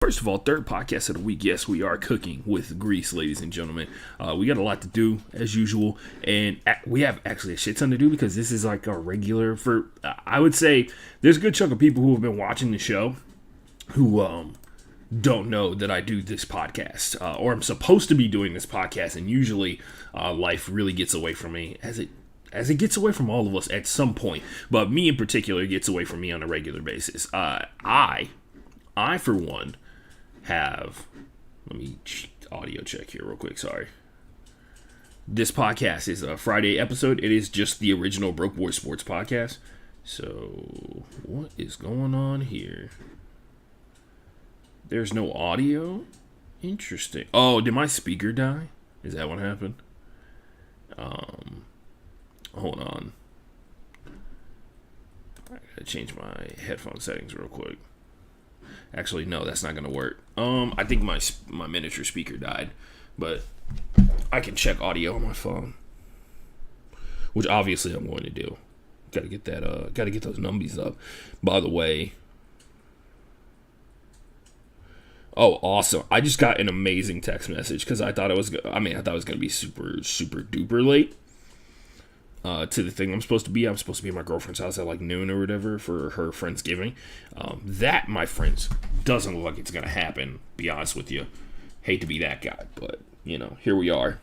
First of all, third podcast of the week. Yes, we are cooking with grease, ladies and gentlemen. We got a lot to do as usual, and we have actually a shit ton to do because this is like a regular for. I would say there's a good chunk of people who have been watching the show who don't know that I do this podcast, or I'm supposed to be doing this podcast, and usually life really gets away from me as it gets away from all of us at some point. But me in particular gets away from me on a regular basis. I for one have, let me audio check here real quick, sorry. This podcast is a Friday episode. It is just the original Broke Boy Sports podcast. So what is going on here? There's no audio? Interesting. Oh, did my speaker die? Is that what happened? Hold on. I gotta change my headphone settings real quick. Actually, no, that's not gonna work. I think my miniature speaker died, but I can check audio on my phone, which obviously I'm going to do. Got to get that. Got to get those numbies up. By the way, oh, awesome! I just got an amazing text message because I thought it was. I thought it was gonna be super duper late. To the thing I'm supposed to be at my girlfriend's house at like noon or whatever for her Friendsgiving. That, my friends, doesn't look like it's going to happen, be honest with you. Hate to be that guy, but, here we are.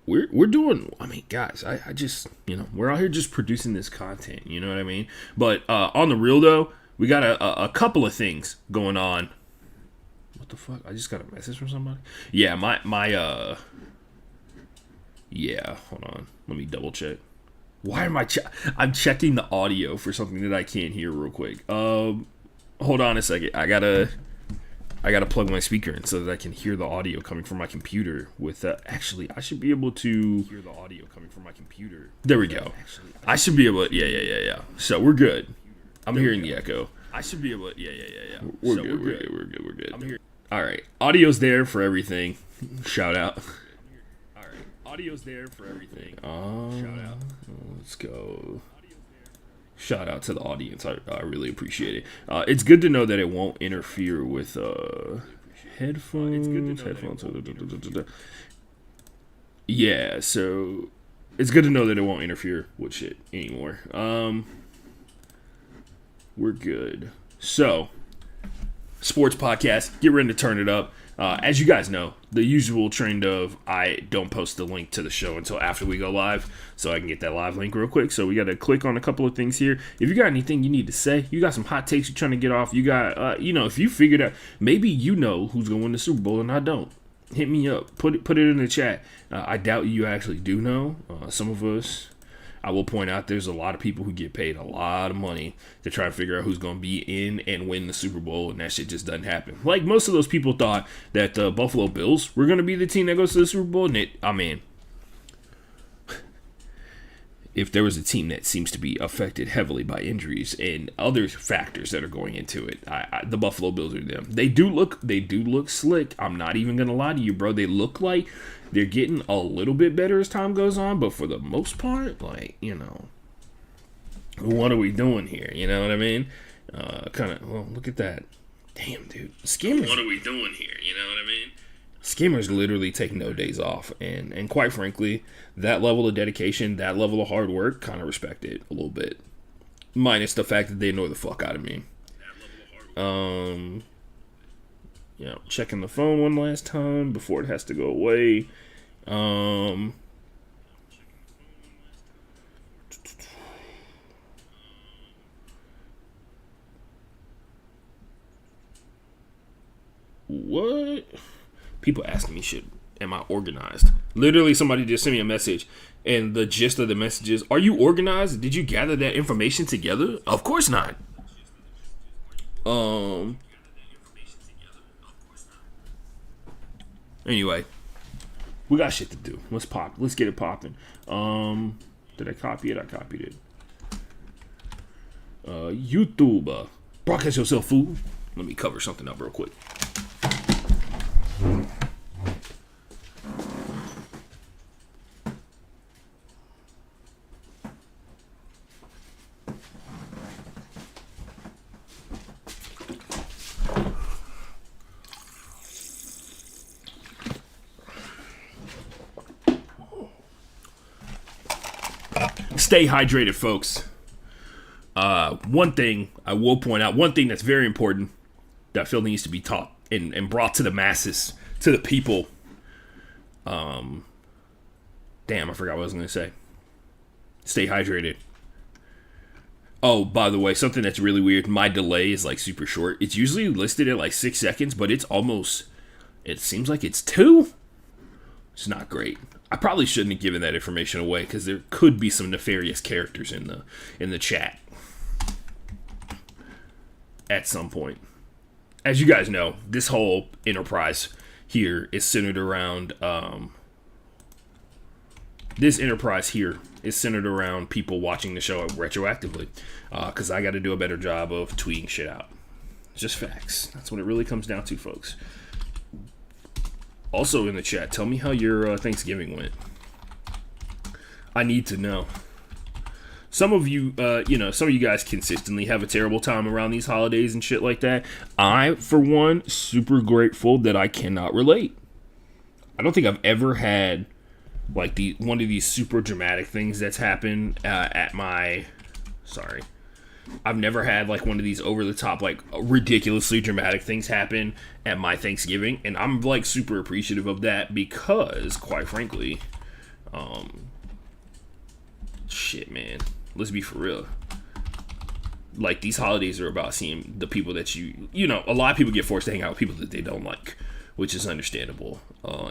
We're doing, guys, I just, we're out here just producing this content, you know what I mean? But on the real, though, we got a couple of things going on. What the fuck? I just got a message from somebody? Yeah, yeah, hold on. Let me double check. Why am I'm checking the audio for something that I can't hear real quick. Hold on a second. I gotta plug my speaker in so that I can hear the audio coming from my computer with actually, I should be able to hear the audio coming from my computer. There we go. I should be able to, yeah. So we're good. I'm hearing the echo. I should be able to, yeah. We're good. I'm here. All right. Audio's there for everything. Shout out. Audio's there for everything. Shout out. Let's go. Shout out to the audience. I really appreciate it. It's good to know that it won't interfere with headphones. Yeah, so it's good to know that it won't interfere with shit anymore. We're good. So, sports podcast. Get ready to turn it up. As you guys know, the usual trend of I don't post the link to the show until after we go live, so I can get that live link real quick. So we got to click on a couple of things here. If you got anything you need to say, you got some hot takes you're trying to get off, you got, if you figured out, maybe you know who's going to win the Super Bowl and I don't. Hit me up. Put it in the chat. I doubt you actually do know. Some of us. I will point out there's a lot of people who get paid a lot of money to try to figure out who's going to be in and win the Super Bowl, and that shit just doesn't happen. Like, most of those people thought that the Buffalo Bills were going to be the team that goes to the Super Bowl, and if there was a team that seems to be affected heavily by injuries and other factors that are going into it, the Buffalo Bills are them. They do look slick. I'm not even going to lie to you, bro. They look like they're getting a little bit better as time goes on, but for the most part, what are we doing here? You know what I mean? Look at that. Damn, dude. Skimmers. What are we doing here? You know what I mean? Skimmers literally take no days off, and quite frankly, that level of dedication, that level of hard work, kind of respect it a little bit. Minus the fact that they annoy the fuck out of me. Checking the phone one last time before it has to go away. What? People asking me shit. Am I organized? Literally, somebody just sent me a message, and the gist of the message is, are you organized? Did you gather that information together? Of course not. Anyway, we got shit to do. Let's get it popping. Did I copy it? I copied it. YouTube. Broadcast yourself, fool. Let me cover something up real quick. Stay hydrated, folks. One thing I will point out, one thing that's very important that I feel needs to be taught and brought to the masses, to the people. Damn, I forgot what I was going to say. Stay hydrated. Oh, by the way, something that's really weird. My delay is like super short. It's usually listed at like 6 seconds, but it seems like it's 2. It's not great. I probably shouldn't have given that information away because there could be some nefarious characters in the chat at some point. As you guys know, this whole enterprise here is centered around people watching the show retroactively, because I got to do a better job of tweeting shit out. It's just facts. That's what it really comes down to, folks. Also in the chat, tell me how your Thanksgiving went. I need to know. Some of you, some of you guys consistently have a terrible time around these holidays and shit like that. I, for one, super grateful that I cannot relate. I don't think I've ever had like one of these super dramatic things that's happened at my. Sorry. I've never had like one of these over the top, like ridiculously dramatic things happen at my Thanksgiving, and I'm like super appreciative of that because, quite frankly, shit, man, let's be for real. Like, these holidays are about seeing the people that you know, a lot of people get forced to hang out with people that they don't like, which is understandable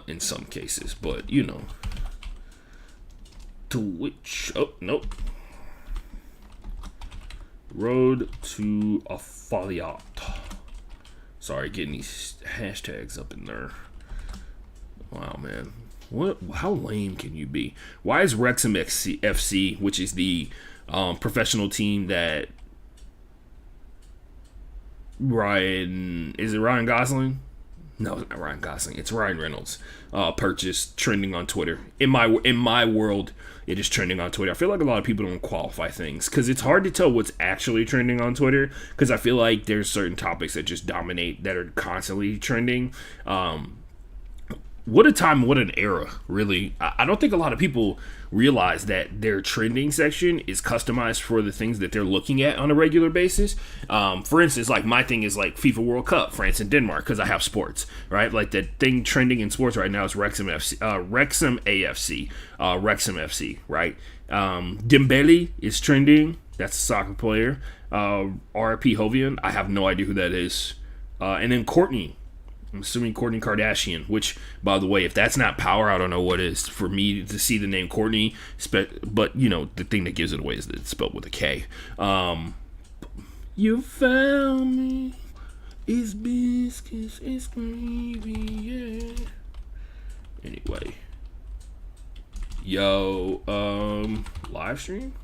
in some cases, but you know, Twitch. Oh, nope. Road to Affiliate. Sorry, getting these hashtags up in there. Wow, man. What? How lame can you be? Why is Wrexham FC, which is the professional team that Ryan Gosling? No, it's not Ryan Gosling. It's Ryan Reynolds. Purchased, trending on Twitter. In my world, it is trending on Twitter. I feel like a lot of people don't qualify things because it's hard to tell what's actually trending on Twitter, because I feel like there's certain topics that just dominate, that are constantly trending. What a time, what an era, really. I don't think a lot of people realize that their trending section is customized for the things that they're looking at on a regular basis. For instance, like my thing is like FIFA World Cup, France and Denmark, because I have sports, right? Like the thing trending in sports right now is Wrexham AFC, right? Dembele is trending. That's a soccer player. RP Hovian, I have no idea who that is. And then Courtney. I'm assuming Kourtney Kardashian, which, by the way, if that's not power, I don't know what is. For me to see the name Courtney, but, you know, the thing that gives it away is that it's spelled with a K. You found me, it's biscuits, it's gravy, yeah. Anyway. Yo, live stream?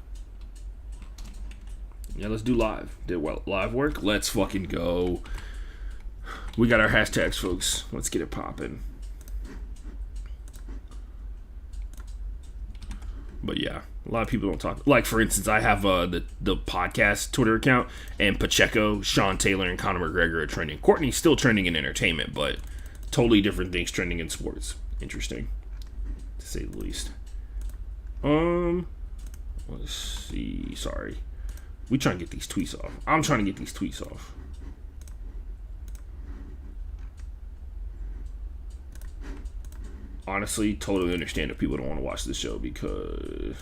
Yeah, let's do live. Did live work? Let's fucking go. We got our hashtags, folks. Let's get it popping. But yeah, a lot of people don't talk. Like, for instance, I have the podcast Twitter account, and Pacheco, Sean Taylor, and Conor McGregor are trending. Courtney's still trending in entertainment, but totally different things trending in sports. Interesting, to say the least. Let's see. Sorry. We trying to get these tweets off. I'm trying to get these tweets off. Honestly, totally understand if people don't want to watch this show, because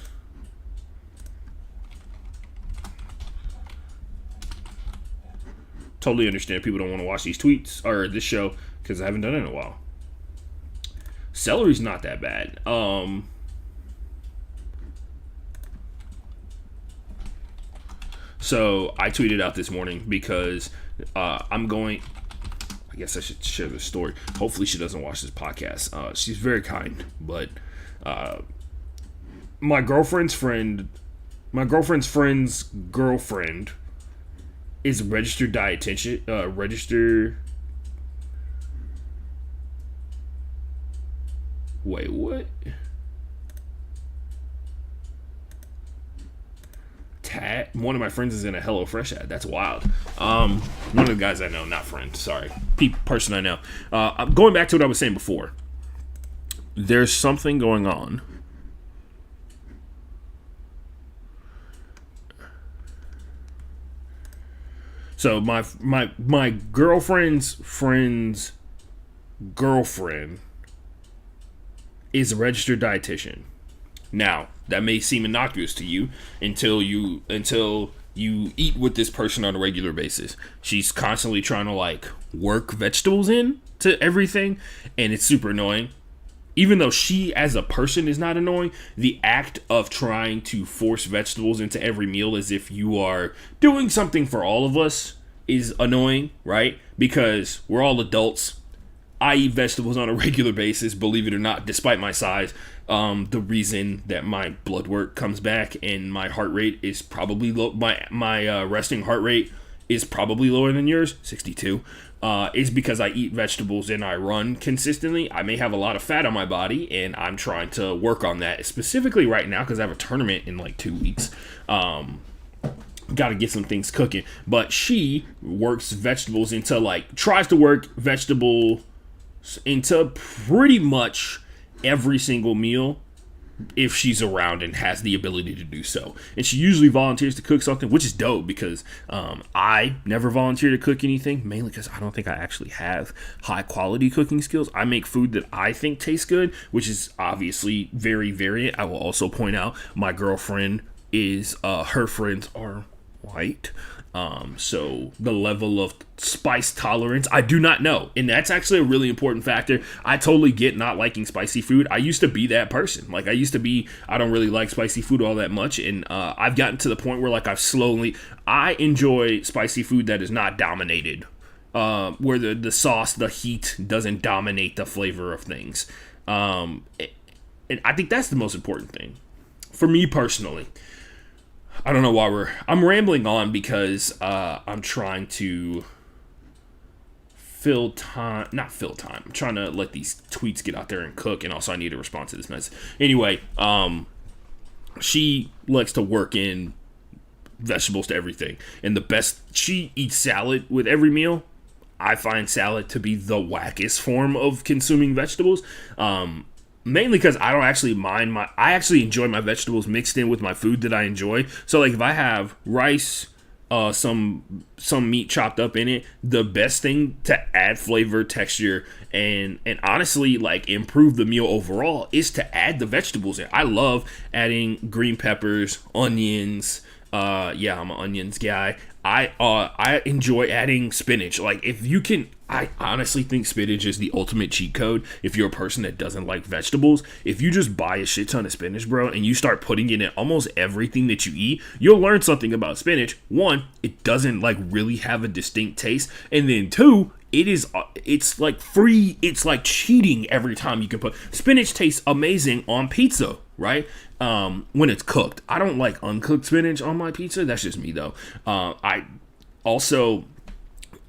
totally understand if people don't want to watch these tweets or this show, because I haven't done it in a while. Celery's not that bad. So I tweeted out this morning because I'm going. I guess I should share this story. Hopefully she doesn't watch this podcast. She's very kind, but my girlfriend's friend's girlfriend is a registered dietitian. Wait, what? One of my friends is in a HelloFresh ad. That's wild. One of the guys I know, not friend, sorry, person I know. Going back to what I was saying before, there's something going on So my girlfriend's friend's girlfriend is a registered dietitian. Now, that may seem innocuous to you until you eat with this person on a regular basis. She's constantly trying to like work vegetables in to everything, and it's super annoying. Even though she as a person is not annoying, the act of trying to force vegetables into every meal as if you are doing something for all of us is annoying, right? Because we're all adults. I eat vegetables on a regular basis, believe it or not, despite my size. The reason that my blood work comes back and my heart rate is probably low, my resting heart rate is probably lower than yours, 62, is because I eat vegetables and I run consistently. I may have a lot of fat on my body, and I'm trying to work on that, specifically right now because I have a tournament in like 2 weeks. Got to get some things cooking. But she works vegetables into like, tries to work vegetables into pretty much every single meal if she's around and has the ability to do so. And she usually volunteers to cook something, which is dope because I never volunteer to cook anything, mainly because I don't think I actually have high quality cooking skills. I make food that I think tastes good, which is obviously very variant. I will also point out my girlfriend is her friends are white. So the level of spice tolerance, I do not know. And that's actually a really important factor. I totally get not liking spicy food. I used to be that person. Like I don't really like spicy food all that much. And, I've gotten to the point where like I enjoy spicy food that is not dominated, where the sauce, the heat doesn't dominate the flavor of things. And I think that's the most important thing for me personally. I don't know why I'm rambling on because I'm trying to not fill time. I'm trying to let these tweets get out there and cook, and also I need to respond to this mess. Anyway, she likes to work in vegetables to everything, and she eats salad with every meal. I find salad to be the wackest form of consuming vegetables. Mainly because I don't actually mind I actually enjoy my vegetables mixed in with my food that I enjoy. So like if I have rice, some meat chopped up in it, the best thing to add flavor, texture, and honestly like improve the meal overall is to add the vegetables in. I love adding green peppers, onions. Yeah, I'm an onions guy. I enjoy adding spinach. Like if you can, I honestly think spinach is the ultimate cheat code if you're a person that doesn't like vegetables. If you just buy a shit ton of spinach, bro, and you start putting it in almost everything that you eat, you'll learn something about spinach. One, it doesn't like really have a distinct taste, and then two, it's like free. It's like cheating every time you can put spinach. Tastes amazing on pizza, right? When it's cooked. I don't like uncooked spinach on my pizza. That's just me though.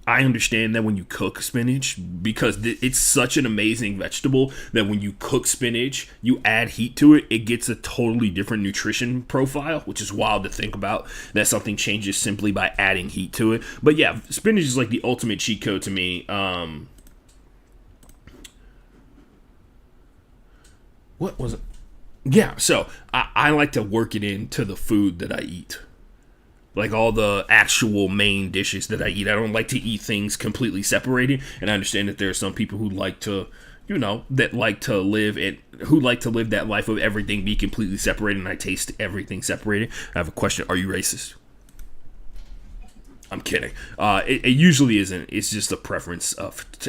I understand that when you cook spinach, because it's such an amazing vegetable that when you cook spinach, you add heat to it, it gets a totally different nutrition profile, which is wild to think about, that something changes simply by adding heat to it. But yeah, spinach is like the ultimate cheat code to me. What was it? Yeah, so I like to work it into the food that I eat. Like all the actual main dishes that I eat. I don't like to eat things completely separated. And I understand that there are some people who like to, who like to live that life of everything be completely separated, and I taste everything separated. I have a question. Are you racist? I'm kidding. It usually isn't. It's just a preference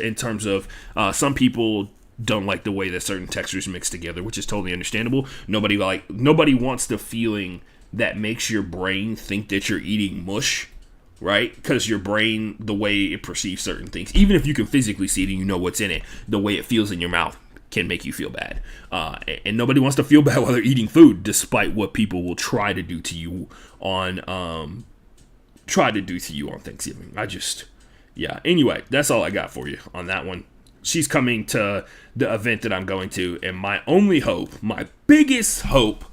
in terms of some people don't like the way that certain textures mix together, which is totally understandable. Nobody wants the feeling that makes your brain think that you're eating mush, right? Because your brain, the way it perceives certain things, even if you can physically see it and you know what's in it, the way it feels in your mouth can make you feel bad. And nobody wants to feel bad while they're eating food, despite what people will try to do to you on Thanksgiving. Anyway, that's all I got for you on that one. She's coming to the event that I'm going to, and my biggest hope,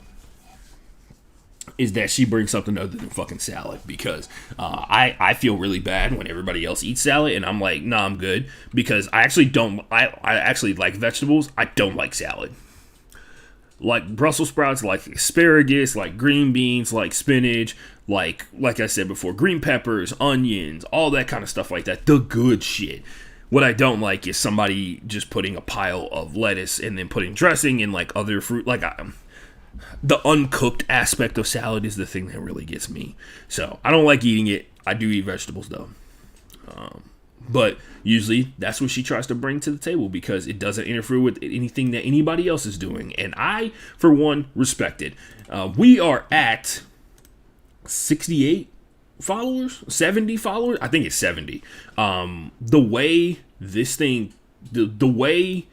is that she brings something other than fucking salad, because I feel really bad when everybody else eats salad and I'm like, nah, I'm good, because I actually like vegetables. I don't like salad. Like Brussels sprouts, like asparagus, like green beans, like spinach, like I said before, green peppers, onions, all that kind of stuff like that. The good shit. What I don't like is somebody just putting a pile of lettuce and then putting dressing and like other fruit. Like the uncooked aspect of salad is the thing that really gets me. So I don't like eating it. I do eat vegetables though. But usually that's what she tries to bring to the table because it doesn't interfere with anything that anybody else is doing. And I, for one, respect it. We are at 68 followers, 70 followers. I think it's 70. The way this thing, the way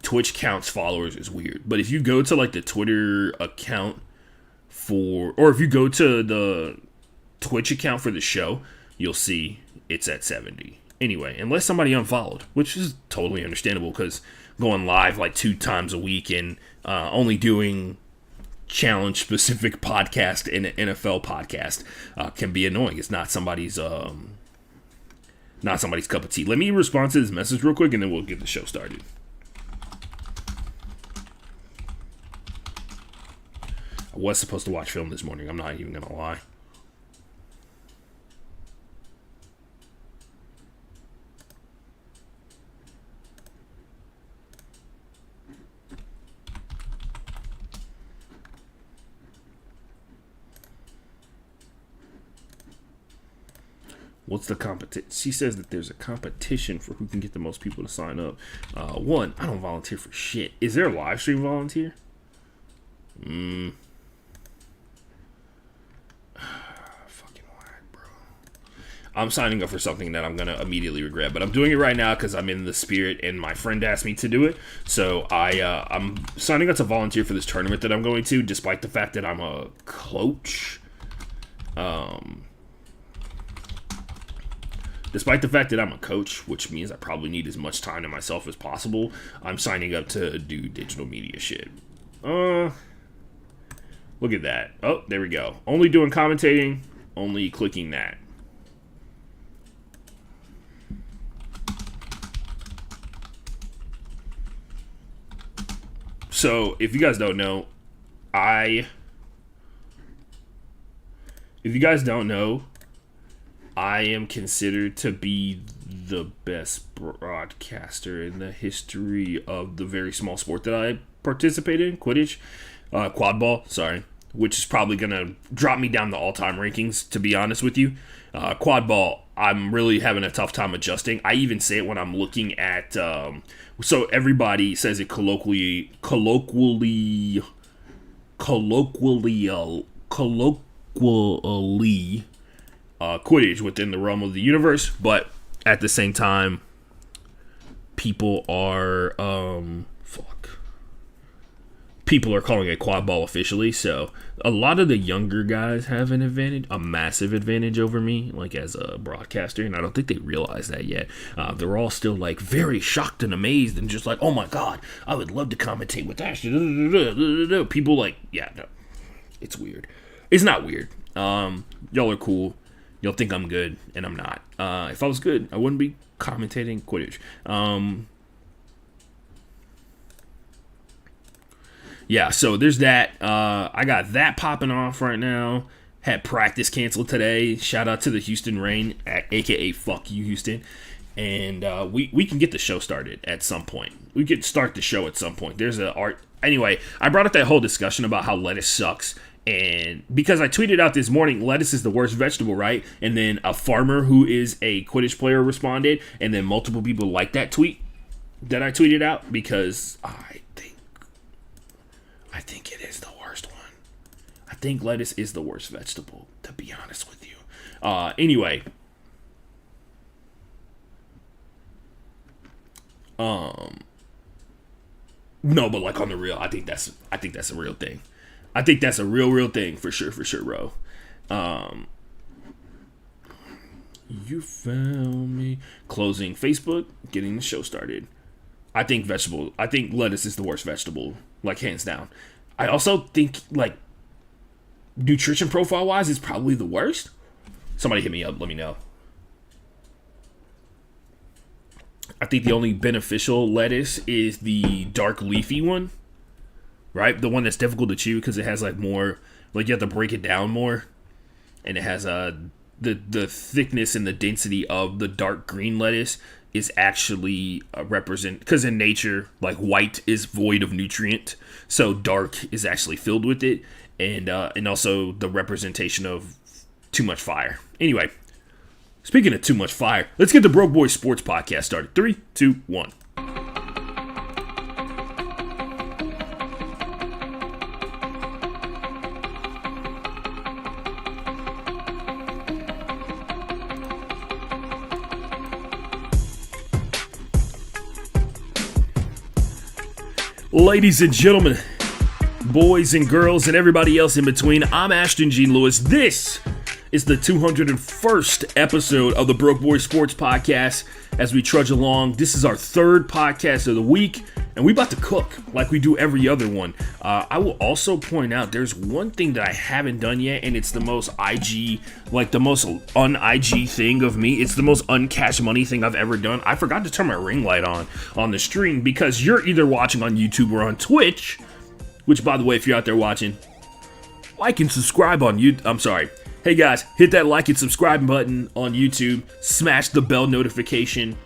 Twitch counts followers is weird. But if you go to like the Twitter account or if you go to the Twitch account for the show, you'll see it's at 70. Anyway, unless somebody unfollowed, which is totally understandable because going live like 2 times a week and only doing challenge-specific podcast and an NFL podcast can be annoying. It's not somebody's cup of tea. Let me respond to this message real quick, and then we'll get the show started. I was supposed to watch film this morning. I'm not even gonna lie. What's the competition? She says that there's a competition for who can get the most people to sign up. One, I don't volunteer for shit. Is there a live stream volunteer? Fucking whack, bro. I'm signing up for something that I'm going to immediately regret, but I'm doing it right now because I'm in the spirit and my friend asked me to do it. So I'm signing up to volunteer for this tournament that I'm going to, despite the fact that I'm a coach. Despite the fact that I'm a coach, which means I probably need as much time to myself as possible, I'm signing up to do digital media shit. Look at that. Oh, there we go. Only doing commentating, only clicking that. So, if you guys don't know, I am considered to be the best broadcaster in the history of the very small sport that I participate in, Quidditch, quad ball, sorry, which is probably going to drop me down the all-time rankings, to be honest with you. Quad ball, I'm really having a tough time adjusting. I even say it when I'm looking at, so everybody says it colloquially, Quidditch within the realm of the universe, but at the same time, people are people are calling it quad ball officially. So a lot of the younger guys have an advantage, a massive advantage over me, like as a broadcaster, and I don't think they realize that yet. They're all still like very shocked and amazed and just like, oh my god, I would love to commentate with Ashton. People like, yeah, no, it's weird. It's not weird. Y'all are cool. You'll think I'm good, and I'm not. If I was good, I wouldn't be commentating Quidditch. Yeah, so there's that. I got that popping off right now. Had practice canceled today. Shout out to the Houston Rain, a.k.a. fuck you, Houston. And we can get the show started at some point. We could start the show at some point. There's a art. Anyway, I brought up that whole discussion about how lettuce sucks. And because I tweeted out this morning, lettuce is the worst vegetable, right? And then a farmer who is a Quidditch player responded, and then multiple people liked that tweet that I tweeted out because I think it is the worst one. I think lettuce is the worst vegetable, to be honest with you. Anyway. No, but like on the real, I think that's a real thing. I think that's a real thing for sure, bro. You found me. Closing Facebook, getting the show started. I think lettuce is the worst vegetable, like hands down. I also think like nutrition profile wise, it's probably the worst. Somebody hit me up, let me know. I think the only beneficial lettuce is the dark leafy one. Right? The one that's difficult to chew because it has like more, like you have to break it down more. and it has the thickness and the density of the dark green lettuce is actually represent, because in nature, like, white is void of nutrient, so dark is actually filled with it, and also the representation of too much fire. Anyway, speaking of too much fire, let's get the Broke Boys Sports Podcast started. 3, 2, 1. Ladies and gentlemen, boys and girls, and everybody else in between, I'm Ashton G. Lewis. This is the 201st episode of the Broke Boys Sports Podcast. As we trudge along, this is our third podcast of the week, and we about to cook like we do every other one. I will also point out there's one thing that I haven't done yet, and it's the most IG, like the most un-IG thing of me. It's the most uncash money thing I've ever done. I forgot to turn my ring light on the stream, because you're either watching on YouTube or on Twitch, which, by the way, if you're out there watching, like and subscribe on YouTube. I'm sorry. Hey guys, hit that like and subscribe button on YouTube. Smash the bell notification.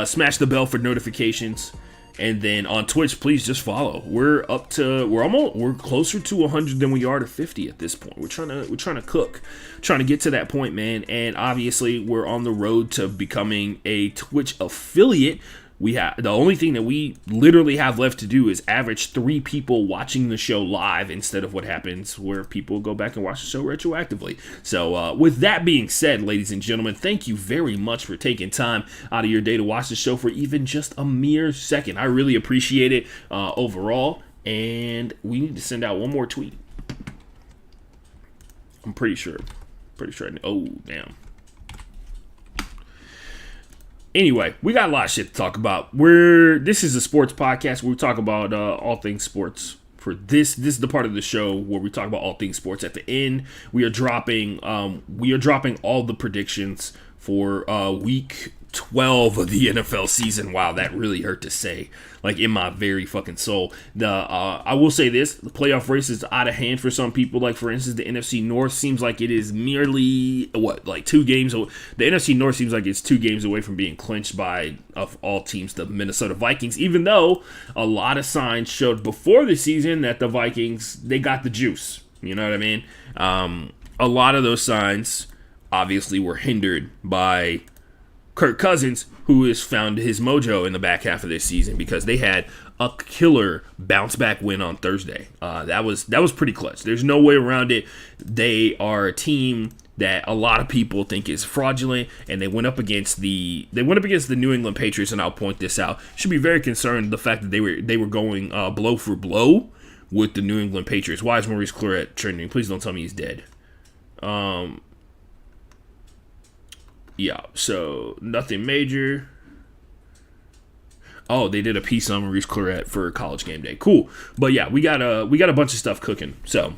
Smash the bell for notifications. And then on Twitch, please just follow. We're closer to 100 than we are to 50 at this point. We're trying to cook, trying to get to that point, man. And obviously, we're on the road to becoming a Twitch affiliate. The only thing that we literally have left to do is average 3 people watching the show live, instead of what happens where people go back and watch the show retroactively. So with that being said, ladies and gentlemen, thank you very much for taking time out of your day to watch the show for even just a mere second. I really appreciate it overall. And we need to send out one more tweet. I'm pretty sure. Oh, damn. Anyway, we got a lot of shit to talk about. This is a sports podcast where we talk about all things sports. For this is the part of the show where we talk about all things sports. At the end, we are dropping all the predictions for week 12 of the NFL season. Wow, that really hurt to say, like, in my very fucking soul. I will say this: the playoff race is out of hand for some people. Like, for instance, the NFC North seems like it is merely 2 games. The NFC North seems like it's 2 games away from being clinched by, of all teams, the Minnesota Vikings. Even though a lot of signs showed before the season that the Vikings, they got the juice. You know what I mean? A lot of those signs obviously were hindered by Kirk Cousins, who has found his mojo in the back half of this season, because they had a killer bounce back win on Thursday. That was pretty clutch. There's no way around it. They are a team that a lot of people think is fraudulent, and they went up against the New England Patriots, and I'll point this out. Should be very concerned the fact that they were going blow for blow with the New England Patriots. Why is Maurice Clarett trending? Please don't tell me he's dead. Yeah, so nothing major. Oh, they did a piece on Maurice Clarett for College Game Day. Cool. But yeah, we got a bunch of stuff cooking. So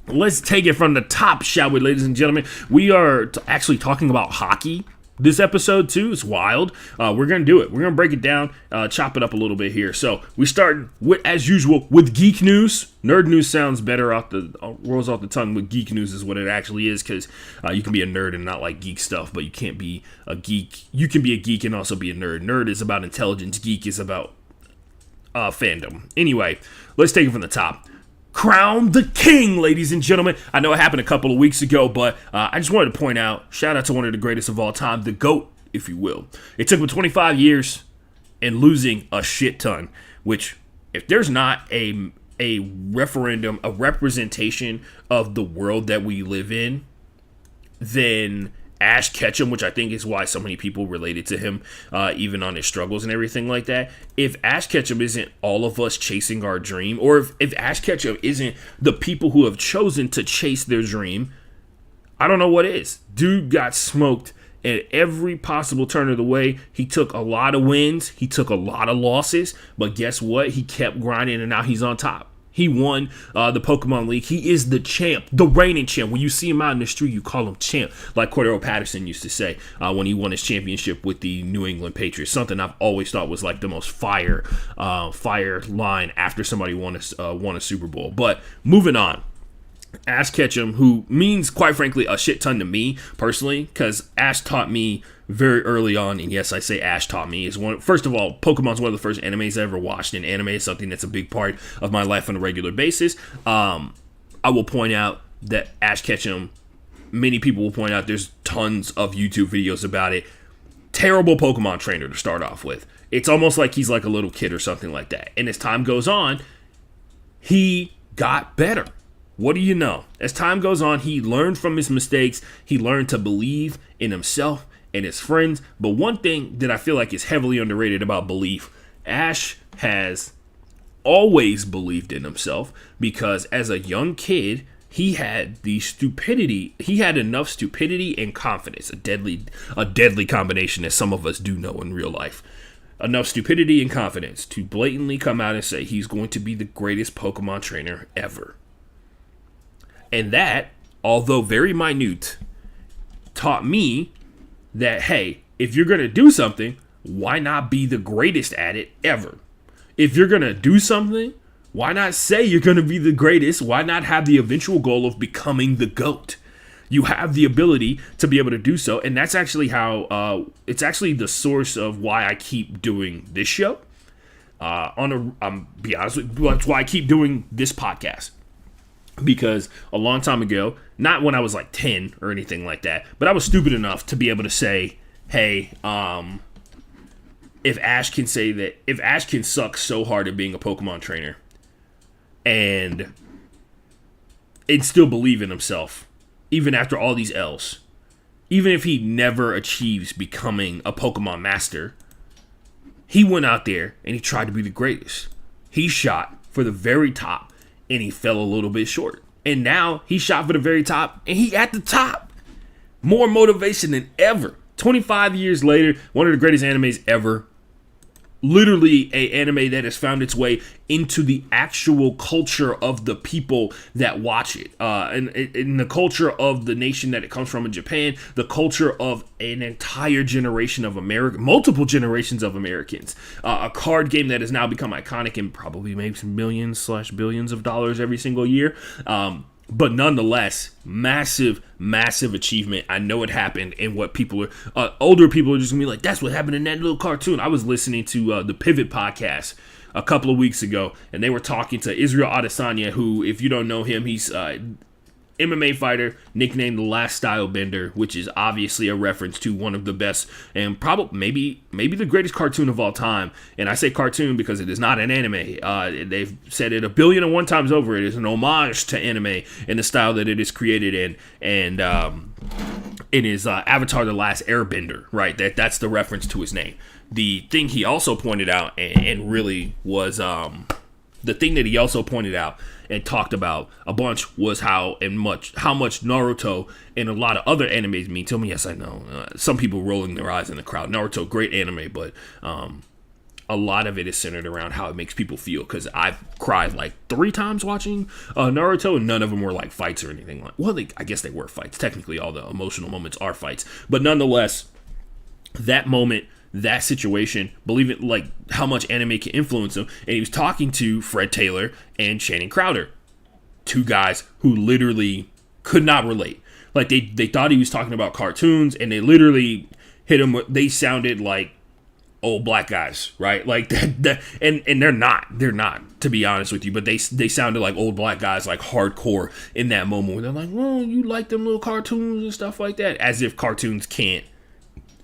let's take it from the top, shall we, ladies and gentlemen? We are actually talking about hockey this episode too. It's wild. We're gonna do it. We're gonna break it down, chop it up a little bit here. So we start with, as usual, with geek news. Nerd news sounds better rolls off the tongue. With geek news is what it actually is, because you can be a nerd and not like geek stuff, but you can't be a geek. You can be a geek and also be a nerd. Nerd is about intelligence. Geek is about fandom. Anyway, let's take it from the top. Crown the king, ladies and gentlemen. I know it happened a couple of weeks ago, but I just wanted to point out, shout out to one of the greatest of all time, the GOAT, if you will. It took him 25 years and losing a shit ton, which, if there's not a referendum, a representation of the world that we live in, then Ash Ketchum, which I think is why so many people related to him, even on his struggles and everything like that. If Ash Ketchum isn't all of us chasing our dream, or if Ash Ketchum isn't the people who have chosen to chase their dream, I don't know what is. Dude got smoked at every possible turn of the way. He took a lot of wins. He took a lot of losses. But guess what? He kept grinding, and now he's on top. He won the Pokemon League. He is the champ, the reigning champ. When you see him out in the street, you call him champ, like Cordero Patterson used to say when he won his championship with the New England Patriots. Something I've always thought was like the most fire line after somebody won a Super Bowl. But moving on. Ash Ketchum, who means, quite frankly, a shit ton to me personally, because Ash taught me very early on, and yes, I say Ash taught me, is one. First of all, Pokemon's one of the first animes I ever watched, and anime is something that's a big part of my life on a regular basis. I will point out that Ash Ketchum, many people will point out there's tons of YouTube videos about it. Terrible Pokemon trainer to start off with. It's almost like he's like a little kid or something like that. And as time goes on, he got better. What do you know? As time goes on, he learned from his mistakes. He learned to believe in himself and his friends. But one thing that I feel like is heavily underrated about belief, Ash has always believed in himself, because as a young kid, he had enough stupidity and confidence, a deadly combination, as some of us do know in real life. Enough stupidity and confidence to blatantly come out and say he's going to be the greatest Pokemon trainer ever. And that, although very minute, taught me that, hey, if you're going to do something, why not be the greatest at it ever? If you're going to do something, why not say you're going to be the greatest? Why not have the eventual goal of becoming the GOAT? You have the ability to be able to do so. And that's actually how, it's actually the source of why I keep doing this show. Be honest with you, that's why I keep doing this podcast. Because a long time ago, not when I was like 10 or anything like that, but I was stupid enough to be able to say, hey, if Ash can suck so hard at being a Pokemon trainer and still believe in himself, even after all these L's, even if he never achieves becoming a Pokemon master, he went out there and he tried to be the greatest. He shot for the very top and he fell a little bit short. And now he shot for the very top and he at the top. More motivation than ever. 25 years later, one of the greatest animes ever. Literally a anime that has found its way into the actual culture of the people that watch it, and in the culture of the nation that it comes from in Japan, the culture of an entire generation of multiple generations of Americans. A card game that has now become iconic and probably makes millions/billions of dollars every single year. But nonetheless, massive achievement. I know it happened, and what people are, older people are just gonna be like, that's what happened in that little cartoon. I was listening to the Pivot podcast a couple of weeks ago, and they were talking to Israel Adesanya, who, if you don't know him, he's MMA fighter, nicknamed the Last Style Bender, which is obviously a reference to one of the best and probably maybe the greatest cartoon of all time. And I say cartoon because it is not an anime. They've said it 1,000,000,001 times over. It is an homage to anime in the style that it is created in, and it is Avatar: The Last Airbender, right? That's the reference to his name. The thing he also pointed out, and really was the thing that he also pointed out and talked about a bunch, was how much Naruto and a lot of other animes mean to me. Yes, I know. Some people rolling their eyes in the crowd. Naruto, great anime, but a lot of it is centered around how it makes people feel. Because I've cried like 3 times watching Naruto, and none of them were like fights or anything like. Well, I guess they were fights. Technically, all the emotional moments are fights, but nonetheless, that moment, that situation, believe it, like how much anime can influence them. And he was talking to Fred Taylor and Shannon Crowder, 2 guys who literally could not relate. Like they thought he was talking about cartoons, and they literally hit him. They sounded like old black guys, right? Like that and they're not, to be honest with you, but they sounded like old black guys, like hardcore in that moment where they're like, well, you like them little cartoons and stuff like that, as if cartoons can't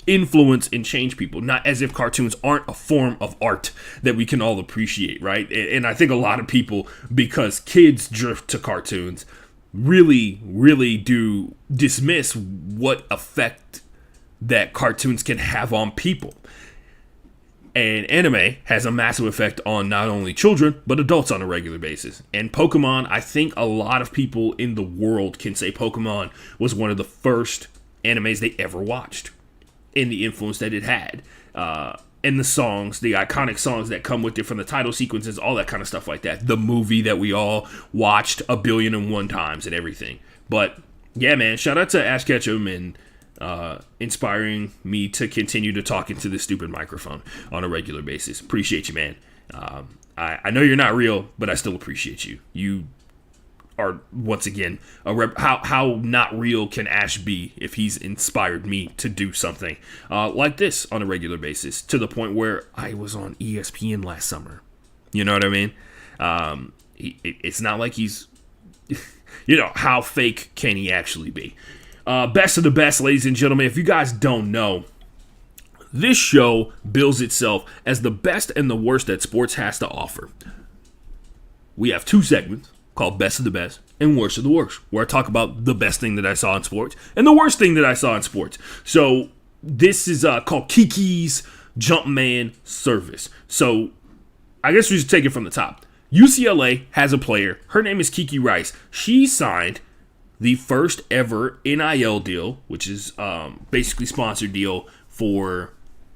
influence and change people, not as if cartoons aren't a form of art that we can all appreciate, right? And I think a lot of people, because kids drift to cartoons, really do dismiss what effect that cartoons can have on people. And anime has a massive effect on not only children, but adults on a regular basis. And Pokemon, I think a lot of people in the world can say Pokemon was one of the first animes they ever watched, and the influence that it had, and the songs, the iconic songs that come with it, from the title sequences, all that kind of stuff like that. The movie that we all watched 1,000,001 times and everything. But yeah, man, shout out to Ash Ketchum and inspiring me to continue to talk into this stupid microphone on a regular basis. Appreciate you, man. I know you're not real, but I still appreciate you. You are once again how not real can Ash be if he's inspired me to do something like this on a regular basis, to the point where I was on ESPN last summer. You know what I mean? It's not like he's, how fake can he actually be? Best of the best, ladies and gentlemen. If you guys don't know, this show bills itself as the best and the worst that sports has to offer. We have 2 segments called Best of the Best and Worst of the Worst, where I talk about the best thing that I saw in sports and the worst thing that I saw in sports. So this is called Kiki's Jumpman Service. So I guess we should take it from the top. UCLA has a player. Her name is Kiki Rice. She signed the first ever NIL deal, which is basically sponsored deal for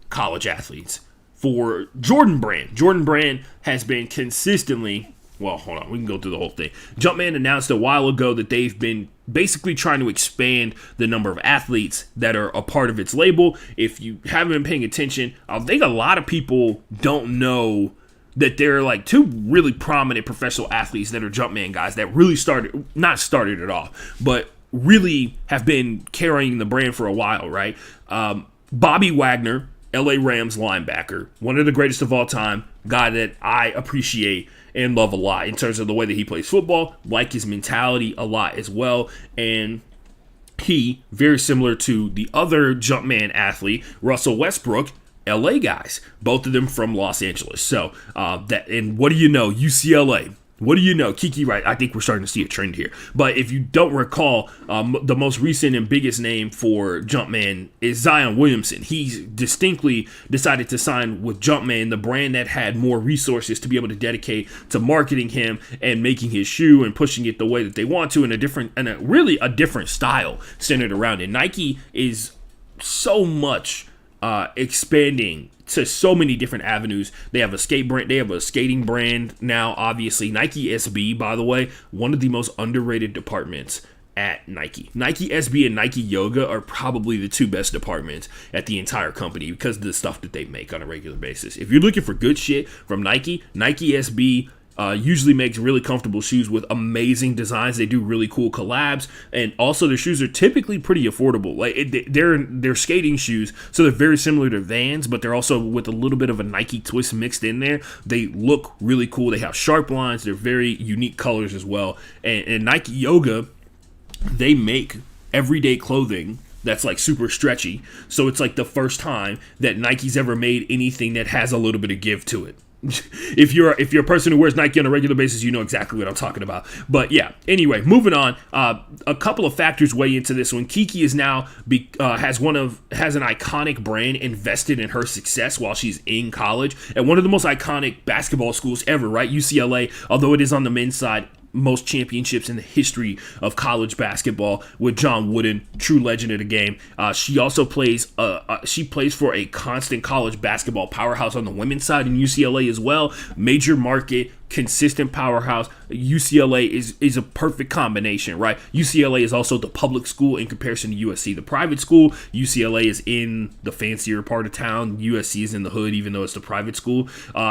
college athletes, for Jordan Brand. Jordan Brand has been consistently... Well, hold on. We can go through the whole thing. Jumpman announced a while ago that they've been basically trying to expand the number of athletes that are a part of its label. If you haven't been paying attention, I think a lot of people don't know that there are like 2 really prominent professional athletes that are Jumpman guys that really not started it off, but really have been carrying the brand for a while, right? Bobby Wagner, LA Rams linebacker, one of the greatest of all time, guy that I appreciate and love a lot in terms of the way that he plays football, like his mentality a lot as well. And he, very similar to the other Jumpman athlete, Russell Westbrook, LA guys, both of them from Los Angeles. So and what do you know, UCLA? What do you know? Kiki Rice. I think we're starting to see a trend here. But if you don't recall, the most recent and biggest name for Jumpman is Zion Williamson. He distinctly decided to sign with Jumpman, the brand that had more resources to be able to dedicate to marketing him and making his shoe and pushing it the way that they want to, in a really different style centered around it. Nike is so much expanding to so many different avenues. They have a skate brand. They have a skating brand now, obviously. Nike SB, by the way, one of the most underrated departments at Nike. Nike SB and Nike Yoga are probably the 2 best departments at the entire company because of the stuff that they make on a regular basis. If you're looking for good shit from Nike, Nike SB usually makes really comfortable shoes with amazing designs. They do really cool collabs, and also their shoes are typically pretty affordable. Like they're skating shoes, so they're very similar to Vans, but they're also with a little bit of a Nike twist mixed in there. They look really cool. They have sharp lines. They're very unique colors as well. And Nike Yoga, they make everyday clothing that's like super stretchy. So it's like the first time that Nike's ever made anything that has a little bit of give to it. If you're a person who wears Nike on a regular basis, you know exactly what I'm talking about. But yeah, anyway, moving on. A couple of factors weigh into this one. Kiki is now has an iconic brand invested in her success while she's in college at one of the most iconic basketball schools ever, right? UCLA, although it is on the men's side, most championships in the history of college basketball with John Wooden, true legend of the game. She also plays for a constant college basketball powerhouse on the women's side in UCLA as well. Major market, consistent powerhouse. UCLA is a perfect combination, right? UCLA is also the public school in comparison to USC, the private school. UCLA is in the fancier part of town. USC is in the hood, even though it's the private school.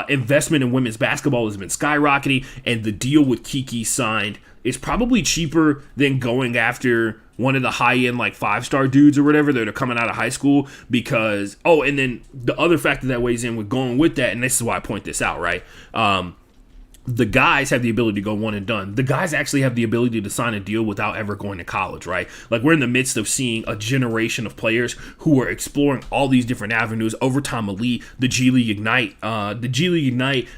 Investment in women's basketball has been skyrocketing, and the deal with Kiki signed is probably cheaper than going after one of the high-end like 5-star dudes or whatever that are coming out of high school, because and then the other factor that weighs in with going with that, and this is why I point this out, right? The guys have the ability to go one and done. The guys actually have the ability to sign a deal without ever going to college, right? Like, we're in the midst of seeing a generation of players who are exploring all these different avenues. Overtime Elite, the G League Ignite,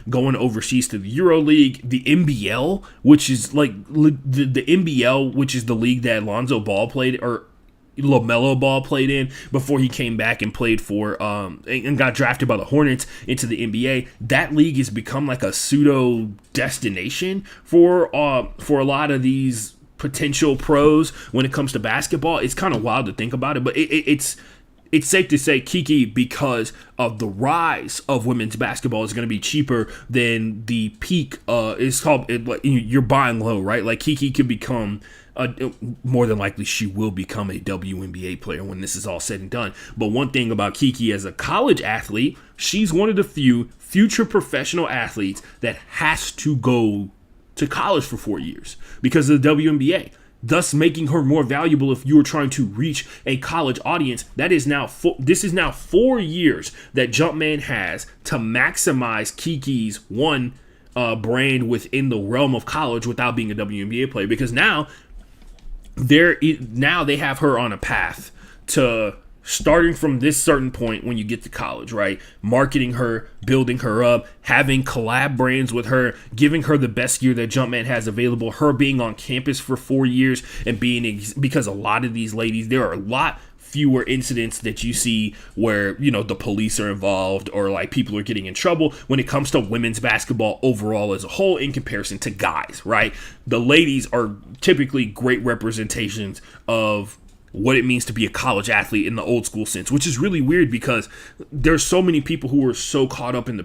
going overseas to the Euro League, the NBL, which is like the NBL, which is the league that Lonzo Ball played, or LaMelo Ball played in before he came back and played for and got drafted by the Hornets into the NBA. That league has become like a pseudo destination for a lot of these potential pros when it comes to basketball. It's kind of wild to think about it, but it's safe to say Kiki, because of the rise of women's basketball, is going to be cheaper than the peak. You're buying low, right? Like, Kiki could become more than likely she will become a WNBA player when this is all said and done. But one thing about Kiki as a college athlete, she's one of the few future professional athletes that has to go to college for 4 years because of the WNBA, thus making her more valuable if you are trying to reach a college audience. This is now 4 years that Jumpman has to maximize Kiki's brand within the realm of college without being a WNBA player, because now they have her on a path to starting from this certain point when you get to college, right? Marketing her, building her up, having collab brands with her, giving her the best year that Jumpman has available, her being on campus for 4 years and because a lot of these ladies, there are a lot fewer incidents that you see where, the police are involved or like people are getting in trouble when it comes to women's basketball overall as a whole in comparison to guys, right? The ladies are typically great representations of what it means to be a college athlete in the old school sense, which is really weird because there's so many people who are so caught up in the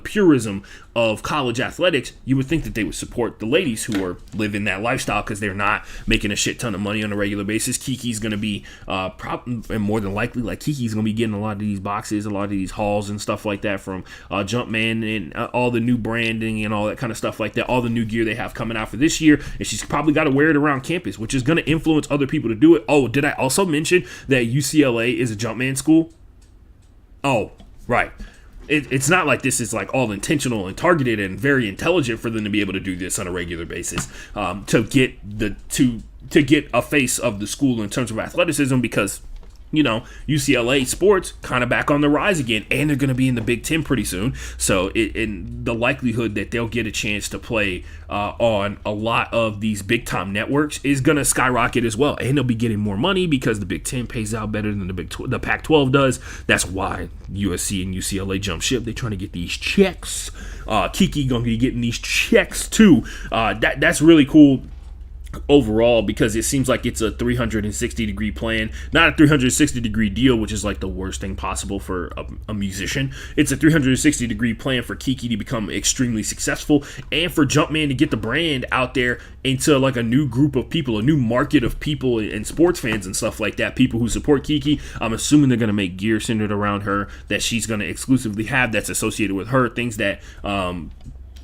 purism of college athletics. You would think that they would support the ladies who are living that lifestyle because they're not making a shit ton of money on a regular basis. Kiki's going to be and more than likely, like, Kiki's going to be getting a lot of these boxes, a lot of these hauls and stuff like that from Jumpman and all the new branding and all that kind of stuff like that, all the new gear they have coming out for this year, and she's probably got to wear it around campus, which is going to influence other people to do it. Oh, did I also mention that UCLA is a Jumpman school? Oh, right. It's not like this is like all intentional and targeted and very intelligent for them to be able to do this on a regular basis to get a face of the school in terms of athleticism, because UCLA sports kind of back on the rise again, and they're going to be in the Big Ten pretty soon. So in the likelihood that they'll get a chance to play on a lot of these big time networks is going to skyrocket as well, and they'll be getting more money because the Big Ten pays out better than the Pac-12 does. That's why USC and UCLA jump ship. They're trying to get these checks. Kiki gonna be getting these checks too. That's really cool overall, because it seems like it's a 360-degree plan, not a 360-degree deal, which is like the worst thing possible for a musician. It's a 360-degree plan for Kiki to become extremely successful and for Jumpman to get the brand out there into like a new group of people, a new market of people and sports fans and stuff like that, people who support Kiki. I'm assuming they're going to make gear centered around her that she's going to exclusively have that's associated with her, things that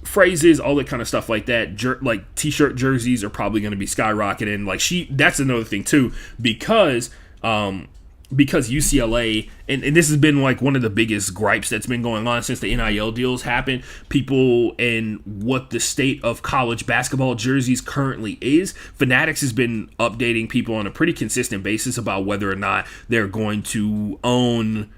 phrases, all that kind of stuff like that. Like t-shirt jerseys are probably going to be skyrocketing. Like that's another thing too, because UCLA, and this has been like one of the biggest gripes that's been going on since the NIL deals happened, people and what the state of college basketball jerseys currently is. Fanatics has been updating people on a pretty consistent basis about whether or not they're going to own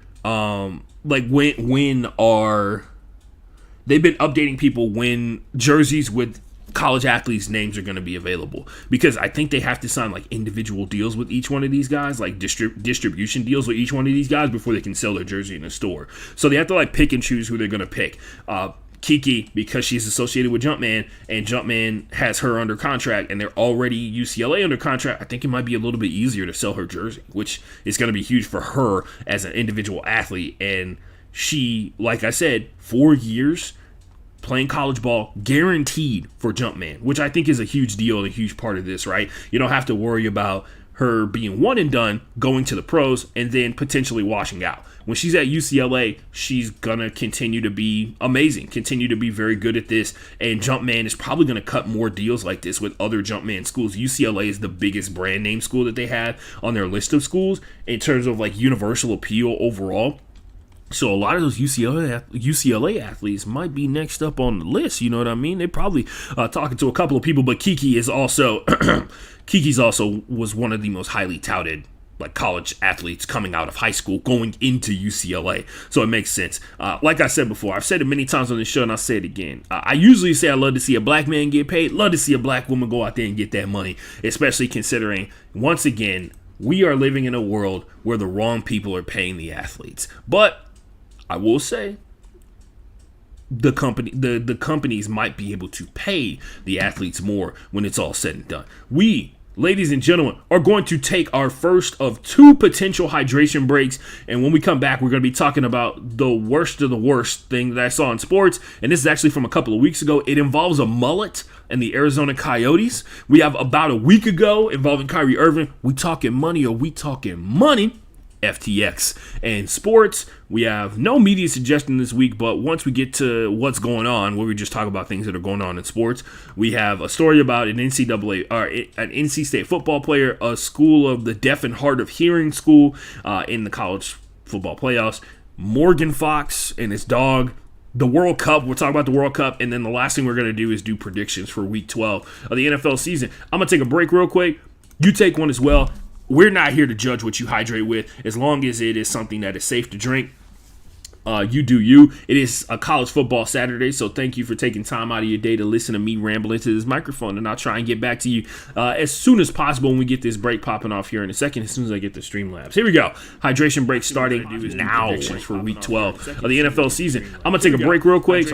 they've been updating people when jerseys with college athletes' names are going to be available, because I think they have to sign like individual deals with each one of these guys, like distribution deals with each one of these guys before they can sell their jersey in a store. So they have to like pick and choose who they're going to pick. Kiki, because she's associated with Jumpman, and Jumpman has her under contract, and they're already UCLA under contract, I think it might be a little bit easier to sell her jersey, which is going to be huge for her as an individual athlete. And she, like I said, 4 years playing college ball guaranteed for Jumpman, which I think is a huge deal and a huge part of this, right? You don't have to worry about her being one and done, going to the pros, and then potentially washing out. When she's at UCLA, she's going to continue to be amazing, continue to be very good at this, and Jumpman is probably going to cut more deals like this with other Jumpman schools. UCLA is the biggest brand name school that they have on their list of schools in terms of like universal appeal overall. So a lot of those UCLA athletes might be next up on the list. You know what I mean? They're probably talking to a couple of people, but Kiki's also was one of the most highly touted like college athletes coming out of high school going into UCLA. So it makes sense. Like I said before, I've said it many times on this show, and I'll say it again. I usually say I love to see a black man get paid, love to see a black woman go out there and get that money, especially considering, once again, we are living in a world where the wrong people are paying the athletes. But I will say the companies might be able to pay the athletes more when it's all said and done. We, ladies and gentlemen, are going to take our first of 2 potential hydration breaks, and when we come back, we're going to be talking about the worst of the worst thing that I saw in sports, and this is actually from a couple of weeks ago. It involves a mullet and the Arizona Coyotes. We have about a week ago involving Kyrie Irving. We talking money, or we talking money? FTX. And sports, we have no media suggestion this week, but once we get to what's going on, where we just talk about things that are going on in sports, we have a story about an NC State football player, a school of the deaf and hard of hearing school in the college football playoffs, Morgan Fox and his dog, the World Cup. We'll talk about the World Cup, and then the last thing we're going to do is do predictions for Week 12 of the NFL season. I'm going to take a break real quick. You take one as well. We're not here to judge what you hydrate with, as long as it is something that is safe to drink. You do you. It is a college football Saturday, so thank you for taking time out of your day to listen to me ramble into this microphone, and I'll try and get back to you as soon as possible when we get this break popping off here in a second, as soon as I get the Streamlabs. Here we go. Hydration break starting now for Week 12 of the NFL season. I'm going to take a break real quick.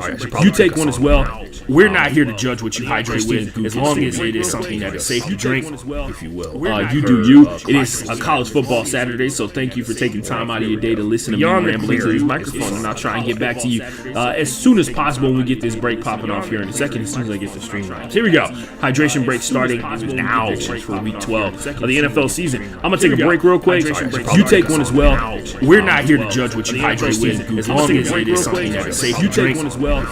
You take one as well. We're not here to judge what you hydrate with, as long as it is something that is safe to drink, if you will. You do you. It is a college football Saturday, so thank you for taking time out of your day to listen to me ramble into this microphone, and I'll try and get back to you as soon as possible when we get this break popping off here in a second, as soon as I get the stream right. Here we go. Hydration break starting now for Week 12 of the NFL season. I'm going to take a break real quick. You take one as well. We're not here to judge what you hydrate with, as long as it is something that is safe to drink, if you will.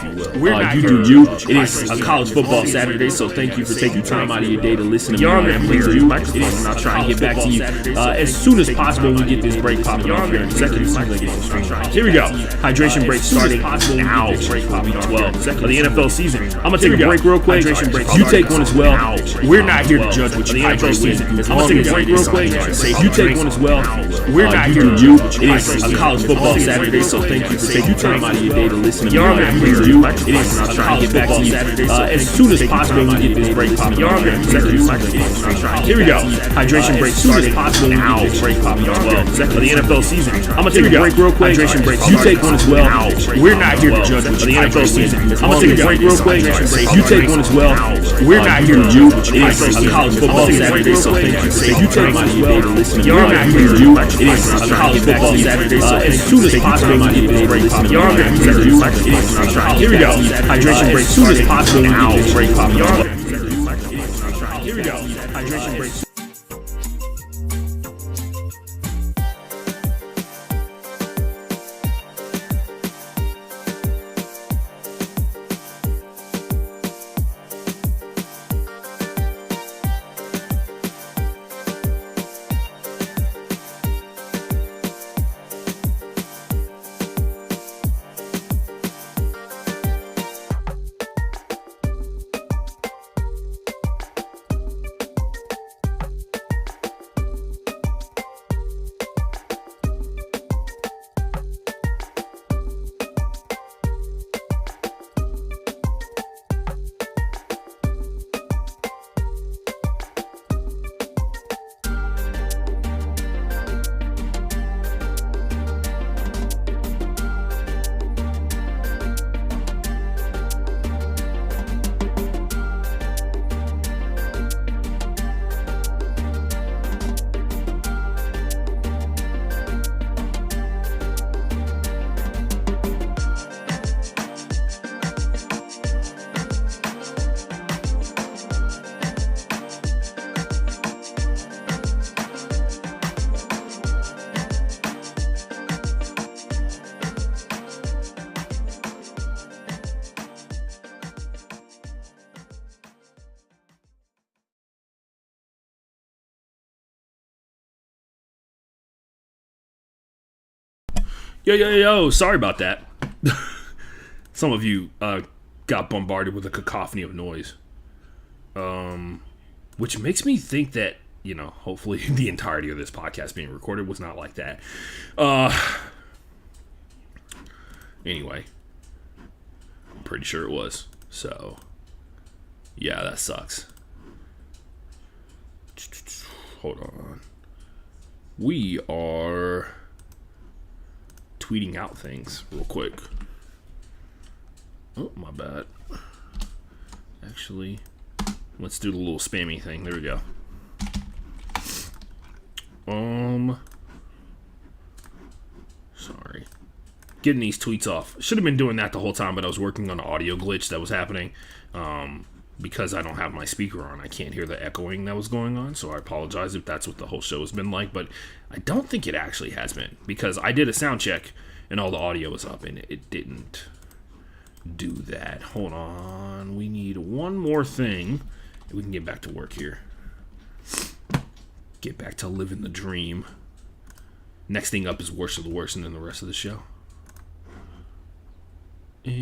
You do you. It is a college football Saturday, so thank you for taking time out of your day to listen to me ramble into this microphone, and I'll try and get back to you as soon as possible when we get this break popping off here in a second, as soon as I get the stream right. Here we go. Hydration break starting now for Week 12 of the NFL season. I'm going to take a break real quick. You take one as well. We're not here to judge what you hydrate with. I'm going to take a break real quick. You take one as well. We're not here to you. It is a college football Saturday, so thank you for taking time out of your day to listen to me ramble into you. It is a college football Saturday, as soon as possible when we get this break popping off here in a second. Here we go. Hydration break starting now for break popping off of the NFL season. I'm going to take a break real quick. You take one as well. We're not here to judge what the NFL season. I'm going to take a break real quick. You take one as well. We're not here to you. It is a college football Saturday, so thank you for taking time out of your day to listen to me. We're not here to you. It is a college football Saturday, so as soon as possible when we get this break popping off here in a second. Here we go. Hydration break as soon as possible when we get this break popping off. Here we go. Hydration break. Yo, sorry about that. Some of you got bombarded with a cacophony of noise. Which makes me think that, hopefully the entirety of this podcast being recorded was not like that. Anyway, I'm pretty sure it was. So, yeah, that sucks. Hold on. We are tweeting out things real quick. Oh, my bad. Actually, let's do the little spammy thing. There we go. Sorry. Getting these tweets off. Should have been doing that the whole time, but I was working on an audio glitch that was happening. because I don't have my speaker on, I can't hear the echoing that was going on, so I apologize if that's what the whole show has been like, but I don't think it actually has been, because I did a sound check and all the audio was up and it didn't do that. Hold on, we need one more thing and we can get back to work here. Get back to living the dream. Next thing up is Worst of the Worst and then the rest of the show. And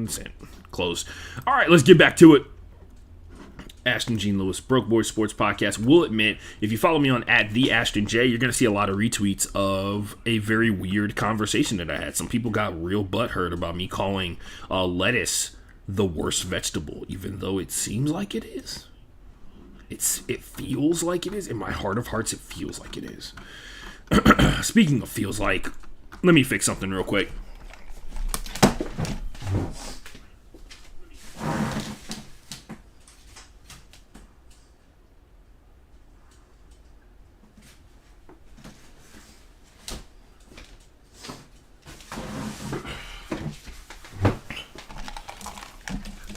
send. Close. All right, let's get back to it. Ashton Gene Lewis, Broke Boys Sports Podcast. Will admit, if you follow me on @TheAshtonJ, you're going to see a lot of retweets of a very weird conversation that I had. Some people got real butthurt about me calling lettuce the worst vegetable, even though it seems like it is. It feels like it is. In my heart of hearts, it feels like it is. Speaking of feels like, let me fix something real quick.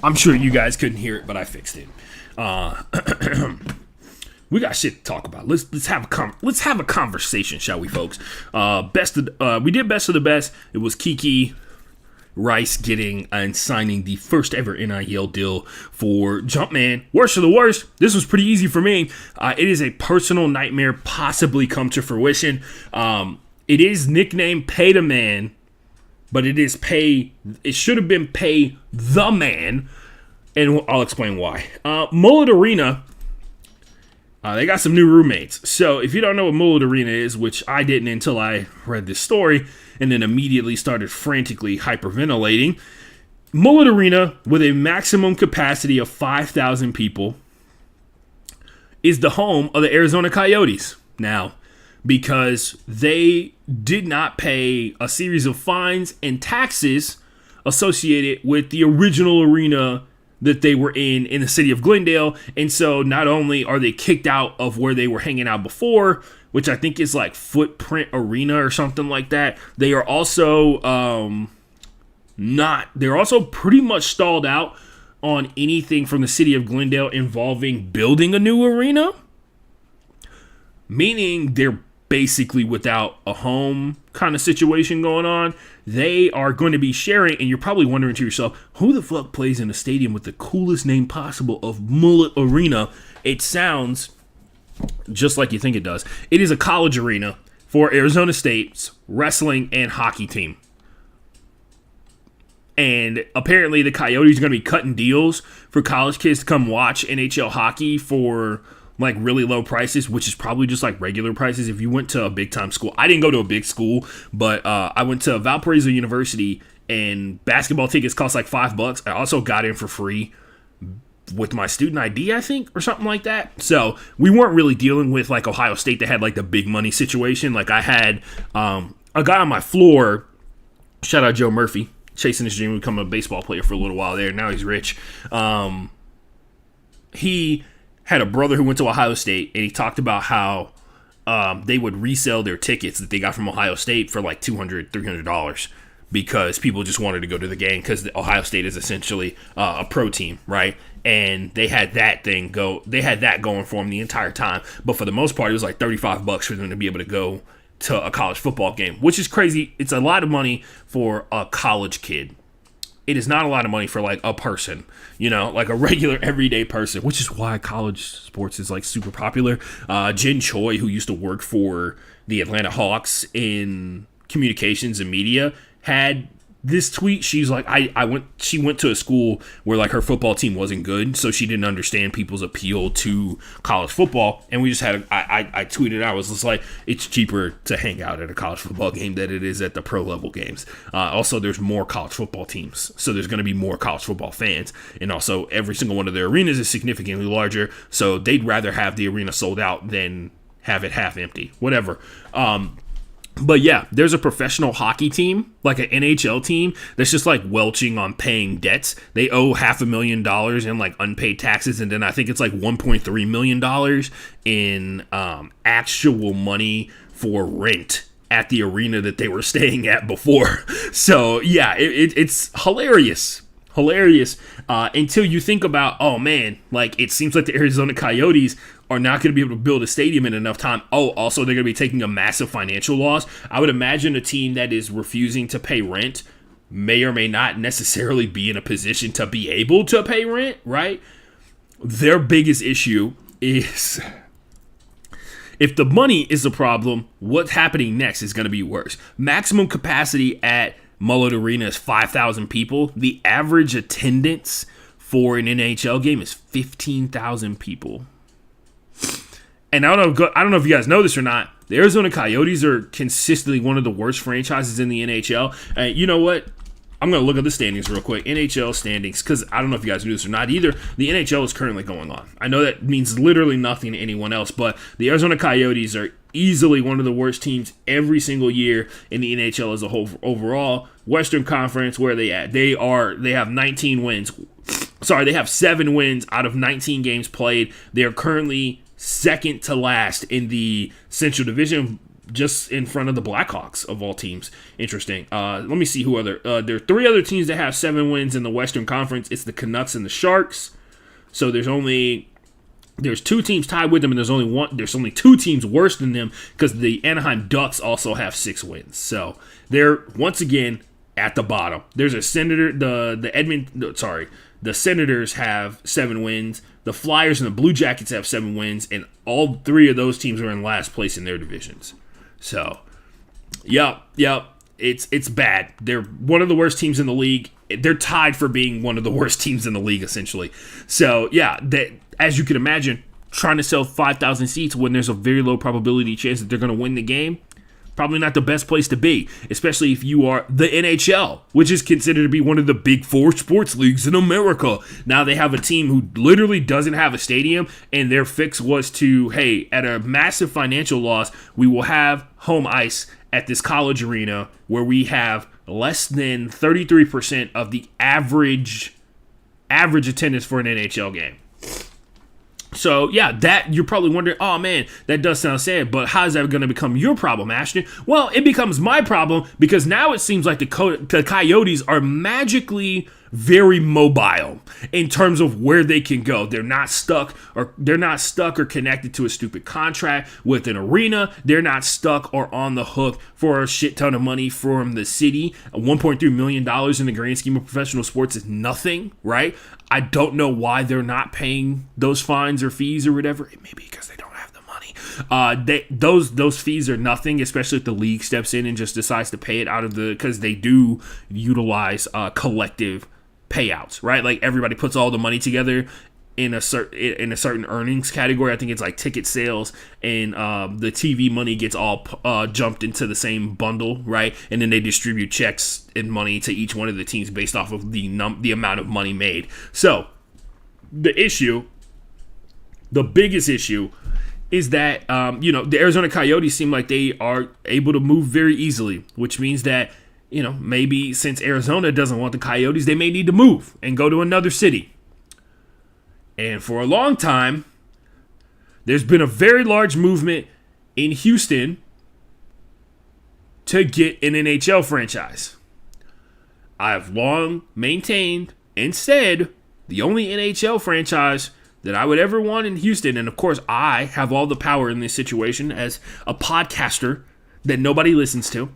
I'm sure you guys couldn't hear it, but I fixed it. We got shit to talk about. Let's have a conversation, shall we, folks? We did best of the best. It was Kiki Rice getting and signing the first ever NIL deal for Jumpman. Worst of the worst. This was pretty easy for me. It is a personal nightmare, possibly come to fruition. It is nicknamed Pay the Man, but it should have been Pay the Man, and I'll explain why. Mullet Arena, they got some new roommates. So if you don't know what Mullet Arena is, which I didn't until I read this story, and then immediately started frantically hyperventilating, Mullet Arena, with a maximum capacity of 5,000 people, is the home of the Arizona Coyotes. Now, because they did not pay a series of fines and taxes associated with the original arena that they were in the city of Glendale. And so not only are they kicked out of where they were hanging out before, which I think is like Footprint Arena or something like that, they are also they're also pretty much stalled out on anything from the city of Glendale involving building a new arena, meaning they're basically without a home kind of situation going on. They are going to be sharing, and you're probably wondering to yourself, who the fuck plays in a stadium with the coolest name possible of Mullet Arena? It sounds just like you think it does. It is a college arena for Arizona State's wrestling and hockey team. And apparently the Coyotes are going to be cutting deals for college kids to come watch NHL hockey for like really low prices, which is probably just like regular prices. If you went to a big time school, I didn't go to a big school, but I went to Valparaiso University and basketball tickets cost like $5. I also got in for free with my student ID, I think, or something like that. So we weren't really dealing with like Ohio State that had like the big money situation. Like I had a guy on my floor, shout out Joe Murphy, chasing his dream to become a baseball player for a little while there. Now he's rich. He had a brother who went to Ohio State, and he talked about how they would resell their tickets that they got from Ohio State for like $200, $300 because people just wanted to go to the game because Ohio State is essentially a pro team, right? And they had that going for them the entire time. But for the most part, it was like $35 for them to be able to go to a college football game, which is crazy. It's a lot of money for a college kid. It is not a lot of money for like a person, like a regular everyday person, which is why college sports is like super popular. Jen Choi, who used to work for the Atlanta Hawks in communications and media, had this tweet. She's like, she went to a school where like her football team wasn't good, so she didn't understand people's appeal to college football. And we just had, I tweeted, I was just like, it's cheaper to hang out at a college football game than it is at the pro level games. Also, there's more college football teams, so there's going to be more college football fans. And also, every single one of their arenas is significantly larger, so they'd rather have the arena sold out than have it half empty, whatever. But yeah, there's a professional hockey team, like an NHL team, that's just like welching on paying debts. They owe $500,000 in like unpaid taxes, and then I think it's like $1.3 million in actual money for rent at the arena that they were staying at before. So yeah, it's hilarious. hilarious until you think about, oh man, like it seems like the Arizona Coyotes are not going to be able to build a stadium in enough time. Oh, also they're going to be taking a massive financial loss. I would imagine a team that is refusing to pay rent may or may not necessarily be in a position to be able to pay rent, right? Their biggest issue is if the money is the problem, what's happening next is going to be worse. Maximum capacity at Mullet Arena is 5,000 people. The average attendance for an NHL game is 15,000 people. And I don't know if you guys know this or not. The Arizona Coyotes are consistently one of the worst franchises in the NHL. You know what? I'm going to look at the standings real quick. NHL standings, because I don't know if you guys knew this or not either. The NHL is currently going on. I know that means literally nothing to anyone else, but the Arizona Coyotes are easily one of the worst teams every single year in the NHL as a whole overall. Western Conference, where are they at? They have 19 wins. Sorry, they have 7 wins out of 19 games played. They are currently second to last in the Central Division, just in front of the Blackhawks of all teams. Interesting. Let me see who other. There are 3 other teams that have 7 wins in the Western Conference. It's the Canucks and the Sharks. So there's 2 teams tied with them, and there's only 2 teams worse than them because the Anaheim Ducks also have 6 wins. So they're once again at the bottom. There's a Senator. The Senators have 7 wins. The Flyers and the Blue Jackets have 7 wins, and all 3 of those teams are in last place in their divisions. So, yep, it's bad. They're one of the worst teams in the league. They're tied for being one of the worst teams in the league, essentially. So, yeah, as you can imagine, trying to sell 5,000 seats when there's a very low probability chance that they're going to win the game, probably not the best place to be, especially if you are the NHL, which is considered to be one of the big 4 sports leagues in America. Now they have a team who literally doesn't have a stadium, and their fix was to, hey, at a massive financial loss, we will have home ice at this college arena where we have less than 33% of the average attendance for an NHL game. So, yeah, that you're probably wondering, oh, man, that does sound sad, but how is that going to become your problem, Ashton? Well, it becomes my problem because now it seems like the Coyotes are magically very mobile in terms of where they can go. They're not stuck or connected to a stupid contract with an arena. They're not stuck or on the hook for a shit ton of money from the city. $1.3 million in the grand scheme of professional sports is nothing, right? I don't know why they're not paying those fines or fees or whatever. It may be because they don't have the money. Those fees are nothing, especially if the league steps in and just decides to pay it out of because they do utilize collective payouts, right? Like everybody puts all the money together in a certain earnings category. I think it's like ticket sales, and the TV money gets all jumped into the same bundle, right? And then they distribute checks and money to each one of the teams based off of the amount of money made. So the biggest issue is that the Arizona Coyotes seem like they are able to move very easily, which means that maybe since Arizona doesn't want the Coyotes, they may need to move and go to another city. And for a long time, there's been a very large movement in Houston to get an NHL franchise. I've long maintained and said the only NHL franchise that I would ever want in Houston, and of course I have all the power in this situation as a podcaster that nobody listens to.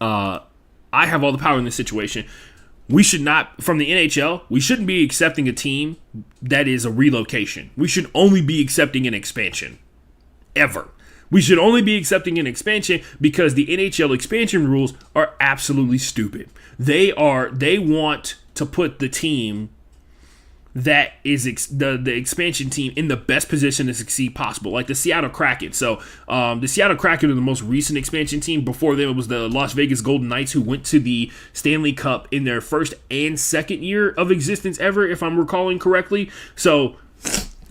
I have all the power in this situation. We should not, from the NHL, we shouldn't be accepting a team that is a relocation. We should only be accepting an expansion. Ever. We should only be accepting an expansion because the NHL expansion rules are absolutely stupid. They want to put the team that is the expansion team in the best position to succeed possible, like the Seattle Kraken. So the Seattle Kraken are the most recent expansion team. Before them, it was the Las Vegas Golden Knights, who went to the Stanley Cup in their first and second year of existence ever, if I'm recalling correctly. So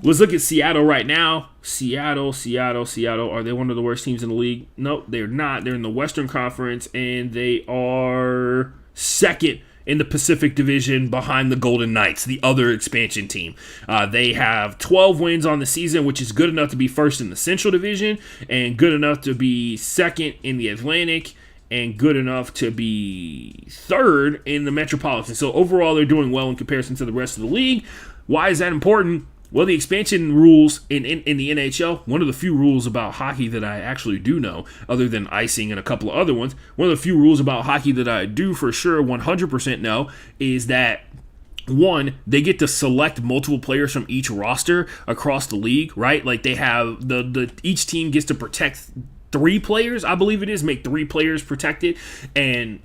let's look at Seattle right now. Seattle. Are they one of the worst teams in the league? No, they're not. They're in the Western Conference, and they are second in the Pacific Division behind the Golden Knights, the other expansion team. They have 12 wins on the season, which is good enough to be first in the Central Division and good enough to be second in the Atlantic and good enough to be third in the Metropolitan. So overall, they're doing well in comparison to the rest of the league. Why is that important? Well, the expansion rules in the NHL, one of the few rules about hockey that I actually do know, other than icing and a couple of other ones, one of the few rules about hockey that I do for sure 100% know is that, one, they get to select multiple players from each roster across the league, right? Like they have each team gets to protect 3 players, I believe it is, make 3 players protected, and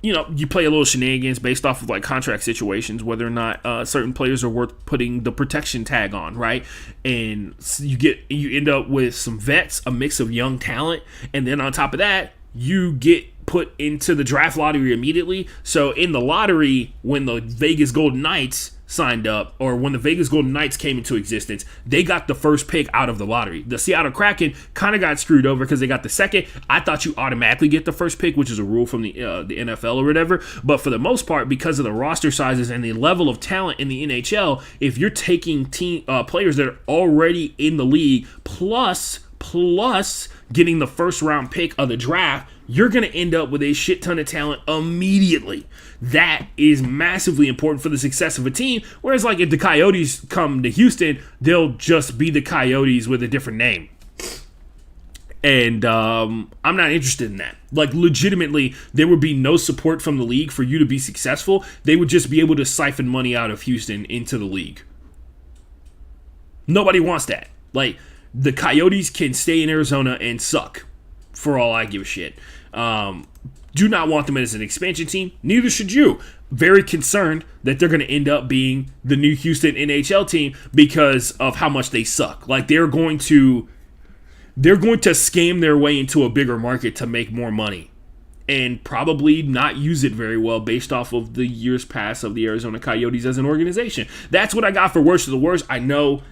you play a little shenanigans based off of like contract situations, whether or not certain players are worth putting the protection tag on, right? And you end up with some vets, a mix of young talent, and then on top of that, you get put into the draft lottery immediately. So in the lottery, when the Vegas Golden Knights signed up, or when the Vegas Golden Knights came into existence, they got the first pick out of the lottery. The Seattle Kraken kind of got screwed over because they got the second. I thought you automatically get the first pick, which is a rule from the NFL or whatever. But for the most part, because of the roster sizes and the level of talent in the NHL, if you're taking players that are already in the league, plus getting the first round pick of the draft, you're going to end up with a shit ton of talent immediately. That is massively important for the success of a team. Whereas, like, if the Coyotes come to Houston, they'll just be the Coyotes with a different name. And I'm not interested in that. Like, legitimately, there would be no support from the league for you to be successful. They would just be able to siphon money out of Houston into the league. Nobody wants that. Like, the Coyotes can stay in Arizona and suck, for all I give a shit. Do not want them as an expansion team. Neither should you. Very concerned that they're going to end up being the new Houston NHL team because of how much they suck. Like, they're going to scam their way into a bigger market to make more money, and probably not use it very well based off of the years past of the Arizona Coyotes as an organization. That's what I got for worst of the worst. I know,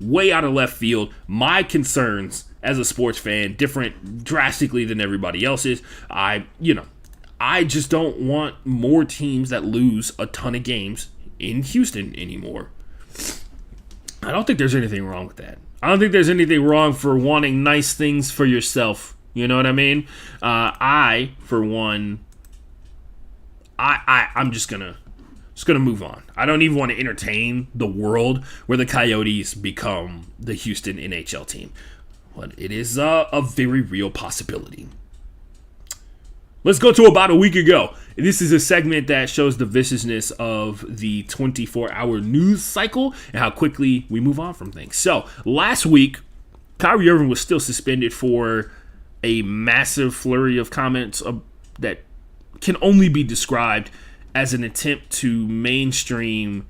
way out of left field. My concerns as a sports fan different drastically than everybody else's. I just don't want more teams that lose a ton of games in Houston anymore. I don't think there's anything wrong with that. I don't think there's anything wrong for wanting nice things for yourself. You know what I mean? I, for one, I'm just gonna move on. I don't even want to entertain the world where the Coyotes become the Houston NHL team. But it is a very real possibility. Let's go to about a week ago. This is a segment that shows the viciousness of the 24-hour news cycle and how quickly we move on from things. So, last week, Kyrie Irving was still suspended for a massive flurry of comments that can only be described as an attempt to mainstream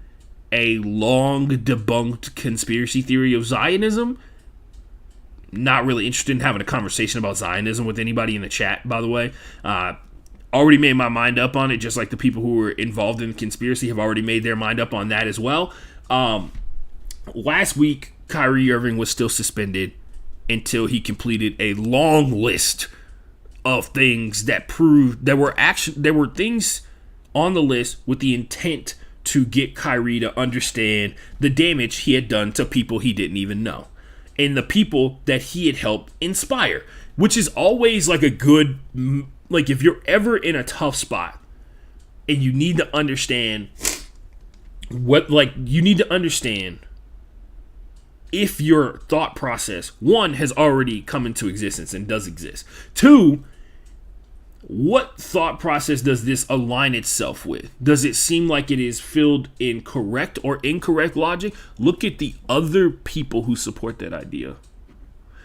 a long debunked conspiracy theory of Zionism. Not really interested in having a conversation about Zionism with anybody in the chat, by the way. Already made my mind up on it, just like the people who were involved in the conspiracy have already made their mind up on that as well. Last week, Kyrie Irving was still suspended until he completed a long list of things that proved there were things on the list with the intent to get Kyrie to understand the damage he had done to people he didn't even know, and the people that he had helped inspire, which is always like a good, like if you're ever in a tough spot and you need to understand if your thought process, one, has already come into existence and does exist. Two, what thought process does this align itself with? Does it seem like it is filled in correct or incorrect logic? Look at the other people who support that idea.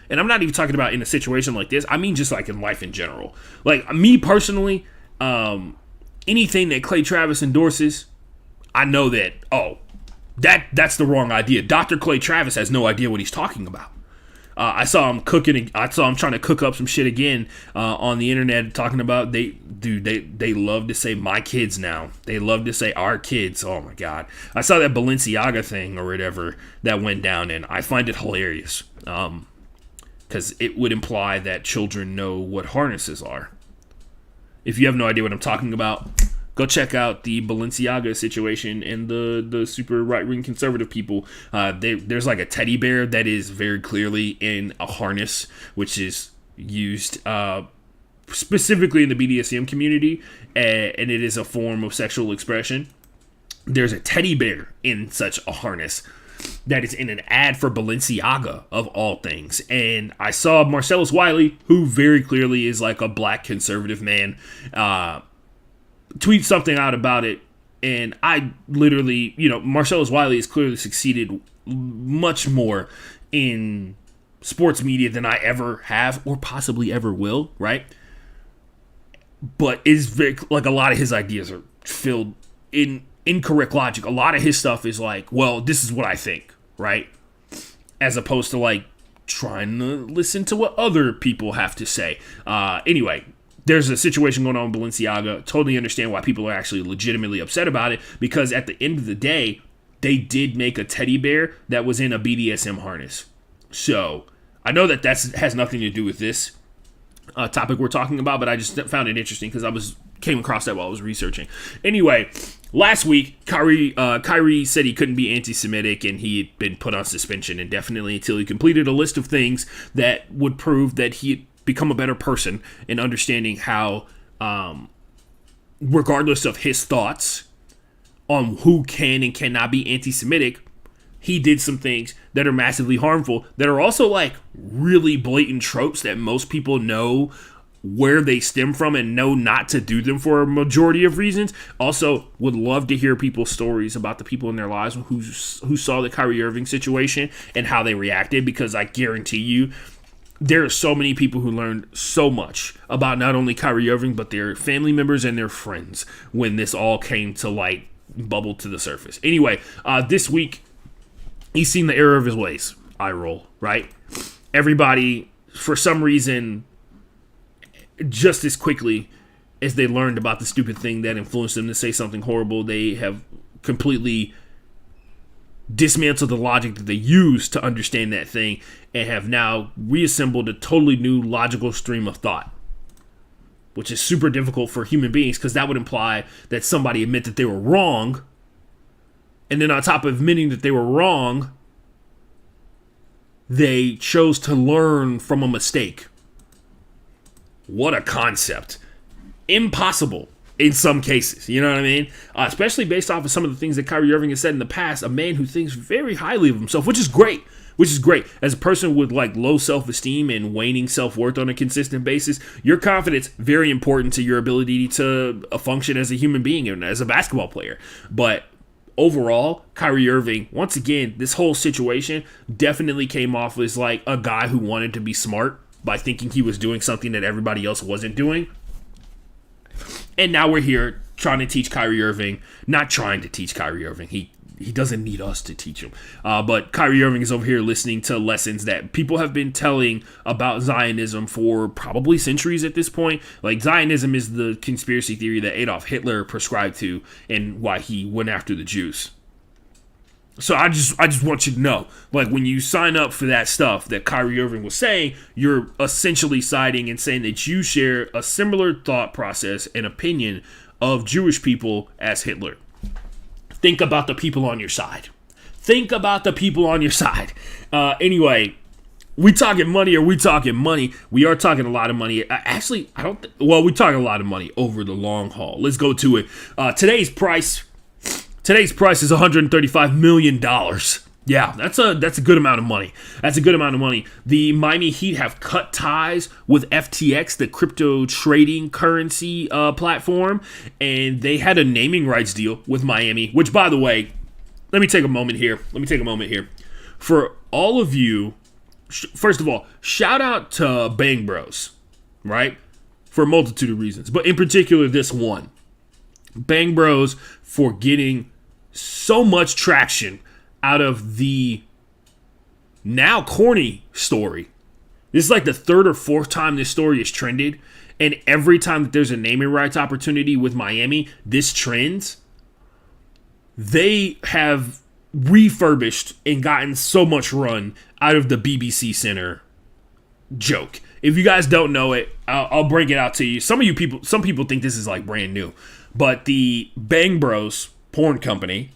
And I'm not even talking about in a situation like this. I mean just like in life in general. Like me personally, anything that Clay Travis endorses, I know that, that's the wrong idea. Dr. Clay Travis has no idea what he's talking about. I saw him trying to cook up some shit again on the internet, talking about they love to say my kids now. They love to say our kids. Oh my God. I saw that Balenciaga thing or whatever that went down, and I find it hilarious because it would imply that children know what harnesses are. If you have no idea what I'm talking about, go check out the Balenciaga situation and the super right-wing conservative people. There's like a teddy bear that is very clearly in a harness, which is used specifically in the BDSM community, and it is a form of sexual expression. There's a teddy bear in such a harness that is in an ad for Balenciaga, of all things. And I saw Marcellus Wiley, who very clearly is like a black conservative man, tweet something out about it. And I literally, Marcellus Wiley has clearly succeeded much more in sports media than I ever have or possibly ever will, right? But is very, like, a lot of his ideas are filled in incorrect logic. A lot of his stuff is like, well, this is what I think, right? As opposed to like trying to listen to what other people have to say. Anyway, there's a situation going on with Balenciaga. Totally understand why people are actually legitimately upset about it, because at the end of the day, they did make a teddy bear that was in a BDSM harness. So I know that has nothing to do with this topic we're talking about, but I just found it interesting because came across that while I was researching. Anyway, last week, Kyrie said he couldn't be anti-Semitic, and he had been put on suspension indefinitely until he completed a list of things that would prove that he had become a better person in understanding how, regardless of his thoughts on who can and cannot be anti-Semitic, he did some things that are massively harmful, that are also like really blatant tropes that most people know where they stem from and know not to do them for a majority of reasons. Also, would love to hear people's stories about the people in their lives who saw the Kyrie Irving situation and how they reacted, because I guarantee you there are so many people who learned so much about not only Kyrie Irving but their family members and their friends when this all came to light, bubbled to the surface. Anyway, this week he's seen the error of his ways. Eye roll, right? Everybody, for some reason, just as quickly as they learned about the stupid thing that influenced them to say something horrible, they have completely dismantled the logic that they used to understand that thing and have now reassembled a totally new logical stream of thought, which is super difficult for human beings, because that would imply that somebody admit that they were wrong, and then on top of admitting that they were wrong, they chose to learn from a mistake. What a concept. Impossible in some cases, you know what I mean? Especially based off of some of the things that Kyrie Irving has said in the past, a man who thinks very highly of himself, which is great. As a person with like low self-esteem and waning self-worth on a consistent basis, your confidence, very important to your ability to function as a human being and as a basketball player. But overall, Kyrie Irving, once again, this whole situation definitely came off as like a guy who wanted to be smart by thinking he was doing something that everybody else wasn't doing. And now we're here trying to teach Kyrie Irving, not trying to teach Kyrie Irving. He doesn't need us to teach him. But Kyrie Irving is over here listening to lessons that people have been telling about Zionism for probably centuries at this point. Like, Zionism is the conspiracy theory that Adolf Hitler prescribed to and why he went after the Jews. So I just want you to know, like, when you sign up for that stuff that Kyrie Irving was saying, you're essentially siding and saying that you share a similar thought process and opinion of Jewish people as Hitler. Think about the people on your side. Anyway, we talking money or we talking money? We are talking a lot of money. Actually, we're talking a lot of money over the long haul. Let's go to it. Today's price is $135 million. Yeah, that's a good amount of money. The Miami Heat have cut ties with FTX, the crypto trading currency platform, and they had a naming rights deal with Miami, which, by the way, let me take a moment here. For all of you, first of all, shout out to Bang Bros, right? For a multitude of reasons, but in particular this one. Bang Bros for getting so much traction out of the now corny story. This is like the third or fourth time this story is trended, and every time that there's a naming rights opportunity with Miami, this trends. They have refurbished and gotten so much run out of the BBC Center joke. If you guys don't know it, I'll bring it out to you. Some people think this is like brand new, but the Bang Bros porn company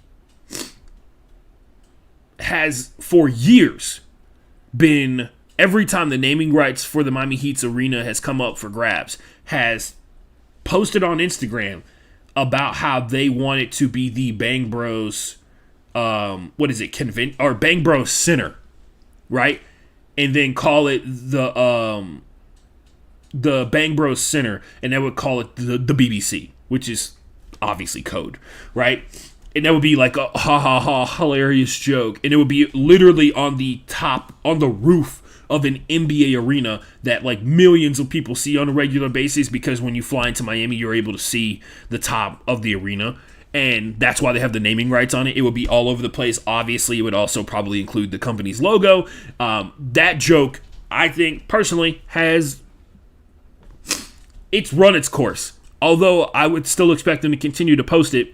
has for years been, every time the naming rights for the Miami Heat's arena has come up for grabs, has posted on Instagram about how they want it to be the Bang Bros, or Bang Bros Center, right? And then call it the Bang Bros Center, and they would call it the BBC, which is obviously code, right? And that would be like a ha ha ha hilarious joke, and it would be literally on the roof of an NBA arena that like millions of people see on a regular basis, because when you fly into Miami, you're able to see the top of the arena. And that's why they have the naming rights on it. It would be all over the place. Obviously, it would also probably include the company's logo. That joke, I think, personally, it's run its course. Although I would still expect them to continue to post it.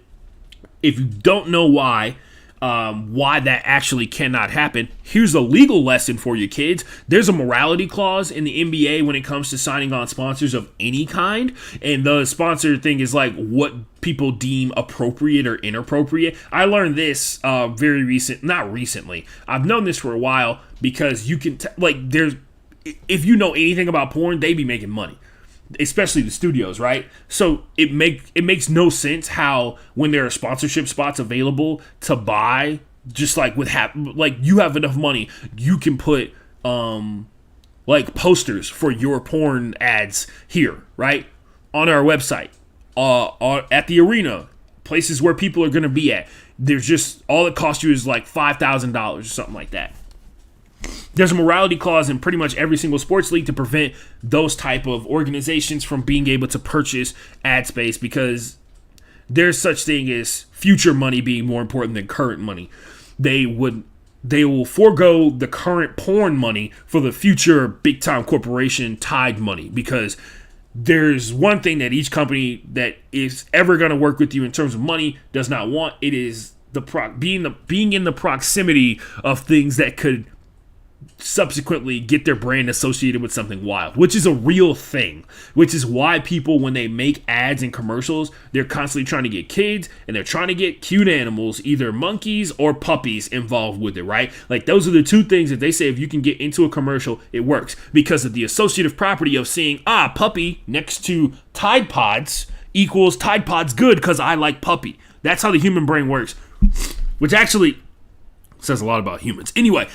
If you don't know why that actually cannot happen, here's a legal lesson for you kids. There's a morality clause in the NBA when it comes to signing on sponsors of any kind, and the sponsor thing is like what people deem appropriate or inappropriate. I learned this not recently. I've known this for a while, because you can if you know anything about porn, they be making money, especially the studios, right? So it makes no sense how when there are sponsorship spots available to buy, just like you have enough money, you can put posters for your porn ads here, right, on our website, at the arena, places where people are gonna be at. There's just all it costs you is like $5,000 or something like that. There's a morality clause in pretty much every single sports league to prevent those type of organizations from being able to purchase ad space, because there's such thing as future money being more important than current money. They will forego the current porn money for the future big time corporation Tide money, because there's one thing that each company that is ever going to work with you in terms of money does not want. It is being in the proximity of things that could subsequently get their brand associated with something wild, which is a real thing, which is why people, when they make ads and commercials, they're constantly trying to get kids, and they're trying to get cute animals, either monkeys or puppies, involved with it, right? Like, those are the two things that they say if you can get into a commercial, it works, because of the associative property of seeing puppy next to Tide Pods equals Tide Pods good because I like puppy. That's how the human brain works, which actually says a lot about humans. Anyway,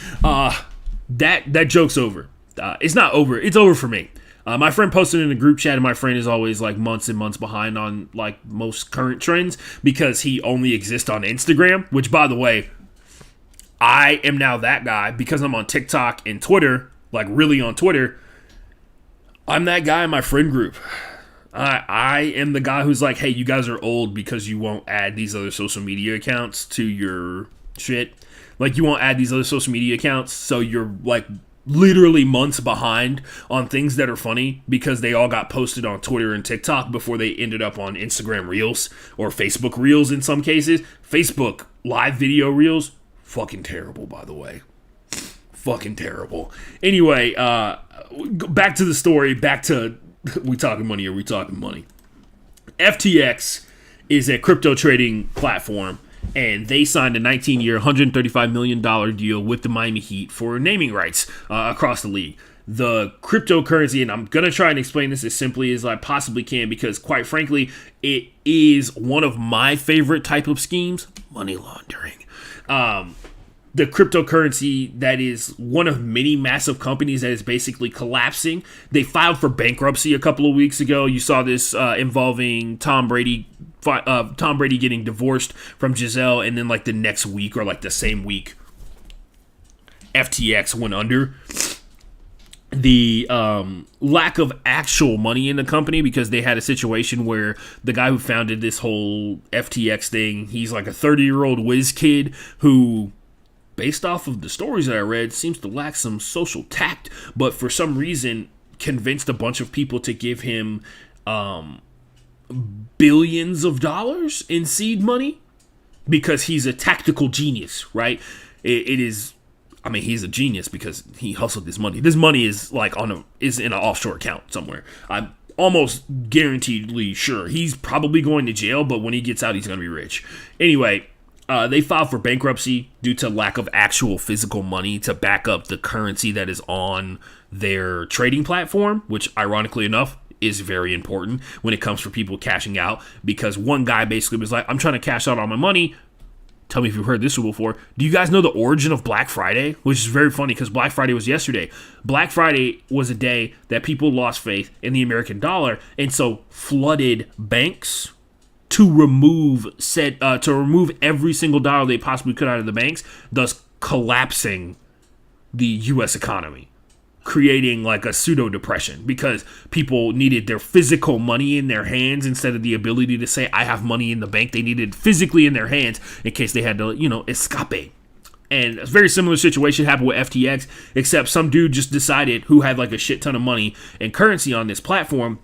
that joke's over. It's not over. It's over for me. My friend posted in the group chat, and my friend is always like months and months behind on like most current trends, because he only exists on Instagram, which, by the way, I am now that guy because I'm on TikTok and Twitter, like really on Twitter. I'm that guy in my friend group. I am the guy who's like, hey, you guys are old because you won't add these other social media accounts to your shit. Like, you won't add these other social media accounts, so you're, like, literally months behind on things that are funny because they all got posted on Twitter and TikTok before they ended up on Instagram Reels or Facebook Reels in some cases. Facebook live video Reels, fucking terrible, by the way. Fucking terrible. Anyway, back to the story, we talking money or we talking money. FTX is a crypto trading platform, and they signed a 19-year, $135 million deal with the Miami Heat for naming rights across the league. The cryptocurrency, and I'm going to try and explain this as simply as I possibly can, because quite frankly, it is one of my favorite type of schemes, money laundering. The cryptocurrency that is one of many massive companies that is basically collapsing. They filed for bankruptcy a couple of weeks ago. You saw this involving Tom Brady getting divorced from Giselle, and then like the next week or like the same week, FTX went under. The lack of actual money in the company, because they had a situation where the guy who founded this whole FTX thing, he's like a 30-year-old whiz kid who, based off of the stories that I read, seems to lack some social tact, but for some reason convinced a bunch of people to give him billions of dollars in seed money because he's a tactical genius, right? He's a genius because he hustled this money. This money is like is in an offshore account somewhere. I'm almost guaranteedly sure he's probably going to jail, but when he gets out, he's going to be rich. Anyway, they filed for bankruptcy due to lack of actual physical money to back up the currency that is on their trading platform, which ironically enough is very important when it comes for people cashing out, because one guy basically was like, I'm trying to cash out all my money. Tell me if you've heard this one before. Do you guys know the origin of Black Friday? Which is very funny because Black Friday was yesterday. Black Friday was a day that people lost faith in the American dollar, and so flooded banks to remove every single dollar they possibly could out of the banks, thus collapsing the U.S. economy, creating like a pseudo depression because people needed their physical money in their hands instead of the ability to say, I have money in the bank. They needed physically in their hands in case they had to, escape. And a very similar situation happened with FTX, except some dude just decided, who had like a shit ton of money and currency on this platform,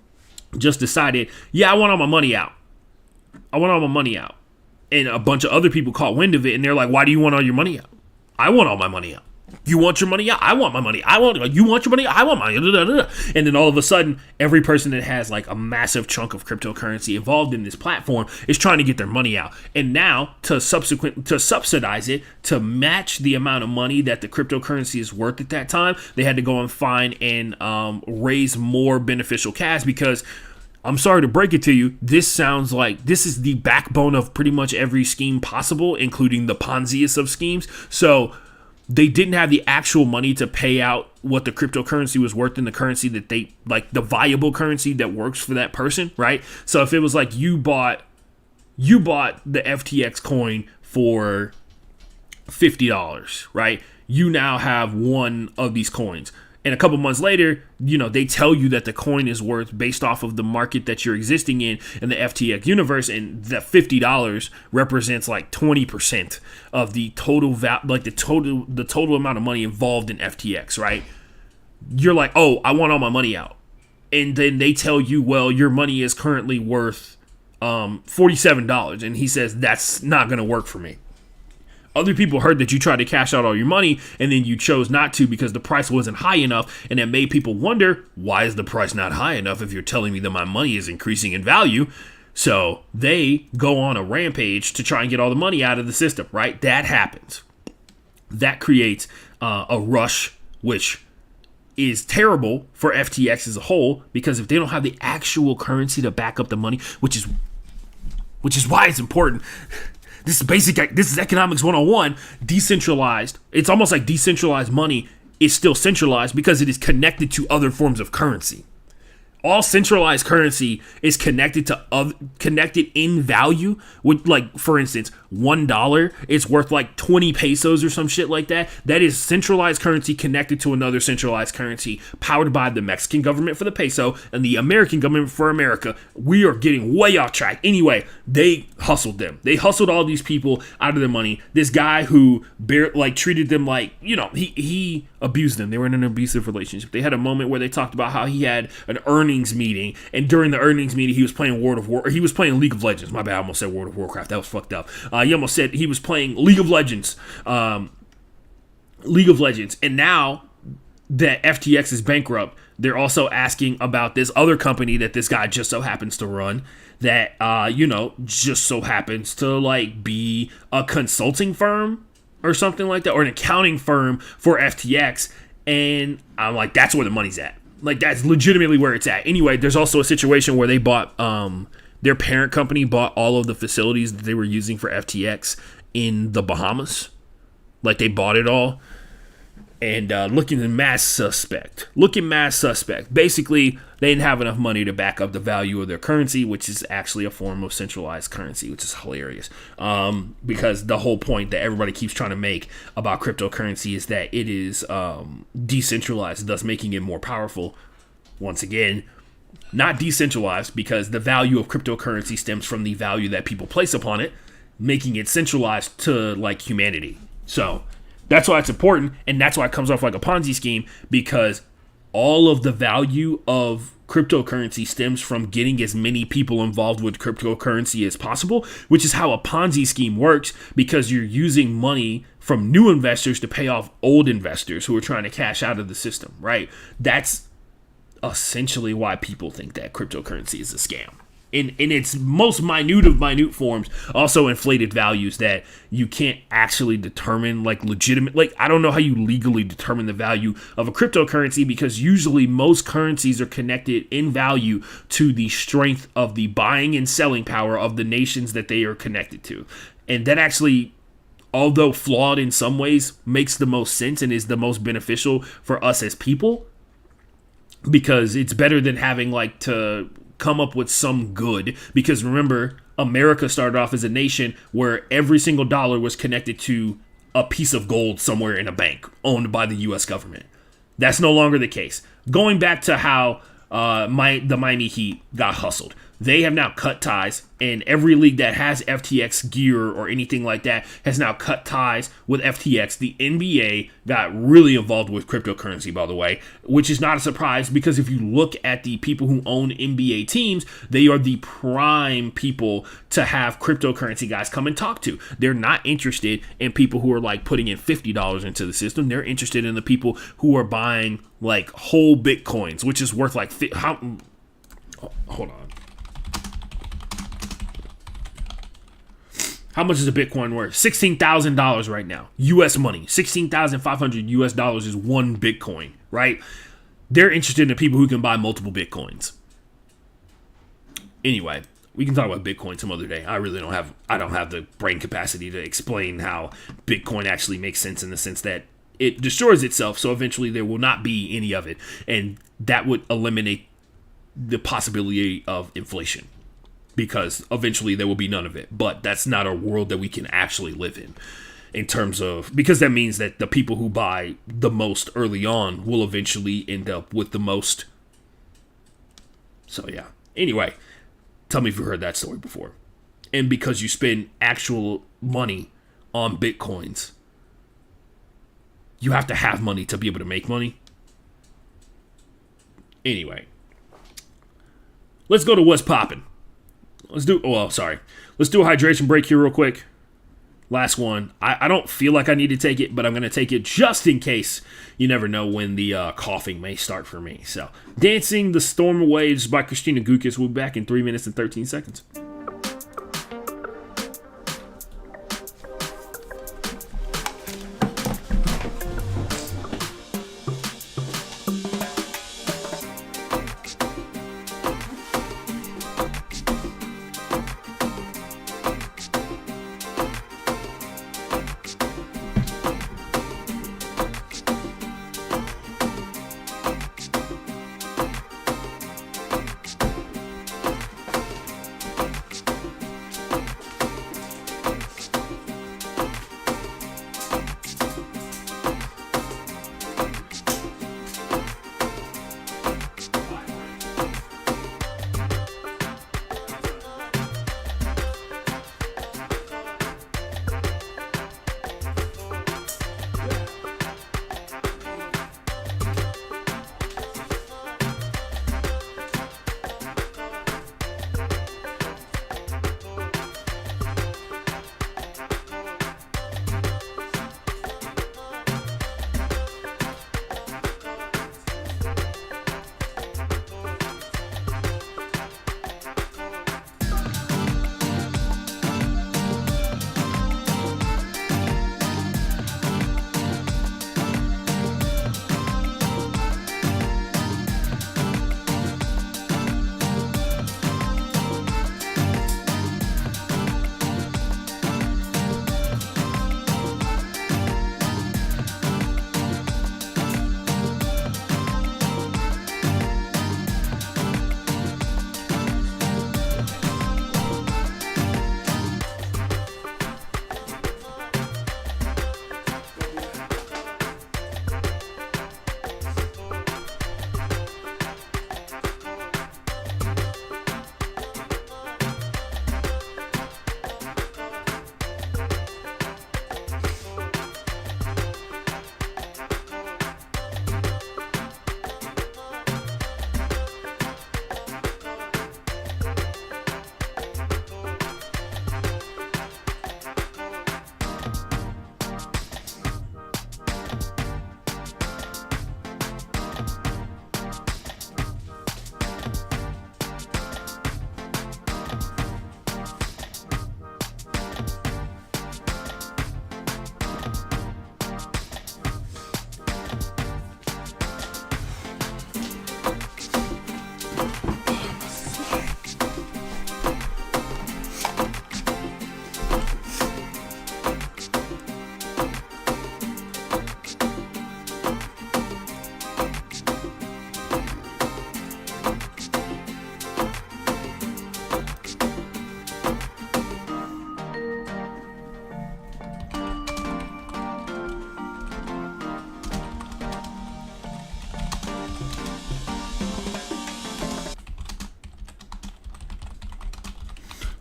just decided, yeah, I want all my money out. And a bunch of other people caught wind of it, and they're like, why do you want all your money out? I want all my money out. You want your money out? I want my money. You want your money? I want mine. And then all of a sudden, every person that has like a massive chunk of cryptocurrency involved in this platform is trying to get their money out. And now to subsidize it, to match the amount of money that the cryptocurrency is worth at that time, they had to go and find and raise more beneficial cash, because I'm sorry to break it to you, this sounds like this is the backbone of pretty much every scheme possible, including the Ponziest of schemes. So they didn't have the actual money to pay out what the cryptocurrency was worth in the currency that they, like the viable currency that works for that person, right? So if it was like you bought the FTX coin for $50, right? You now have one of these coins. And a couple months later, they tell you that the coin is worth, based off of the market that you're existing in the FTX universe, and that $50 represents like 20% of the total the total amount of money involved in FTX, right? You're like, oh, I want all my money out. And then they tell you, well, your money is currently worth $47. And he says, that's not going to work for me. Other people heard that you tried to cash out all your money and then you chose not to because the price wasn't high enough, and that made people wonder, why is the price not high enough if you're telling me that my money is increasing in value? So they go on a rampage to try and get all the money out of the system, right? That happens. That creates a rush, which is terrible for FTX as a whole, because if they don't have the actual currency to back up the money, which is why it's important. This is economics 101. Decentralized. It's almost like decentralized money is still centralized because it is connected to other forms of currency. All centralized currency is connected in value. With, like, for instance, $1 is worth like 20 pesos or some shit like that. That is centralized currency connected to another centralized currency, powered by the Mexican government for the peso and the American government for America. We are getting way off track. Anyway, they hustled them. They hustled all these people out of their money. This guy who treated them like, he abused them. They were in an abusive relationship. They had a moment where they talked about how he had an earnings meeting, and during the earnings meeting he was playing League of Legends. My bad, I almost said World of Warcraft. That was fucked up. He almost said he was playing League of Legends. And now that FTX is bankrupt, they're also asking about this other company that this guy just so happens to run, that just so happens to like be a consulting firm or something like that, or an accounting firm for FTX. And I'm like, that's where the money's at. Like, that's legitimately where it's at. Anyway, there's also a situation where they bought, their parent company bought all of the facilities that they were using for FTX in the Bahamas. Like, they bought it all. And looking mass suspect. Basically, they didn't have enough money to back up the value of their currency, which is actually a form of centralized currency, which is hilarious. Because the whole point that everybody keeps trying to make about cryptocurrency is that it is decentralized, thus making it more powerful. Once again, not decentralized, because the value of cryptocurrency stems from the value that people place upon it, making it centralized to like humanity. So that's why it's important, and that's why it comes off like a Ponzi scheme, because all of the value of cryptocurrency stems from getting as many people involved with cryptocurrency as possible, which is how a Ponzi scheme works, because you're using money from new investors to pay off old investors who are trying to cash out of the system, right? That's essentially why people think that cryptocurrency is a scam. in its most minute of minute forms, also inflated values that you can't actually determine, like legitimate. Like, I don't know how you legally determine the value of a cryptocurrency, because usually most currencies are connected in value to the strength of the buying and selling power of the nations that they are connected to. And that actually, although flawed in some ways, makes the most sense and is the most beneficial for us as people, because it's better than having like to come up with some good. Because remember, America started off as a nation where every single dollar was connected to a piece of gold somewhere in a bank owned by the US government. That's no longer the case. Going back to how the Miami Heat got hustled, they have now cut ties, and every league that has FTX gear or anything like that has now cut ties with FTX. The NBA got really involved with cryptocurrency, by the way, which is not a surprise, because if you look at the people who own NBA teams, they are the prime people to have cryptocurrency guys come and talk to. They're not interested in people who are like putting in $50 into the system. They're interested in the people who are buying like whole Bitcoins, which is worth like hold on. How much is a Bitcoin worth? $16,000 right now. US money. $16,500 is one Bitcoin, right? They're interested in the people who can buy multiple Bitcoins. Anyway, we can talk about Bitcoin some other day. I don't have the brain capacity to explain how Bitcoin actually makes sense, in the sense that it destroys itself, so eventually there will not be any of it. And that would eliminate the possibility of inflation, because eventually there will be none of it. But that's not a world that we can actually live in terms of, because that means that the people who buy the most early on will eventually end up with the most. So yeah. Anyway, tell me if you heard that story before. And because you spend actual money on Bitcoins, you have to have money to be able to make money. Anyway, let's go to what's popping. Let's do a hydration break here real quick. Last one. I don't feel like I need to take it, but I'm going to take it just in case. You never know when the coughing may start for me. So, Dancing the Storm Away is by Christina Gukas. We'll be back in 3 minutes and 13 seconds.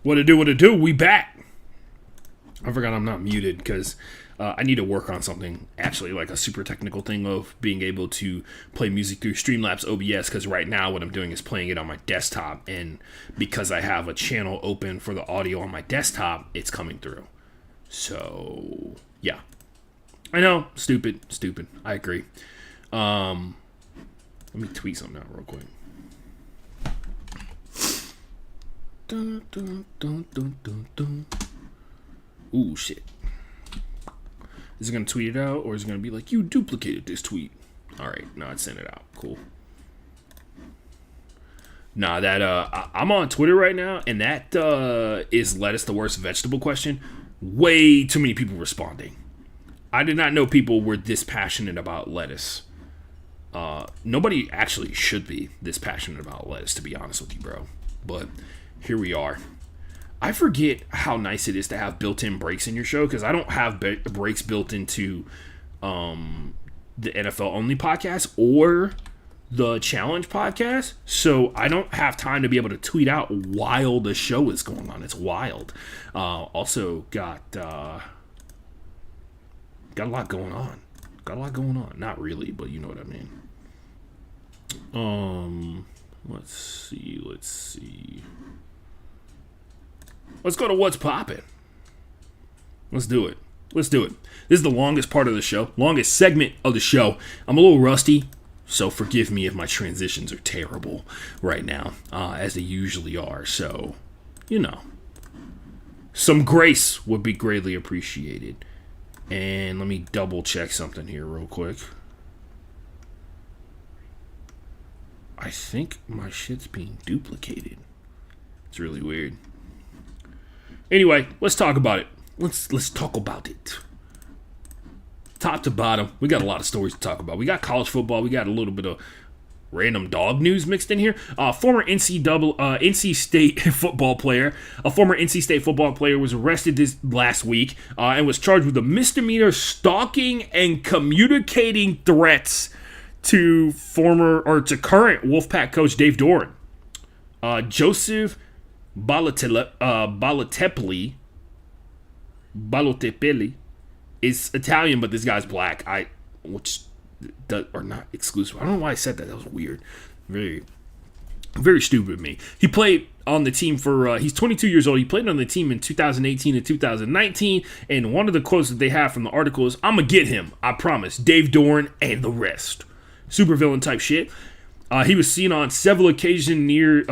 What it do? We back. I forgot I'm not muted because I need to work on something, actually, like a super technical thing of being able to play music through Streamlabs OBS, because right now what I'm doing is playing it on my desktop, and because I have a channel open for the audio on my desktop, it's coming through. So, yeah. I know, stupid. I agree. Let me tweet something out real quick. Dun, dun, dun, dun, dun, dun. Ooh, shit. Is it going to tweet it out, or is it going to be like, you duplicated this tweet? Alright, no, it sent it out. Cool. Nah, that, I'm on Twitter right now, and that, is lettuce the worst vegetable question. Way too many people responding. I did not know people were this passionate about lettuce. Nobody actually should be this passionate about lettuce, to be honest with you, bro. But here we are. I forget how nice it is to have built-in breaks in your show, because I don't have breaks built into the NFL Only podcast or the Challenge podcast, so I don't have time to be able to tweet out while the show is going on. It's wild. Also got a lot going on. Not really, but you know what I mean. Let's see. Let's go to what's poppin'. Let's do it. This is the longest part of the show, longest segment of the show. I'm a little rusty, so forgive me if my transitions are terrible right now, as they usually are. So, some grace would be greatly appreciated. And let me double check something here real quick. I think my shit's being duplicated. It's really weird. Anyway, let's talk about it. Let's talk about it. Top to bottom, we got a lot of stories to talk about. We got college football. We got a little bit of random dog news mixed in here. Former NC State football player. A former NC State football player was arrested this last week and was charged with a misdemeanor stalking and communicating threats to current Wolfpack coach Dave Doran. Joseph Balotelli is Italian, but this guy's black. Or not exclusive. I don't know why I said that. That was weird. Very, very stupid of me. He played on the team for, he's 22 years old. He played on the team in 2018 and 2019. And one of the quotes that they have from the article is, "I'm going to get him. I promise. Dave Doran and the rest." Super villain type shit. He was seen on several occasions near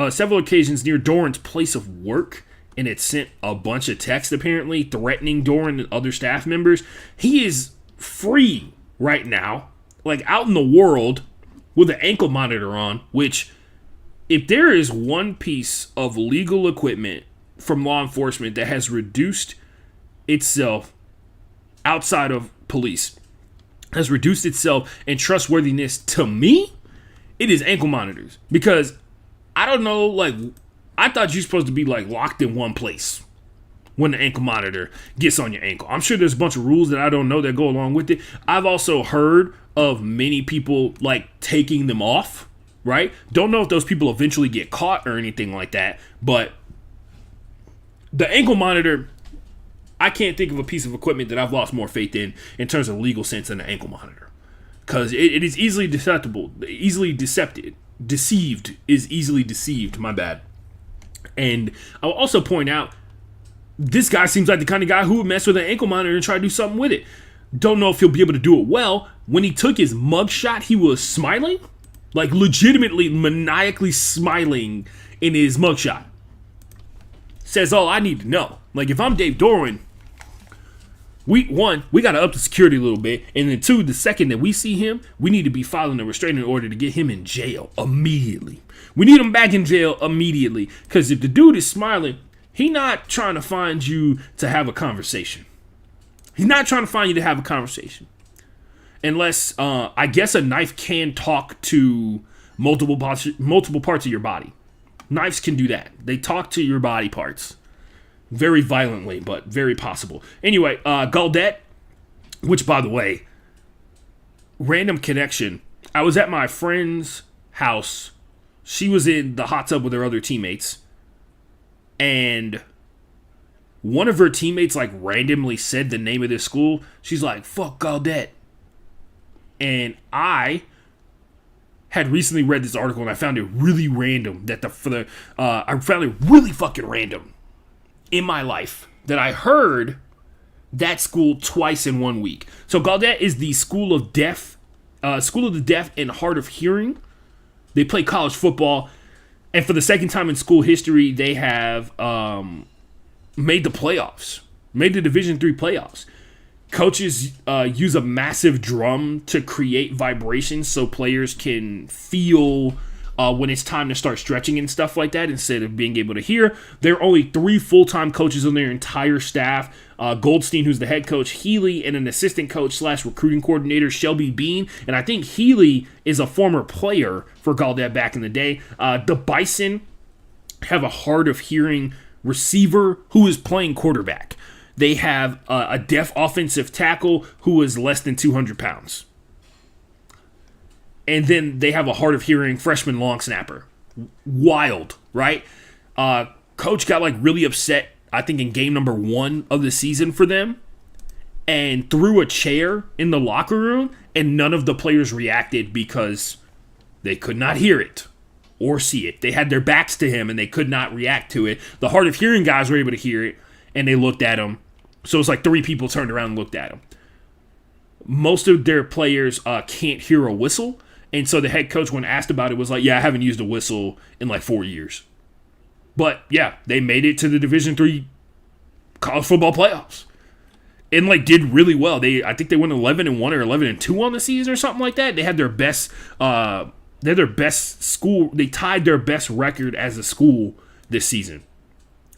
Doran's place of work, and it sent a bunch of texts apparently threatening Doran and other staff members. He is free right now, like out in the world with an ankle monitor on, which if there is one piece of legal equipment from law enforcement that has reduced itself outside of police, has reduced itself in trustworthiness to me, it is ankle monitors. Because I don't know, like, I thought you're supposed to be like locked in one place when the ankle monitor gets on your ankle. I'm sure there's a bunch of rules that I don't know that go along with it. I've also heard of many people like taking them off, right? Don't know if those people eventually get caught or anything like that, but the ankle monitor, I can't think of a piece of equipment that I've lost more faith in terms of legal sense than the ankle monitor. Because it is easily deceived, my bad. And I'll also point out, this guy seems like the kind of guy who would mess with an ankle monitor and try to do something with it. Don't know if he'll be able to do it well. When he took his mugshot, he was smiling. Like, legitimately, maniacally smiling in his mugshot. Says all I need to know. Like, if I'm Dave Doran, week one, we got to up the security a little bit. And then two, the second that we see him, we need to be filing a restraining order to get him in jail immediately. We need him back in jail immediately. Because if the dude is smiling, he's not trying to find you to have a conversation. Unless, I guess a knife can talk to multiple parts of your body. Knives can do that. They talk to your body parts. Very violently, but very possible. Anyway, Gaudette, which, by the way, random connection. I was at my friend's house. She was in the hot tub with her other teammates. And one of her teammates like randomly said the name of this school. She's like, fuck Gaudet. And I had recently read this article and I found it really random I found it really fucking random in my life that I heard that school twice in 1 week. So Gaudet is the school of the deaf and hard of hearing. They play college football, and for the second time in school history, they have made the playoffs, made the Division III playoffs. Coaches use a massive drum to create vibrations so players can feel when it's time to start stretching and stuff like that instead of being able to hear. There are only 3 full-time coaches on their entire staff. Goldstein, who's the head coach, Healy, and an assistant coach / recruiting coordinator, Shelby Bean. And I think Healy is a former player for Gaudet back in the day. The Bison have a hard of hearing receiver who is playing quarterback. They have a deaf offensive tackle who is less than 200 pounds. And then they have a hard of hearing freshman long snapper. Wild, right? Coach got like really upset, I think, in game number 1 of the season for them and threw a chair in the locker room, and none of the players reacted because they could not hear it or see it. They had their backs to him and they could not react to it. The hard of hearing guys were able to hear it and they looked at him. So it's like 3 people turned around and looked at him. Most of their players can't hear a whistle. And so the head coach, when asked about it, was like, yeah, I haven't used a whistle in like 4 years. But yeah, they made it to the Division III college football playoffs. And like did really well. I think they went 11-1 or 11-2 on the season or something like that. They had their best they're their best school. They tied their best record as a school this season.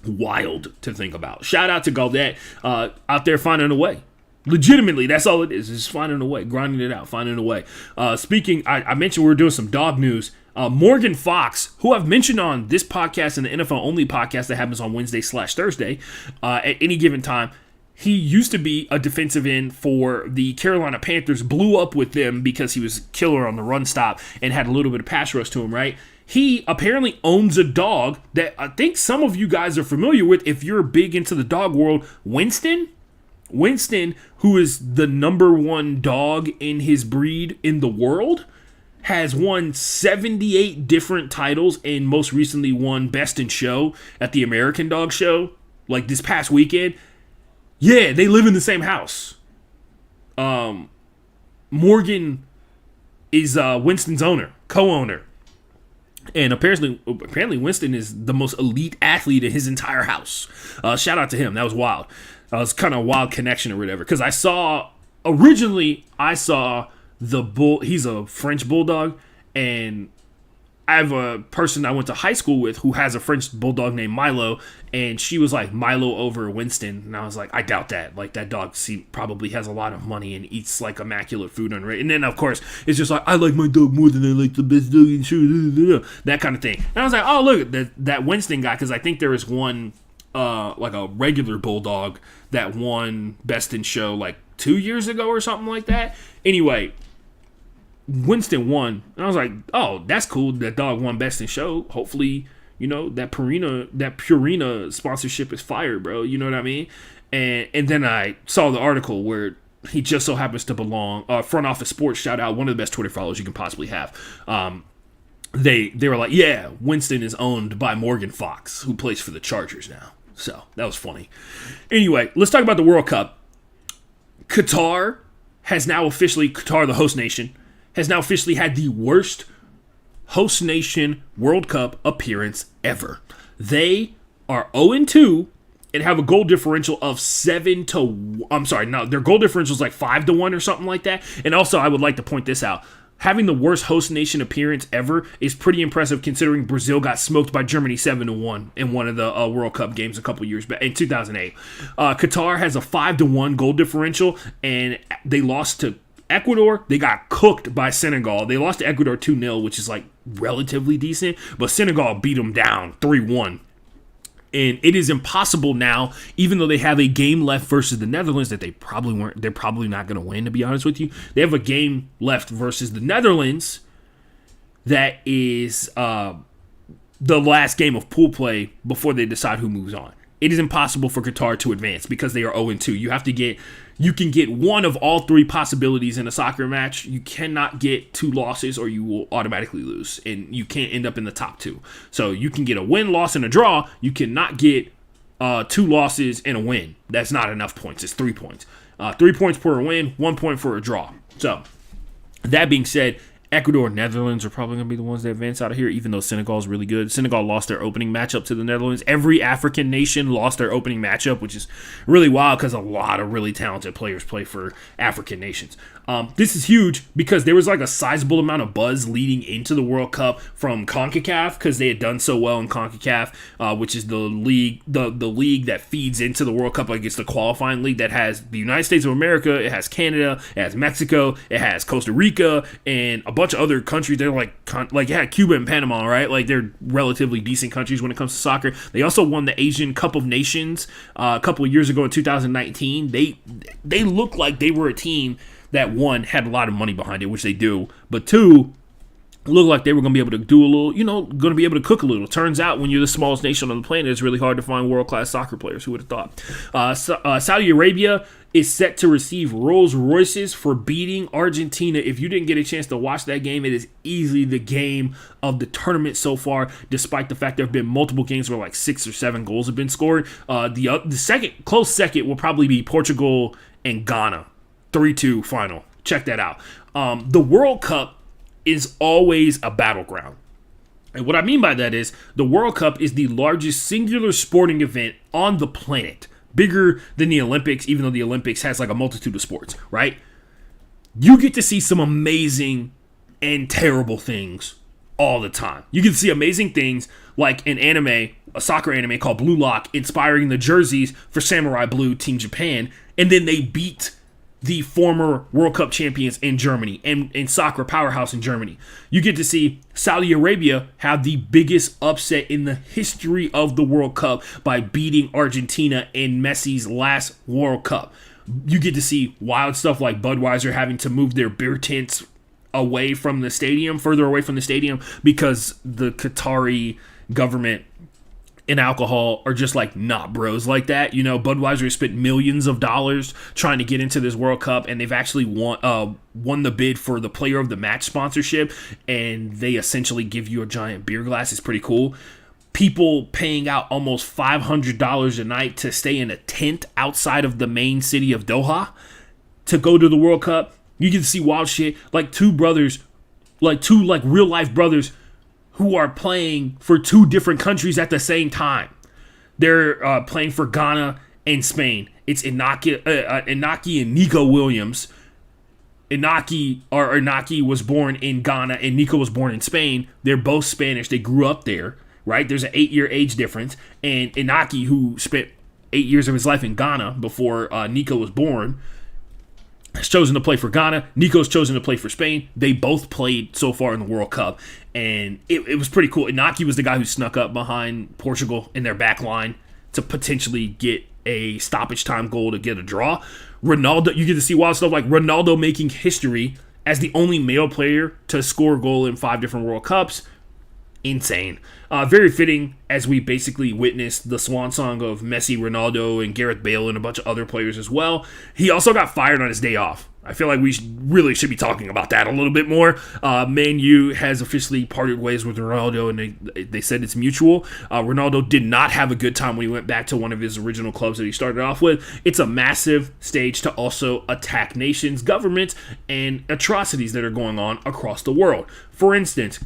Wild to think about. Shout out to Gaudet out there finding a way. Legitimately, that's all it is just finding a way, grinding it out, finding a way. Speaking, I mentioned we were doing some dog news. Morgan Fox, who I've mentioned on this podcast and the NFL Only podcast that happens on Wednesday / Thursday at any given time, he used to be a defensive end for the Carolina Panthers, blew up with them because he was killer on the run stop and had a little bit of pass rush to him, right? He apparently owns a dog that I think some of you guys are familiar with if you're big into the dog world. Winston, who is the number 1 dog in his breed in the world, has won 78 different titles and most recently won Best in Show at the American Dog Show, like this past weekend. Yeah, they live in the same house. Morgan is Winston's co-owner. And apparently Winston is the most elite athlete in his entire house. Shout out to him. That was wild. It was kind of a wild connection or whatever. Because originally I saw the bull. He's a French bulldog. And I have a person I went to high school with who has a French bulldog named Milo. And she was like, Milo over Winston. And I was like, I doubt that. Like, that dog probably has a lot of money and eats like immaculate food. And then, of course, it's just like, I like my dog more than I like the best dog in show. That kind of thing. And I was like, oh, look, that Winston guy. Because I think there is one, like a regular bulldog that won Best in Show like 2 years ago or something like that. Anyway, Winston won. And I was like, oh, that's cool. That dog won Best in Show. Hopefully, you know, that Purina sponsorship is fired, bro. You know what I mean? And then I saw the article where he just so happens to belong. Front Office Sports, shout out, one of the best Twitter followers you can possibly have. They were like, yeah, Winston is owned by Morgan Fox, who plays for the Chargers now. So that was funny. Anyway, let's talk about the World Cup. Qatar, the host nation, has now officially had the worst host nation World Cup appearance ever. They are 0-2 and have a goal differential of their goal differential is like 5-1 or something like that. And also, I would like to point this out. Having the worst host nation appearance ever is pretty impressive considering Brazil got smoked by Germany 7-1 in one of the World Cup games a couple years back in 2008. Qatar has a 5-1 goal differential and they lost to Ecuador. They got cooked by Senegal. They lost to Ecuador 2-0, which is like relatively decent, but Senegal beat them down 3-1. And it is impossible now, even though they have a game left versus the Netherlands that they're probably not going to win, to be honest with you. They have a game left versus the Netherlands that is the last game of pool play before they decide who moves on. it is impossible for Qatar to advance because they are 0-2. You can get one of all three possibilities in a soccer match. You cannot get two losses or you will automatically lose, and you can't end up in the top two. So you can get a win, loss, and a draw. You cannot get two losses and a win. That's not enough points. It's 3 points. 3 points per win, 1 point for a draw. So that being said, Ecuador and Netherlands are probably going to be the ones that advance out of here, even though Senegal is really good. Senegal lost their opening matchup to the Netherlands. Every African nation lost their opening matchup, which is really wild because a lot of really talented players play for African nations. This is huge because there was like a sizable amount of buzz leading into the World Cup from CONCACAF because they had done so well in CONCACAF, which is the league that feeds into the World Cup. Like it's the qualifying league that has the United States of America, it has Canada, it has Mexico, it has Costa Rica, and a bunch of other countries. They're like Cuba and Panama, right? Like they're relatively decent countries when it comes to soccer. They also won the Asian Cup of Nations a couple of years ago in 2019. They look like they were a team that, one, had a lot of money behind it, which they do, but two, looked like they were going to be able to do a little, going to be able to cook a little. Turns out when you're the smallest nation on the planet, it's really hard to find world-class soccer players. Who would have thought? Saudi Arabia is set to receive Rolls Royces for beating Argentina. If you didn't get a chance to watch that game, it is easily the game of the tournament so far, despite the fact there have been multiple games where like 6 or 7 goals have been scored. The close second will probably be Portugal and Ghana. 3-2 final. Check that out. The World Cup is always a battleground. And what I mean by that is the World Cup is the largest singular sporting event on the planet. Bigger than the Olympics, even though the Olympics has like a multitude of sports, right? You get to see some amazing and terrible things all the time. You can see amazing things like an anime, a soccer anime called Blue Lock, inspiring the jerseys for Samurai Blue Team Japan, and then they beat the former World Cup champions in Germany and soccer powerhouse in Germany. You get to see Saudi Arabia have the biggest upset in the history of the World Cup by beating Argentina in Messi's last World Cup. You get to see wild stuff like Budweiser having to move their beer tents further away from the stadium, because the Qatari government and alcohol are just like not bros like that. Budweiser has spent millions of dollars trying to get into this World Cup, and they've actually won the bid for the player of the match sponsorship, and they essentially give you a giant beer glass. It's pretty cool. People paying out almost $500 a night to stay in a tent outside of the main city of Doha to go to the World Cup. You can see wild shit, like two real life brothers who are playing for 2 different countries at the same time. They're playing for Ghana and Spain. It's Inaki and Nico Williams. Inaki was born in Ghana and Nico was born in Spain. They're both Spanish. They grew up there, right? There's an 8-year age difference. And Inaki, who spent 8 years of his life in Ghana before Nico was born, has chosen to play for Ghana. Nico's chosen to play for Spain. They both played so far in the World Cup, and it was pretty cool. Inaki was the guy who snuck up behind Portugal in their back line to potentially get a stoppage time goal to get a draw. Ronaldo, you get to see wild stuff like Ronaldo making history as the only male player to score a goal in 5 different World Cups. Insane. Very fitting as we basically witnessed the swan song of Messi, Ronaldo, and Gareth Bale and a bunch of other players as well. He also got fired on his day off. I feel like we really should be talking about that a little bit more. Man U has officially parted ways with Ronaldo, and they said it's mutual. Ronaldo did not have a good time when he went back to one of his original clubs that he started off with. It's a massive stage to also attack nations, governments, and atrocities that are going on across the world. For instance,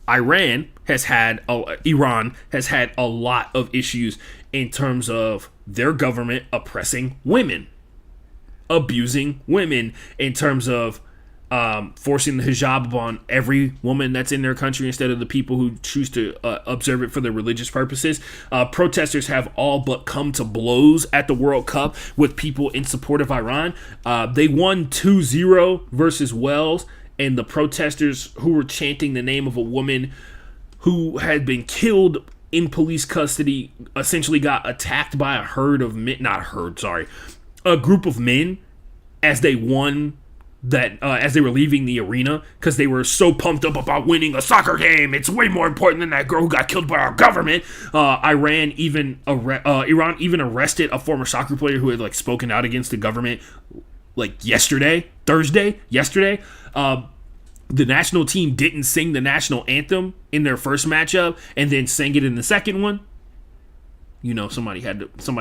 Iran has had a lot of issues in terms of their government oppressing women, abusing women in terms of forcing the hijab upon every woman that's in their country instead of the people who choose to observe it for their religious purposes. Protesters have all but come to blows at the World Cup with people in support of Iran. They won 2-0 versus Wales, and the protesters who were chanting the name of a woman who had been killed in police custody essentially got attacked by a group of men as they won that as they were leaving the arena, because they were so pumped up about winning a soccer game. It's way more important than that girl who got killed by our government. Iran even arrested a former soccer player who had like spoken out against the government like yesterday. The national team didn't sing the national anthem in their first matchup and then sang it in the second one. You know, somebody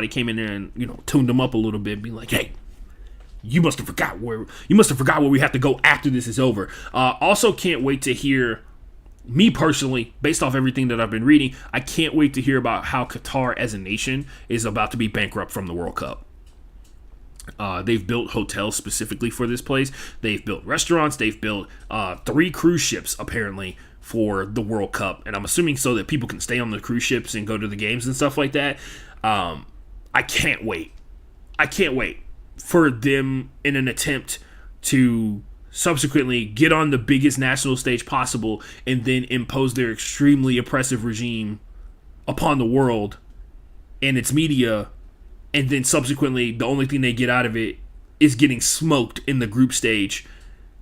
came in there and, you know, tuned them up a little bit, being like, hey, you must have forgot where we have to go after this is over. Also can't wait to hear, me personally, based off everything that I've been reading, I can't wait to hear about how Qatar as a nation is about to be bankrupt from the World Cup. They've built hotels specifically for this place. They've built restaurants. They've built 3 cruise ships, apparently, for the World Cup. And I'm assuming so that people can stay on the cruise ships and go to the games and stuff like that. I can't wait. For them in an attempt to subsequently get on the biggest national stage possible and then impose their extremely oppressive regime upon the world and its media, and then subsequently the only thing they get out of it is getting smoked in the group stage,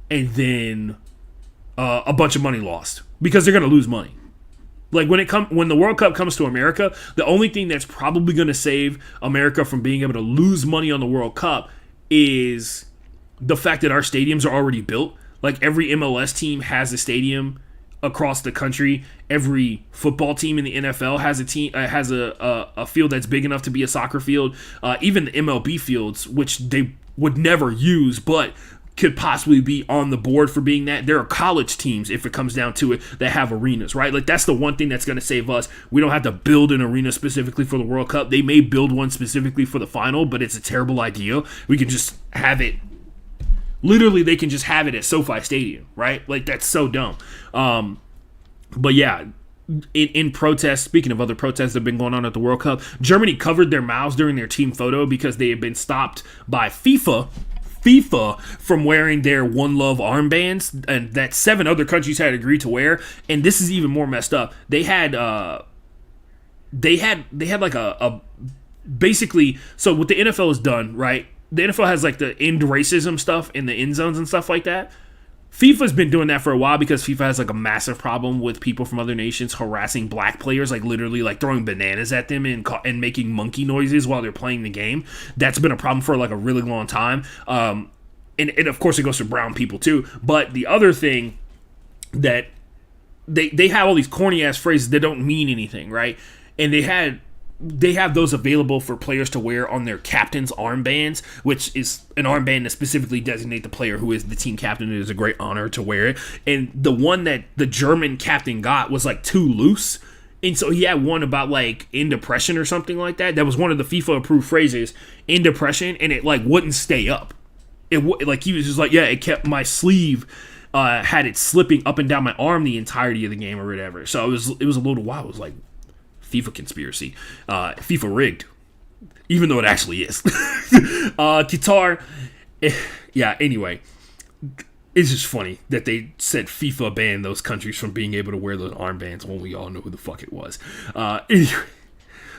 and then a bunch of money lost because they're going to lose money. Like when the World Cup comes to America, the only thing that's probably going to save America from being able to lose money on the World Cup is the fact that our stadiums are already built. Like every MLS team has a stadium across the country. Every football team in the NFL has a field that's big enough to be a soccer field. Even the MLB fields, which they would never use, but could possibly be on the board for being that. There are college teams, if it comes down to it, that have arenas, right? Like that's the one thing that's going to save us. We don't have to build an arena specifically for the World Cup. They may build one specifically for the final, but it's a terrible idea. We can just have it. Literally, they can just have it at SoFi Stadium, right? Like that's so dumb. But yeah, in protest, speaking of other protests that have been going on at the World Cup, Germany covered their mouths during their team photo because they had been stopped by FIFA from wearing their One Love armbands, and that 7 other countries had agreed to wear. And this is even more messed up. They had like a basically, so what the NFL has done, right? The NFL has like the end racism stuff in the end zones and stuff like that. FIFA's been doing that for a while because FIFA has like a massive problem with people from other nations harassing black players, like literally like throwing bananas at them and making monkey noises while they're playing the game. That's been a problem for like a really long time. And of course it goes for brown people too. But the other thing that they have all these corny ass phrases that don't mean anything, right? And they have those available for players to wear on their captain's armbands, which is an armband to specifically designate the player who is the team captain. It is a great honor to wear it. And the one that the German captain got was like too loose. And so he had one about like in depression or something like that. That was one of the FIFA approved phrases, in depression, and it like wouldn't stay up. Like he was just like, yeah, it kept my sleeve, had it slipping up and down my arm the entirety of the game or whatever. So it was a little wild. It was like, FIFA conspiracy. FIFA rigged. Even though it actually is. Qatar. Yeah, anyway. It's just funny that they said FIFA banned those countries from being able to wear those armbands when we all know who the fuck it was. Anyway,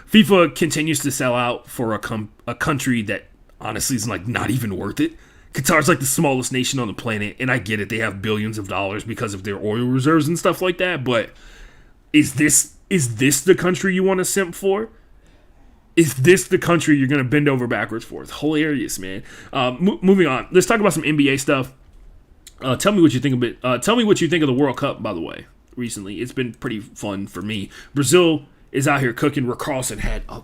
FIFA continues to sell out for a country that honestly is like not even worth it. Qatar's like the smallest nation on the planet, and I get it. They have billions of dollars because of their oil reserves and stuff like that, but is this the country you want to simp for? Is this the country you're going to bend over backwards for? It's hilarious, man. Moving on. Let's talk about some NBA stuff. Tell me what you think of it. Tell me what you think of the World Cup, by the way, recently. It's been pretty fun for me. Brazil is out here cooking. Rick Carlson had a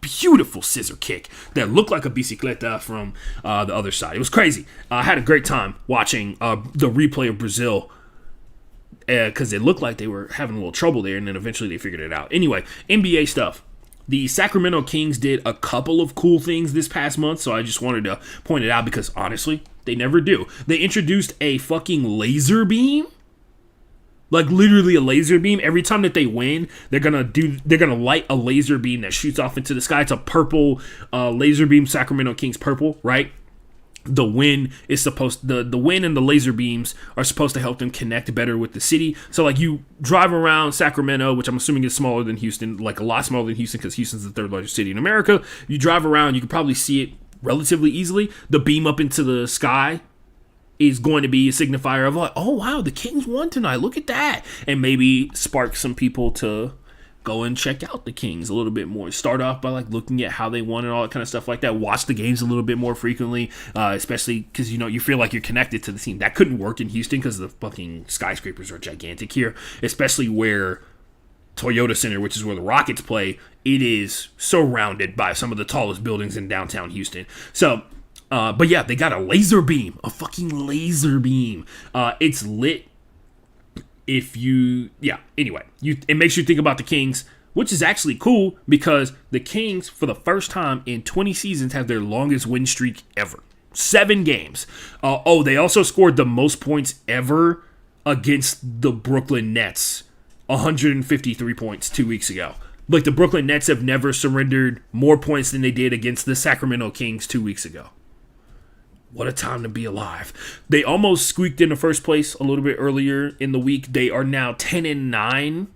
beautiful scissor kick that looked like a bicicleta from the other side. It was crazy. I had a great time watching the replay of Brazil, because it looked like they were having a little trouble there, and then eventually they figured it out. Anyway, NBA stuff. The Sacramento Kings did a couple of cool things this past month, so I just wanted to point it out because, honestly, they never do. They introduced a fucking laser beam. Like, literally a laser beam. Every time that they win, they're gonna light a laser beam that shoots off into the sky. It's a purple laser beam, Sacramento Kings purple, right? The wind and the laser beams are supposed to help them connect better with the city. So like you drive around Sacramento, which I'm assuming is smaller than Houston, like a lot smaller than Houston because Houston's the 3rd largest city in America. You drive around, you can probably see it relatively easily. The beam up into the sky is going to be a signifier of like, oh wow, the Kings won tonight. Look at that. And maybe spark some people to go and check out the Kings a little bit more. Start off by like looking at how they won and all that kind of stuff like that. Watch the games a little bit more frequently, especially because you feel like you're connected to the team. That couldn't work in Houston because the fucking skyscrapers are gigantic here, especially where Toyota Center, which is where the Rockets play, it is surrounded by some of the tallest buildings in downtown Houston. So, but yeah, they got a laser beam, a fucking laser beam. It's lit. Anyway, it makes you think about the Kings, which is actually cool because the Kings, for the first time in 20 seasons, have their longest win streak ever. 7 games. They also scored the most points ever against the Brooklyn Nets, 153 points 2 weeks ago. Like, the Brooklyn Nets have never surrendered more points than they did against the Sacramento Kings 2 weeks ago. What a time to be alive. They almost squeaked into first place a little bit earlier in the week. They are now 10-9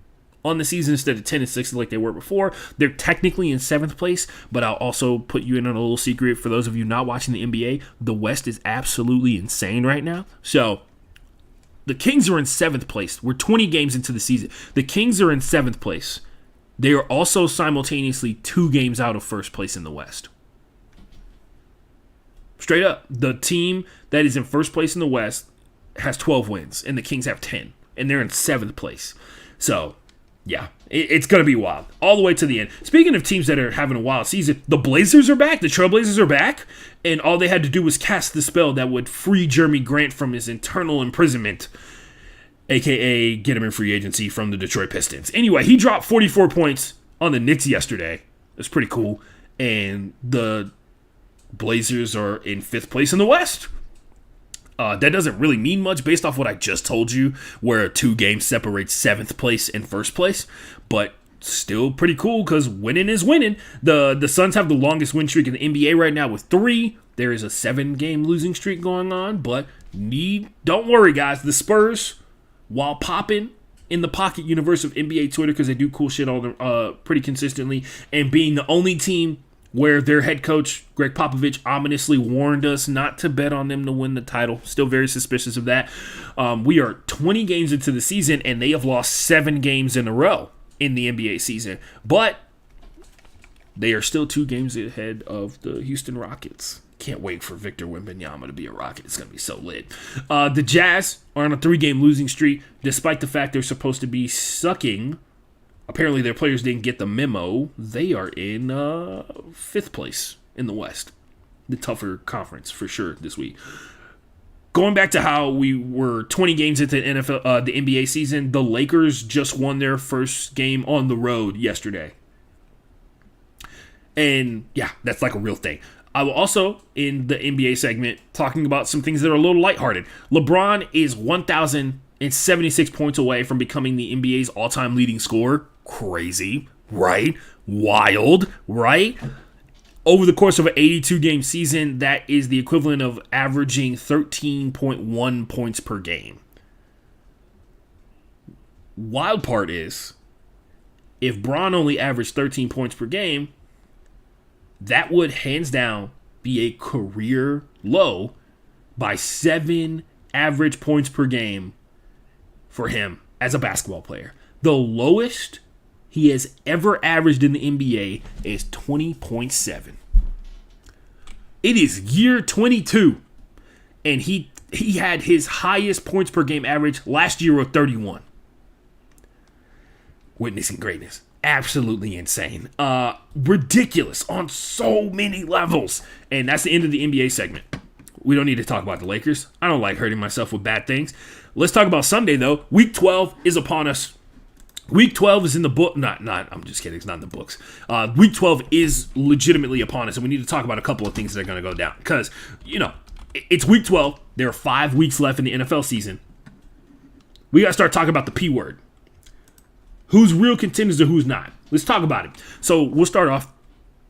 on the season instead of 10-6 like they were before. They're technically in 7th place, but I'll also put you in on a little secret. For those of you not watching the NBA, the West is absolutely insane right now. So the Kings are in 7th place. We're 20 games into the season. The Kings are in 7th place. They are also simultaneously 2 games out of first place in the West. Straight up, the team that is in first place in the West has 12 wins, and the Kings have 10, and they're in 7th place. So, yeah, it's going to be wild all the way to the end. Speaking of teams that are having a wild season, the Blazers are back. The Trailblazers are back, and all they had to do was cast the spell that would free Jeremy Grant from his internal imprisonment, a.k.a. get him in free agency from the Detroit Pistons. Anyway, he dropped 44 points on the Knicks yesterday. That's pretty cool, and the Blazers are in 5th place in the West. That doesn't really mean much based off what I just told you, where 2 games separate 7th place and 1st place, but still pretty cool because winning is winning. The Suns have the longest win streak in the NBA right now with 3. There is a 7-game losing streak going on, but don't worry, guys. The Spurs, while popping in the pocket universe of NBA Twitter because they do cool shit all pretty consistently, and being the only team where their head coach, Greg Popovich, ominously warned us not to bet on them to win the title. Still very suspicious of that. We are 20 games into the season, and they have lost 7 games in a row in the NBA season. But they are still 2 games ahead of the Houston Rockets. Can't wait for Victor Wembanyama to be a Rocket. It's going to be so lit. The Jazz are on a 3-game losing streak, despite the fact they're supposed to be sucking. Apparently, their players didn't get the memo. They are in 5th place in the West. The tougher conference, for sure, this week. Going back to how we were 20 games into the NBA season, the Lakers just won their first game on the road yesterday. And, yeah, that's like a real thing. I will also, in the NBA segment, talking about some things that are a little lighthearted. LeBron is 1,076 points away from becoming the NBA's all-time leading scorer. Crazy, right? Wild, right? Over the course of an 82-game season, that is the equivalent of averaging 13.1 points per game. Wild part is, if Bron only averaged 13 points per game, that would hands down be a career low by 7 average points per game for him as a basketball player. The lowest he has ever averaged in the NBA is 20.7. It is year 22, and he had his highest points per game average last year of 31. Witnessing greatness. Absolutely insane. Ridiculous on so many levels. And that's the end of the NBA segment. We don't need to talk about the Lakers. I don't like hurting myself with bad things. Let's talk about Sunday, though. Week 12 is upon us. Week 12 is in the book. I'm just kidding. It's not in the books. Week 12 is legitimately upon us, and we need to talk about a couple of things that are going to go down. Because, it's week 12. There are 5 weeks left in the NFL season. We got to start talking about the P word. Who's real contenders and who's not? Let's talk about it. So we'll start off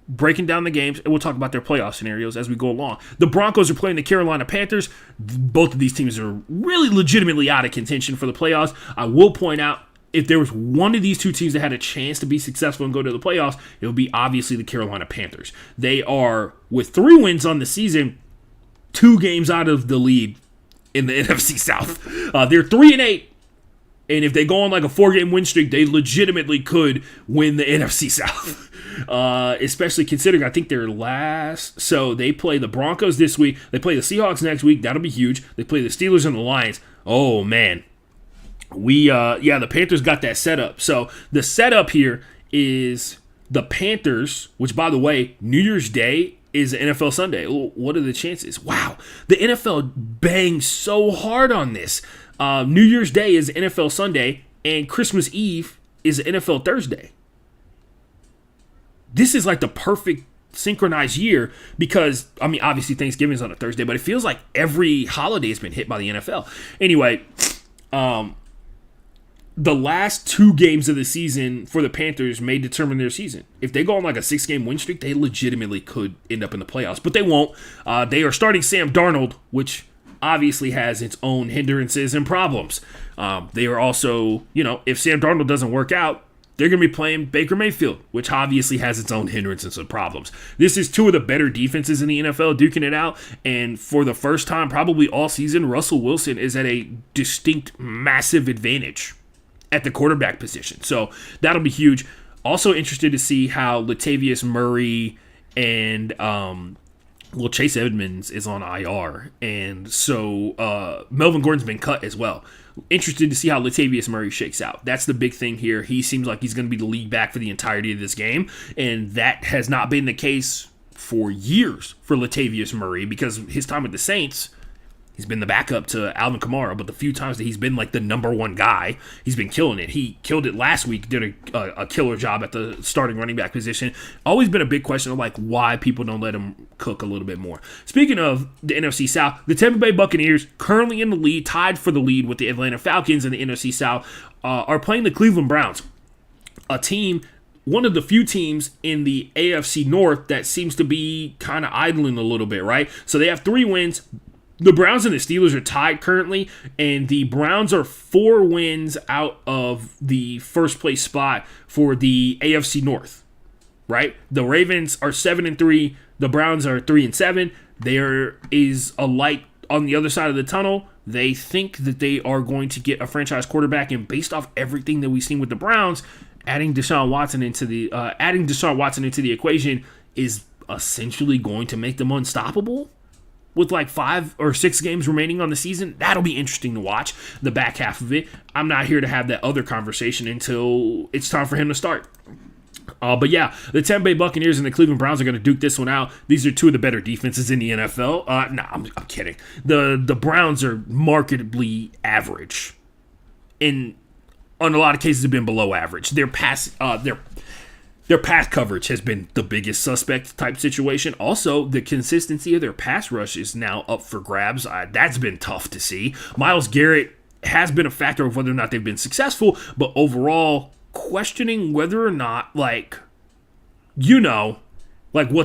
breaking down the games, and we'll talk about their playoff scenarios as we go along. The Broncos are playing the Carolina Panthers. Both of these teams are really legitimately out of contention for the playoffs. I will point out, if there was one of these 2 teams that had a chance to be successful and go to the playoffs, it would be obviously the Carolina Panthers. They are, with 3 wins on the season, 2 games out of the lead in the NFC South. They're 3-8. And if they go on like a 4-game win streak, they legitimately could win the NFC South. Especially considering I think they're last. So they play the Broncos this week. They play the Seahawks next week. That'll be huge. They play the Steelers and the Lions. Oh, man. The Panthers got that setup. So the setup here is the Panthers, which, by the way, New Year's Day is NFL Sunday. What are the chances? Wow. The NFL bangs so hard on this. New Year's Day is NFL Sunday, and Christmas Eve is NFL Thursday. This is like the perfect synchronized year because, I mean, obviously Thanksgiving is on a Thursday, but it feels like every holiday has been hit by the NFL. Anyway, the last 2 games of the season for the Panthers may determine their season. If they go on like a 6-game win streak, they legitimately could end up in the playoffs, but they won't. They are starting Sam Darnold, which obviously has its own hindrances and problems. They are also, if Sam Darnold doesn't work out, they're going to be playing Baker Mayfield, which obviously has its own hindrances and problems. This is 2 of the better defenses in the NFL duking it out, and for the first time probably all season, Russell Wilson is at a distinct, massive advantage at the quarterback position. So that'll be huge. Also interested to see how Latavius Murray and Chase Edmonds is on IR, and so Melvin Gordon's been cut as well. Interested to see how Latavius Murray shakes out. That's the big thing here. He seems like he's going to be the lead back for the entirety of this game, and that has not been the case for years for Latavius Murray because his time with the Saints, he's been the backup to Alvin Kamara, but the few times that he's been like the number one guy, he's been killing it. He killed it last week, did a killer job at the starting running back position. Always been a big question of like why people don't let him cook a little bit more. Speaking of the NFC South, the Tampa Bay Buccaneers, currently in the lead, tied for the lead with the Atlanta Falcons in the NFC South, are playing the Cleveland Browns, a team, one of the few teams in the AFC North that seems to be kind of idling a little bit, right? So they have 3 wins. The Browns and the Steelers are tied currently, and the Browns are 4 wins out of the first place spot for the AFC North, right? The Ravens are 7-3. The Browns are 3-7. There is a light on the other side of the tunnel. They think that they are going to get a franchise quarterback, and based off everything that we've seen with the Browns, adding Deshaun Watson into the equation is essentially going to make them unstoppable. With like 5 or 6 games remaining on the season, that'll be interesting to watch, the back half of it. I'm not here to have that other conversation until it's time for him to start. But yeah, the Tampa Bay Buccaneers and the Cleveland Browns are going to duke this one out. These are 2 of the better defenses in the NFL. I'm kidding. The Browns are markedly average. On a lot of cases have been below average. Their pass coverage has been the biggest suspect type situation. Also, the consistency of their pass rush is now up for grabs. That's been tough to see. Myles Garrett has been a factor of whether or not they've been successful, but overall, questioning whether or not, what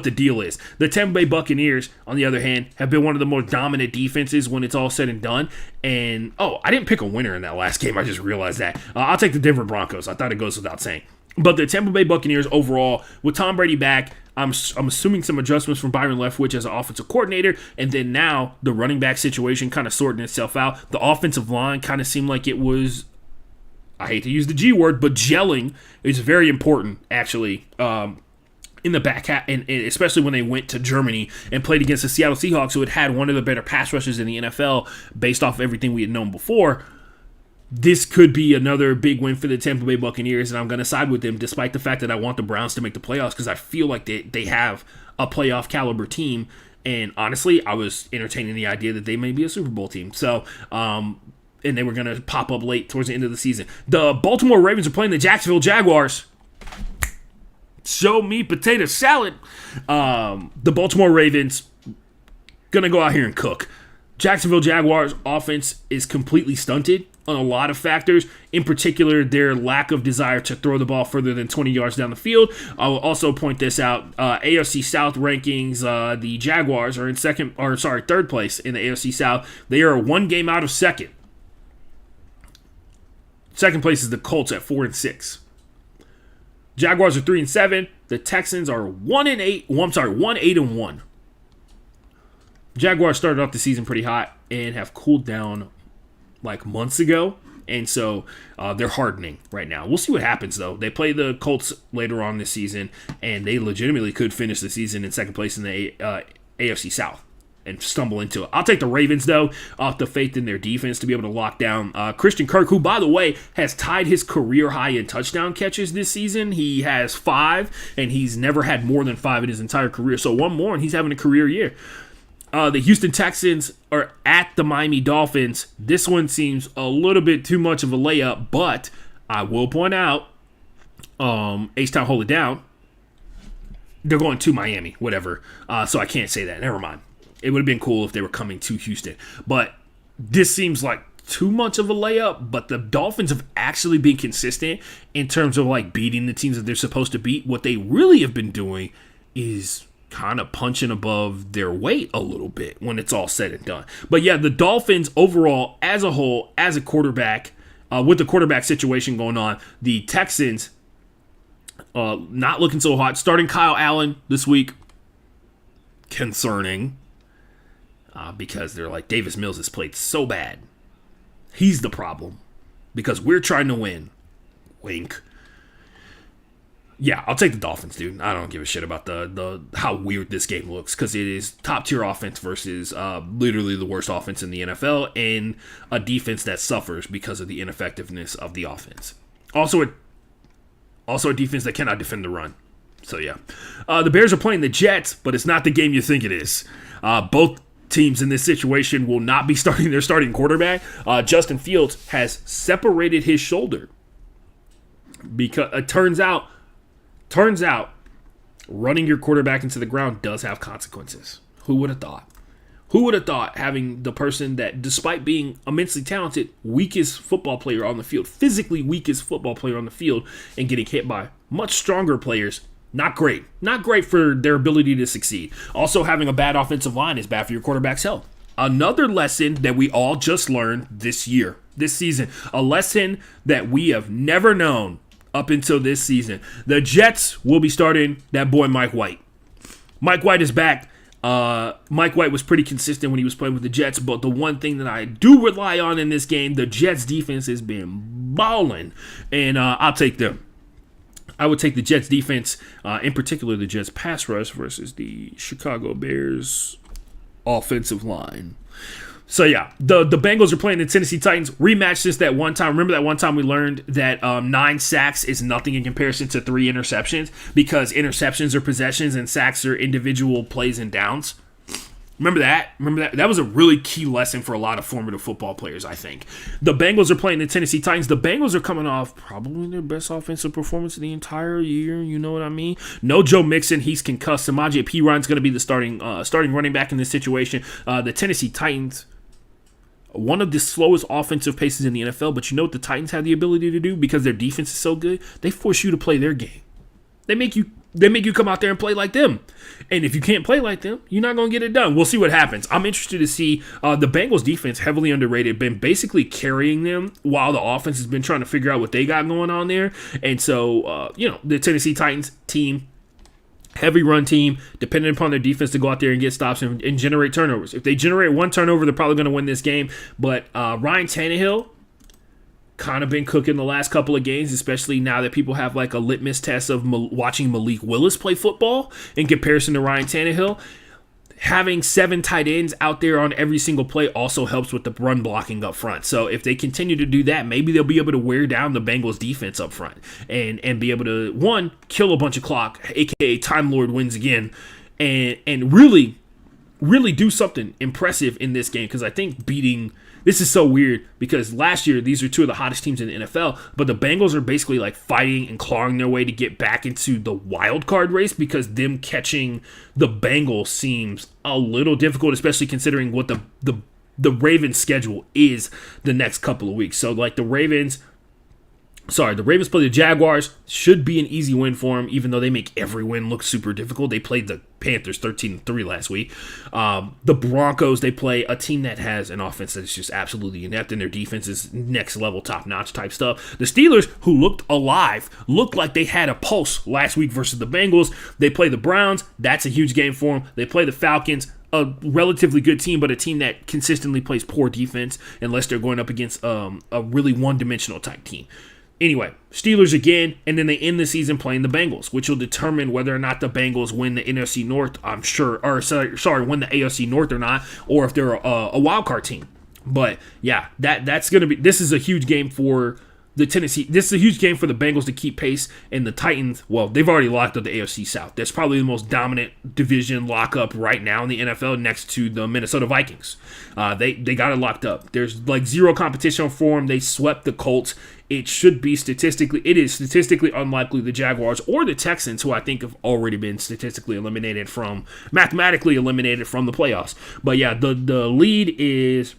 the deal is. The Tampa Bay Buccaneers, on the other hand, have been one of the more dominant defenses when it's all said and done. And, I didn't pick a winner in that last game. I just realized that. I'll take the Denver Broncos. I thought it goes without saying. But the Tampa Bay Buccaneers overall, with Tom Brady back, I'm assuming some adjustments from Byron Leftwich as an offensive coordinator, and then now the running back situation kind of sorting itself out. The offensive line kind of seemed like it was, I hate to use the G word, but gelling is very important, actually, in the back half, and especially when they went to Germany and played against the Seattle Seahawks, who had one of the better pass rushes in the NFL based off everything we had known before. This could be another big win for the Tampa Bay Buccaneers, and I'm going to side with them despite the fact that I want the Browns to make the playoffs because I feel like they have a playoff caliber team, and honestly, I was entertaining the idea that they may be a Super Bowl team. So, and they were going to pop up late towards the end of the season. The Baltimore Ravens are playing the Jacksonville Jaguars. Show me potato salad. The Baltimore Ravens going to go out here and cook. Jacksonville Jaguars offense is completely stunted on a lot of factors, in particular their lack of desire to throw the ball further than 20 yards down the field. I will also point this out. AFC South rankings, the Jaguars are in third place in the AFC South. They are 1 game out of second. Second place is the Colts at 4-6. Jaguars are 3-7. The Texans are 1-8. 1-8-1. Jaguars started off the season pretty hot, and have cooled down like months ago. And so they're hardening right now. We'll see what happens, though. They play the Colts later on this season, and they legitimately could finish the season in second place in the AFC South and stumble into it. I'll take the Ravens, though, off the faith in their defense to be able to lock down Christian Kirk, who, by the way, has tied his career high in touchdown catches this season. He has 5, and he's never had more than 5 in his entire career. So one more, and he's having a career year. The Houston Texans are at the Miami Dolphins. This one seems a little bit too much of a layup, but I will point out, H-Town, hold it down. They're going to Miami, whatever. So I can't say that. Never mind. It would have been cool if they were coming to Houston. But this seems like too much of a layup, but the Dolphins have actually been consistent in terms of like beating the teams that they're supposed to beat. What they really have been doing is kind of punching above their weight a little bit when it's all said and done. But yeah, the Dolphins overall, as a whole, as a quarterback, with the quarterback situation going on, the Texans not looking so hot. Starting Kyle Allen this week, concerning, because they're like, Davis Mills has played so bad. He's the problem because we're trying to win. Wink. Yeah, I'll take the Dolphins, dude. I don't give a shit about the how weird this game looks because it is top-tier offense versus literally the worst offense in the NFL and a defense that suffers because of the ineffectiveness of the offense. Also a defense that cannot defend the run. So, yeah. The Bears are playing the Jets, but it's not the game you think it is. Both teams in this situation will not be starting their starting quarterback. Justin Fields has separated his shoulder because it turns out, running your quarterback into the ground does have consequences. Who would have thought? Who would have thought having the person that, despite being immensely talented, weakest football player on the field, physically weakest football player on the field, and getting hit by much stronger players, not great. Not great for their ability to succeed. Also, having a bad offensive line is bad for your quarterback's health. Another lesson that we all just learned this season, a lesson that we have never known up until this season. The Jets will be starting that boy Mike White. Mike White is back. Mike White was pretty consistent when he was playing with the Jets, but the one thing that I do rely on in this game, the Jets defense has been balling, and I'll take them. I would take the Jets defense, in particular the Jets pass rush versus the Chicago Bears offensive line. So, yeah, the Bengals are playing the Tennessee Titans. Rematch since that one time. Remember that one time we learned that 9 sacks is nothing in comparison to 3 interceptions because interceptions are possessions and sacks are individual plays and downs. Remember that? That was a really key lesson for a lot of formative football players, I think. The Bengals are playing the Tennessee Titans. The Bengals are coming off probably their best offensive performance of the entire year. You know what I mean? No Joe Mixon. He's concussed. Samaje Perine's going to be the starting running back in this situation. The Tennessee Titans, one of the slowest offensive paces in the NFL, but you know what the Titans have the ability to do because their defense is so good? They force you to play their game. They make you come out there and play like them. And if you can't play like them, you're not going to get it done. We'll see what happens. I'm interested to see the Bengals defense, heavily underrated, been basically carrying them while the offense has been trying to figure out what they got going on there. And so, the Tennessee Titans team, heavy run team, dependent upon their defense to go out there and get stops and generate turnovers. If they generate one turnover, they're probably going to win this game. But Ryan Tannehill kind of been cooking the last couple of games, especially now that people have like a litmus test of watching Malik Willis play football in comparison to Ryan Tannehill. Having 7 tight ends out there on every single play also helps with the run blocking up front. So if they continue to do that, maybe they'll be able to wear down the Bengals defense up front and be able to, one, kill a bunch of clock, aka Time Lord wins again, and really do something impressive in this game, because I think this is so weird because last year these are 2 of the hottest teams in the NFL, but the Bengals are basically like fighting and clawing their way to get back into the wild card race because them catching the Bengals seems a little difficult, especially considering what the Ravens schedule is the next couple of weeks. So like the Ravens play the Jaguars. Should be an easy win for them, even though they make every win look super difficult. They played the Panthers 13-3 last week. The Broncos, they play a team that has an offense that is just absolutely inept, and their defense is next level, top-notch type stuff. The Steelers, who looked alive, looked like they had a pulse last week versus the Bengals. They play the Browns. That's a huge game for them. They play the Falcons. a relatively good team, but a team that consistently plays poor defense unless they're going up against a really one-dimensional type team. Anyway, Steelers again, and then they end the season playing the Bengals, which will determine whether or not the Bengals win the NFC North, I'm sure, or win the AFC North or not, or if they're a wild card team. But yeah, this is a huge game for the Tennessee. This is a huge game for the Bengals to keep pace, and the Titans, well, they've already locked up the AFC South. That's probably the most dominant division lockup right now in the NFL, next to the Minnesota Vikings. They got it locked up. There's like zero competition for them. They swept the Colts. It is statistically unlikely the Jaguars or the Texans, who I think have already been mathematically eliminated from the playoffs. But yeah, the lead is,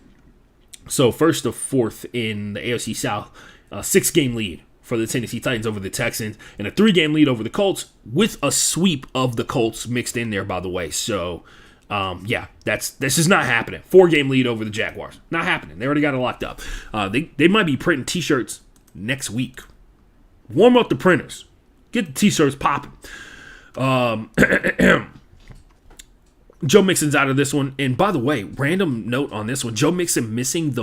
so first to fourth in the AFC South, a 6-game lead for the Tennessee Titans over the Texans, and a 3-game lead over the Colts, with a sweep of the Colts mixed in there, by the way. So, yeah, this is not happening. 4-game lead over the Jaguars. Not happening. They already got it locked up. They might be printing T-shirts next week. Warm up the printers. Get the T-shirts popping. Joe Mixon's out of this one. And by the way, random note on this one, Joe Mixon missing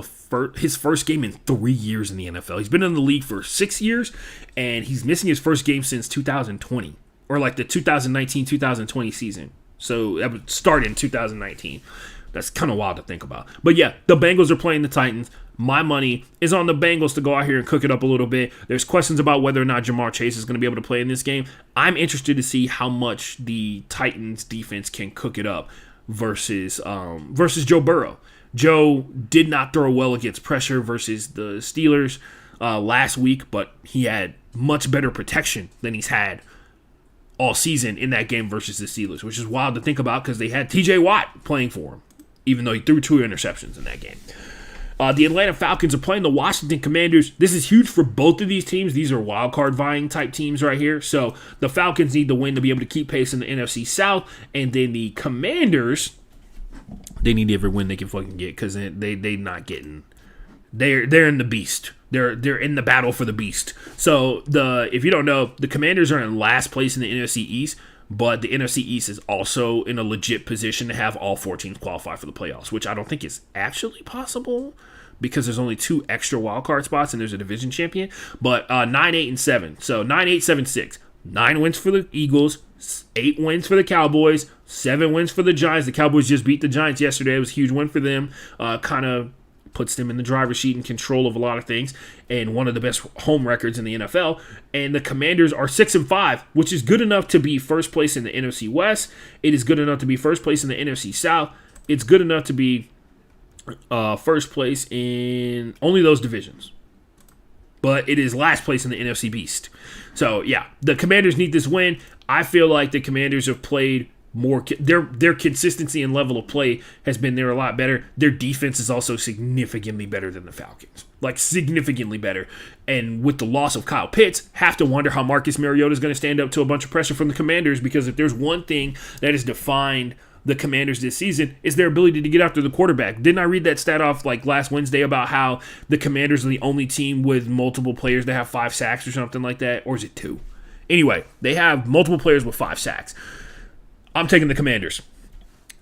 his first game in 3 years in the NFL. He's been in the league for 6 years, and he's missing his first game since 2020, or like the 2019-2020 season. So that would start in 2019. That's kind of wild to think about. But yeah, the Bengals are playing the Titans. My money is on the Bengals to go out here and cook it up a little bit. There's questions about whether or not Jamar Chase is going to be able to play in this game. I'm interested to see how much the Titans defense can cook it up versus Joe Burrow. Joe did not throw well against pressure versus the Steelers last week, but he had much better protection than he's had all season in that game versus the Steelers, which is wild to think about because they had TJ Watt playing for him, even though he threw 2 interceptions in that game. The Atlanta Falcons are playing the Washington Commanders. This is huge for both of these teams. These are wild card vying type teams right here. So the Falcons need to win to be able to keep pace in the NFC South. And then the Commanders, they need every win they can fucking get because they not getting. They're in the beast. They're in the battle for the beast. So if you don't know, the Commanders are in last place in the NFC East. But the NFC East is also in a legit position to have all 4 teams qualify for the playoffs, which I don't think is actually possible because there's only 2 extra wildcard spots and there's a division champion. But 9-8-7. So 9-8-7-6. 9 wins for the Eagles, 8 wins for the Cowboys, 7 wins for the Giants. The Cowboys just beat the Giants yesterday. It was a huge win for them. Kind of puts them in the driver's seat and control of a lot of things, and one of the best home records in the NFL. And the Commanders are 6-5, which is good enough to be first place in the NFC West. It is good enough to be first place in the NFC South. It's good enough to be first place in only those divisions. But it is last place in the NFC Beast. So, yeah, the Commanders need this win. I feel like the Commanders have played more. Their consistency and level of play has been there a lot better. Their defense is also significantly better than the Falcons. Like, significantly better. And with the loss of Kyle Pitts, have to wonder how Marcus Mariota is going to stand up to a bunch of pressure from the Commanders, because if there's one thing that has defined the Commanders this season is their ability to get after the quarterback. Didn't I read that stat off like last Wednesday about how the Commanders are the only team with multiple players that have 5 sacks or something like that? Or is it 2? Anyway, they have multiple players with 5 sacks. I'm taking the Commanders.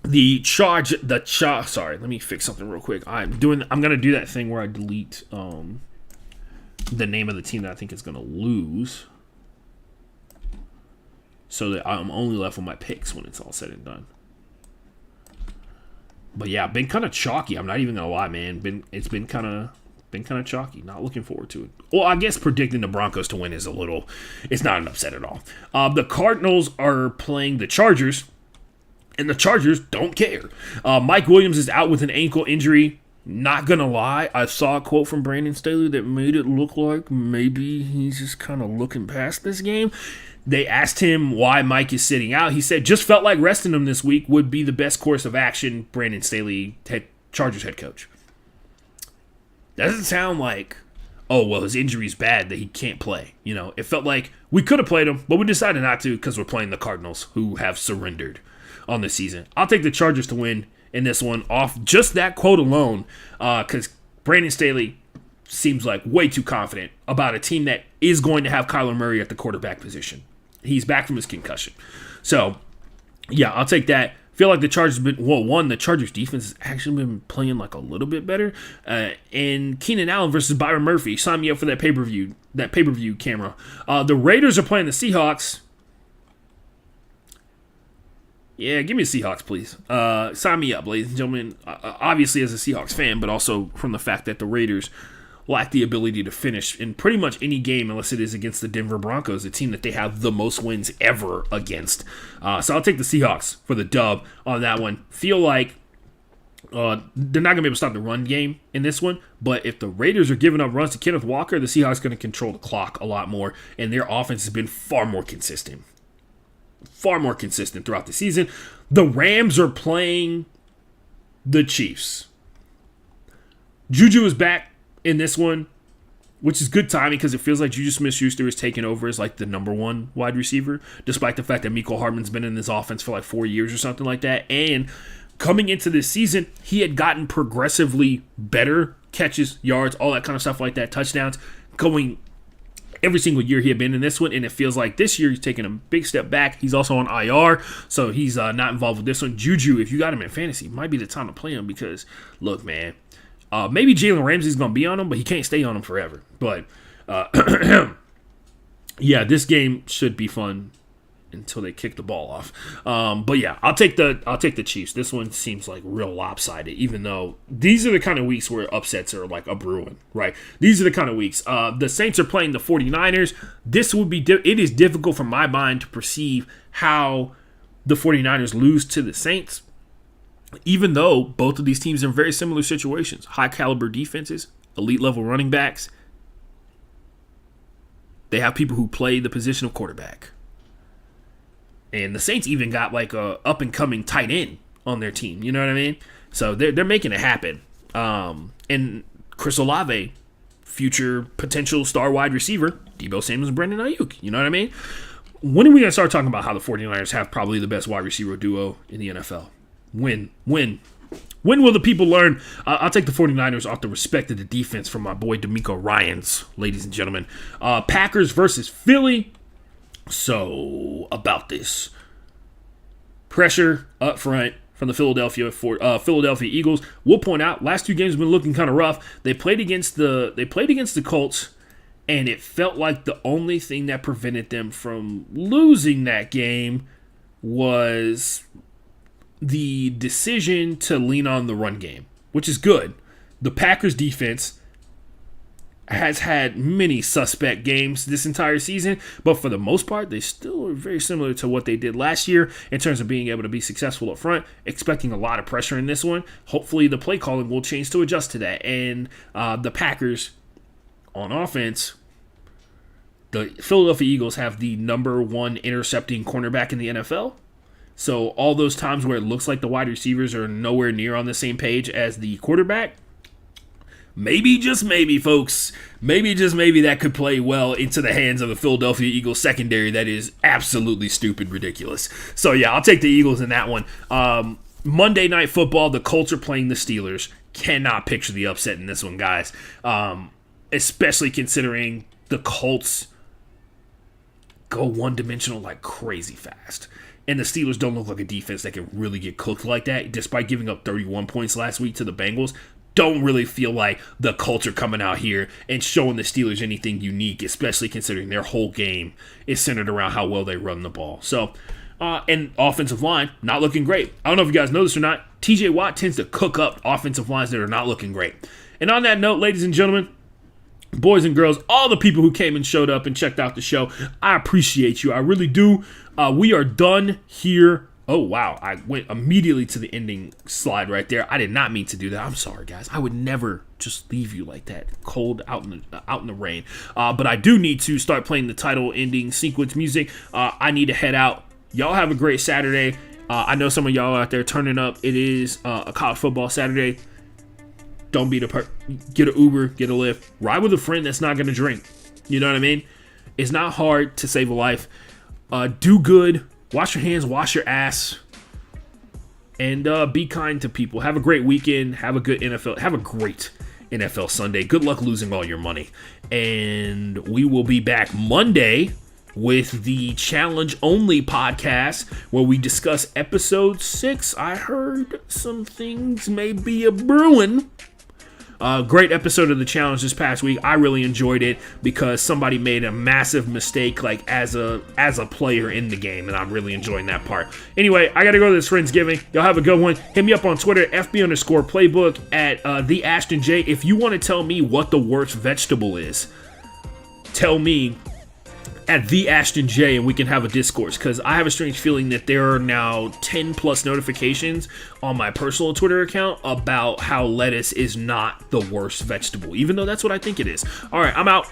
Sorry, let me fix something real quick. I'm going to do that thing where I delete the name of the team that I think is going to lose, so that I'm only left with my picks when it's all said and done. But yeah, been kind of chalky. I'm not even gonna lie, man. It's been kind of chalky. Not looking forward to it. Well, I guess predicting the Broncos to win is it's not an upset at all. The Cardinals are playing the Chargers, and the Chargers don't care. Mike Williams is out with an ankle injury. Not gonna lie, I saw a quote from Brandon Staley that made it look like maybe he's just kind of looking past this game. They asked him why Mike is sitting out. He said, just felt like resting him this week would be the best course of action. Brandon Staley, Chargers head coach. Doesn't sound like, oh, well, his injury's bad that he can't play. You know, it felt like we could have played him, but we decided not to because we're playing the Cardinals, who have surrendered on this season. I'll take the Chargers to win in this one off just that quote alone, because Brandon Staley seems like way too confident about a team that is going to have Kyler Murray at the quarterback position. He's back from his concussion. So, yeah, I'll take that. feel like the Chargers been the Chargers defense has actually been playing like a little bit better. And Keenan Allen versus Byron Murphy, sign me up for that pay-per-view camera. The Raiders are playing the Seahawks. Yeah, give me the Seahawks, please. Sign me up, ladies and gentlemen. Obviously as a Seahawks fan, but also from the fact that the Raiders lack the ability to finish in pretty much any game unless it is against the Denver Broncos, a team that they have the most wins ever against. So I'll take the Seahawks for the dub on that one. Feel like they're not going to be able to stop the run game in this one, but if the Raiders are giving up runs to Kenneth Walker, the Seahawks are going to control the clock a lot more, and their offense has been far more consistent throughout the season. The Rams are playing the Chiefs. Juju is back in this one, which is good timing because it feels like Juju Smith-Schuster is taking over as like the number one wide receiver, despite the fact that Mecole Hardman's been in this offense for like 4 years or something like that. And coming into this season, he had gotten progressively better catches, yards, all that kind of stuff like that, touchdowns, going every single year he had been in this one, and it feels like this year he's taking a big step back. He's also on IR, so he's not involved with this one. Juju, if you got him in fantasy, might be the time to play him because, look, man, maybe Jalen Ramsey's going to be on him, but he can't stay on him forever. But, yeah, this game should be fun until they kick the ball off. But yeah, I'll take the Chiefs. This one seems like real lopsided, even though these are the kind of weeks where upsets are like a brewing, right? These are the kind of weeks. The Saints are playing the 49ers. This would be it is difficult for my mind to perceive how the 49ers lose to the Saints, even though both of these teams are in very similar situations. High caliber defenses, elite level running backs. They have people who play the position of quarterback. And the Saints even got like a up-and-coming tight end on their team. You know what I mean? So they're making it happen. And Chris Olave, future potential star wide receiver, Deebo Samuel and Brandon Ayuk. You know what I mean? When are we going to start talking about how the 49ers have probably the best wide receiver duo in the NFL? When will the people learn? I'll take the 49ers off the respect of the defense from my boy DeMeco Ryans, ladies and gentlemen. Packers versus Philly. So, about this. Pressure up front from the Philadelphia Eagles. We'll point out, last two games have been looking kind of rough. They played against the Colts, and it felt like the only thing that prevented them from losing that game was the decision to lean on the run game, which is good. The Packers defense has had many suspect games this entire season, but for the most part, they still are very similar to what they did last year in terms of being able to be successful up front, expecting a lot of pressure in this one. Hopefully the play calling will change to adjust to that. And the Packers on offense, the Philadelphia Eagles have the number one intercepting cornerback in the NFL. So all those times where it looks like the wide receivers are nowhere near on the same page as the quarterback, maybe, just maybe, folks, maybe, just maybe that could play well into the hands of the Philadelphia Eagles secondary that is absolutely stupid ridiculous. So, yeah, I'll take the Eagles in that one. Monday Night Football, the Colts are playing the Steelers. Cannot picture the upset in this one, guys, especially considering the Colts go one-dimensional like crazy fast. And the Steelers don't look like a defense that can really get cooked like that, despite giving up 31 points last week to the Bengals. Don't really feel like the Colts are coming out here and showing the Steelers anything unique, especially considering their whole game is centered around how well they run the ball. So, and offensive line, not looking great. I don't know if you guys know this or not. TJ Watt tends to cook up offensive lines that are not looking great. And on that note, ladies and gentlemen, boys and girls, all the people who came and showed up and checked out the show, I appreciate you. I really do. We are done here. Oh, wow. I went immediately to the ending slide right there. I did not mean to do that. I'm sorry, guys. I would never just leave you like that, cold out in the rain. But I do need to start playing the title ending sequence music. I need to head out. Y'all have a great Saturday. I know some of y'all out there turning up. It is a college football Saturday. Don't be get an Uber, get a Lyft. Ride with a friend that's not going to drink. You know what I mean? It's not hard to save a life. Do good. Wash your hands, wash your ass, and be kind to people. Have a great weekend. Have a great NFL Sunday. Good luck losing all your money. And we will be back Monday with the Challenge Only podcast, where we discuss episode 6. I heard some things may be a brewing. Great episode of the challenge this past week. I really enjoyed it because somebody made a massive mistake, like as a player in the game, and I'm really enjoying that part. Anyway, I gotta go to this Friendsgiving. Y'all have a good one. Hit me up on Twitter, FB_playbook at the Ashton J. If you want to tell me what the worst vegetable is, tell me at the Ashton J, and we can have a discourse, because I have a strange feeling that there are now 10 plus notifications on my personal Twitter account about how lettuce is not the worst vegetable, even though that's what I think it is. All right, I'm out.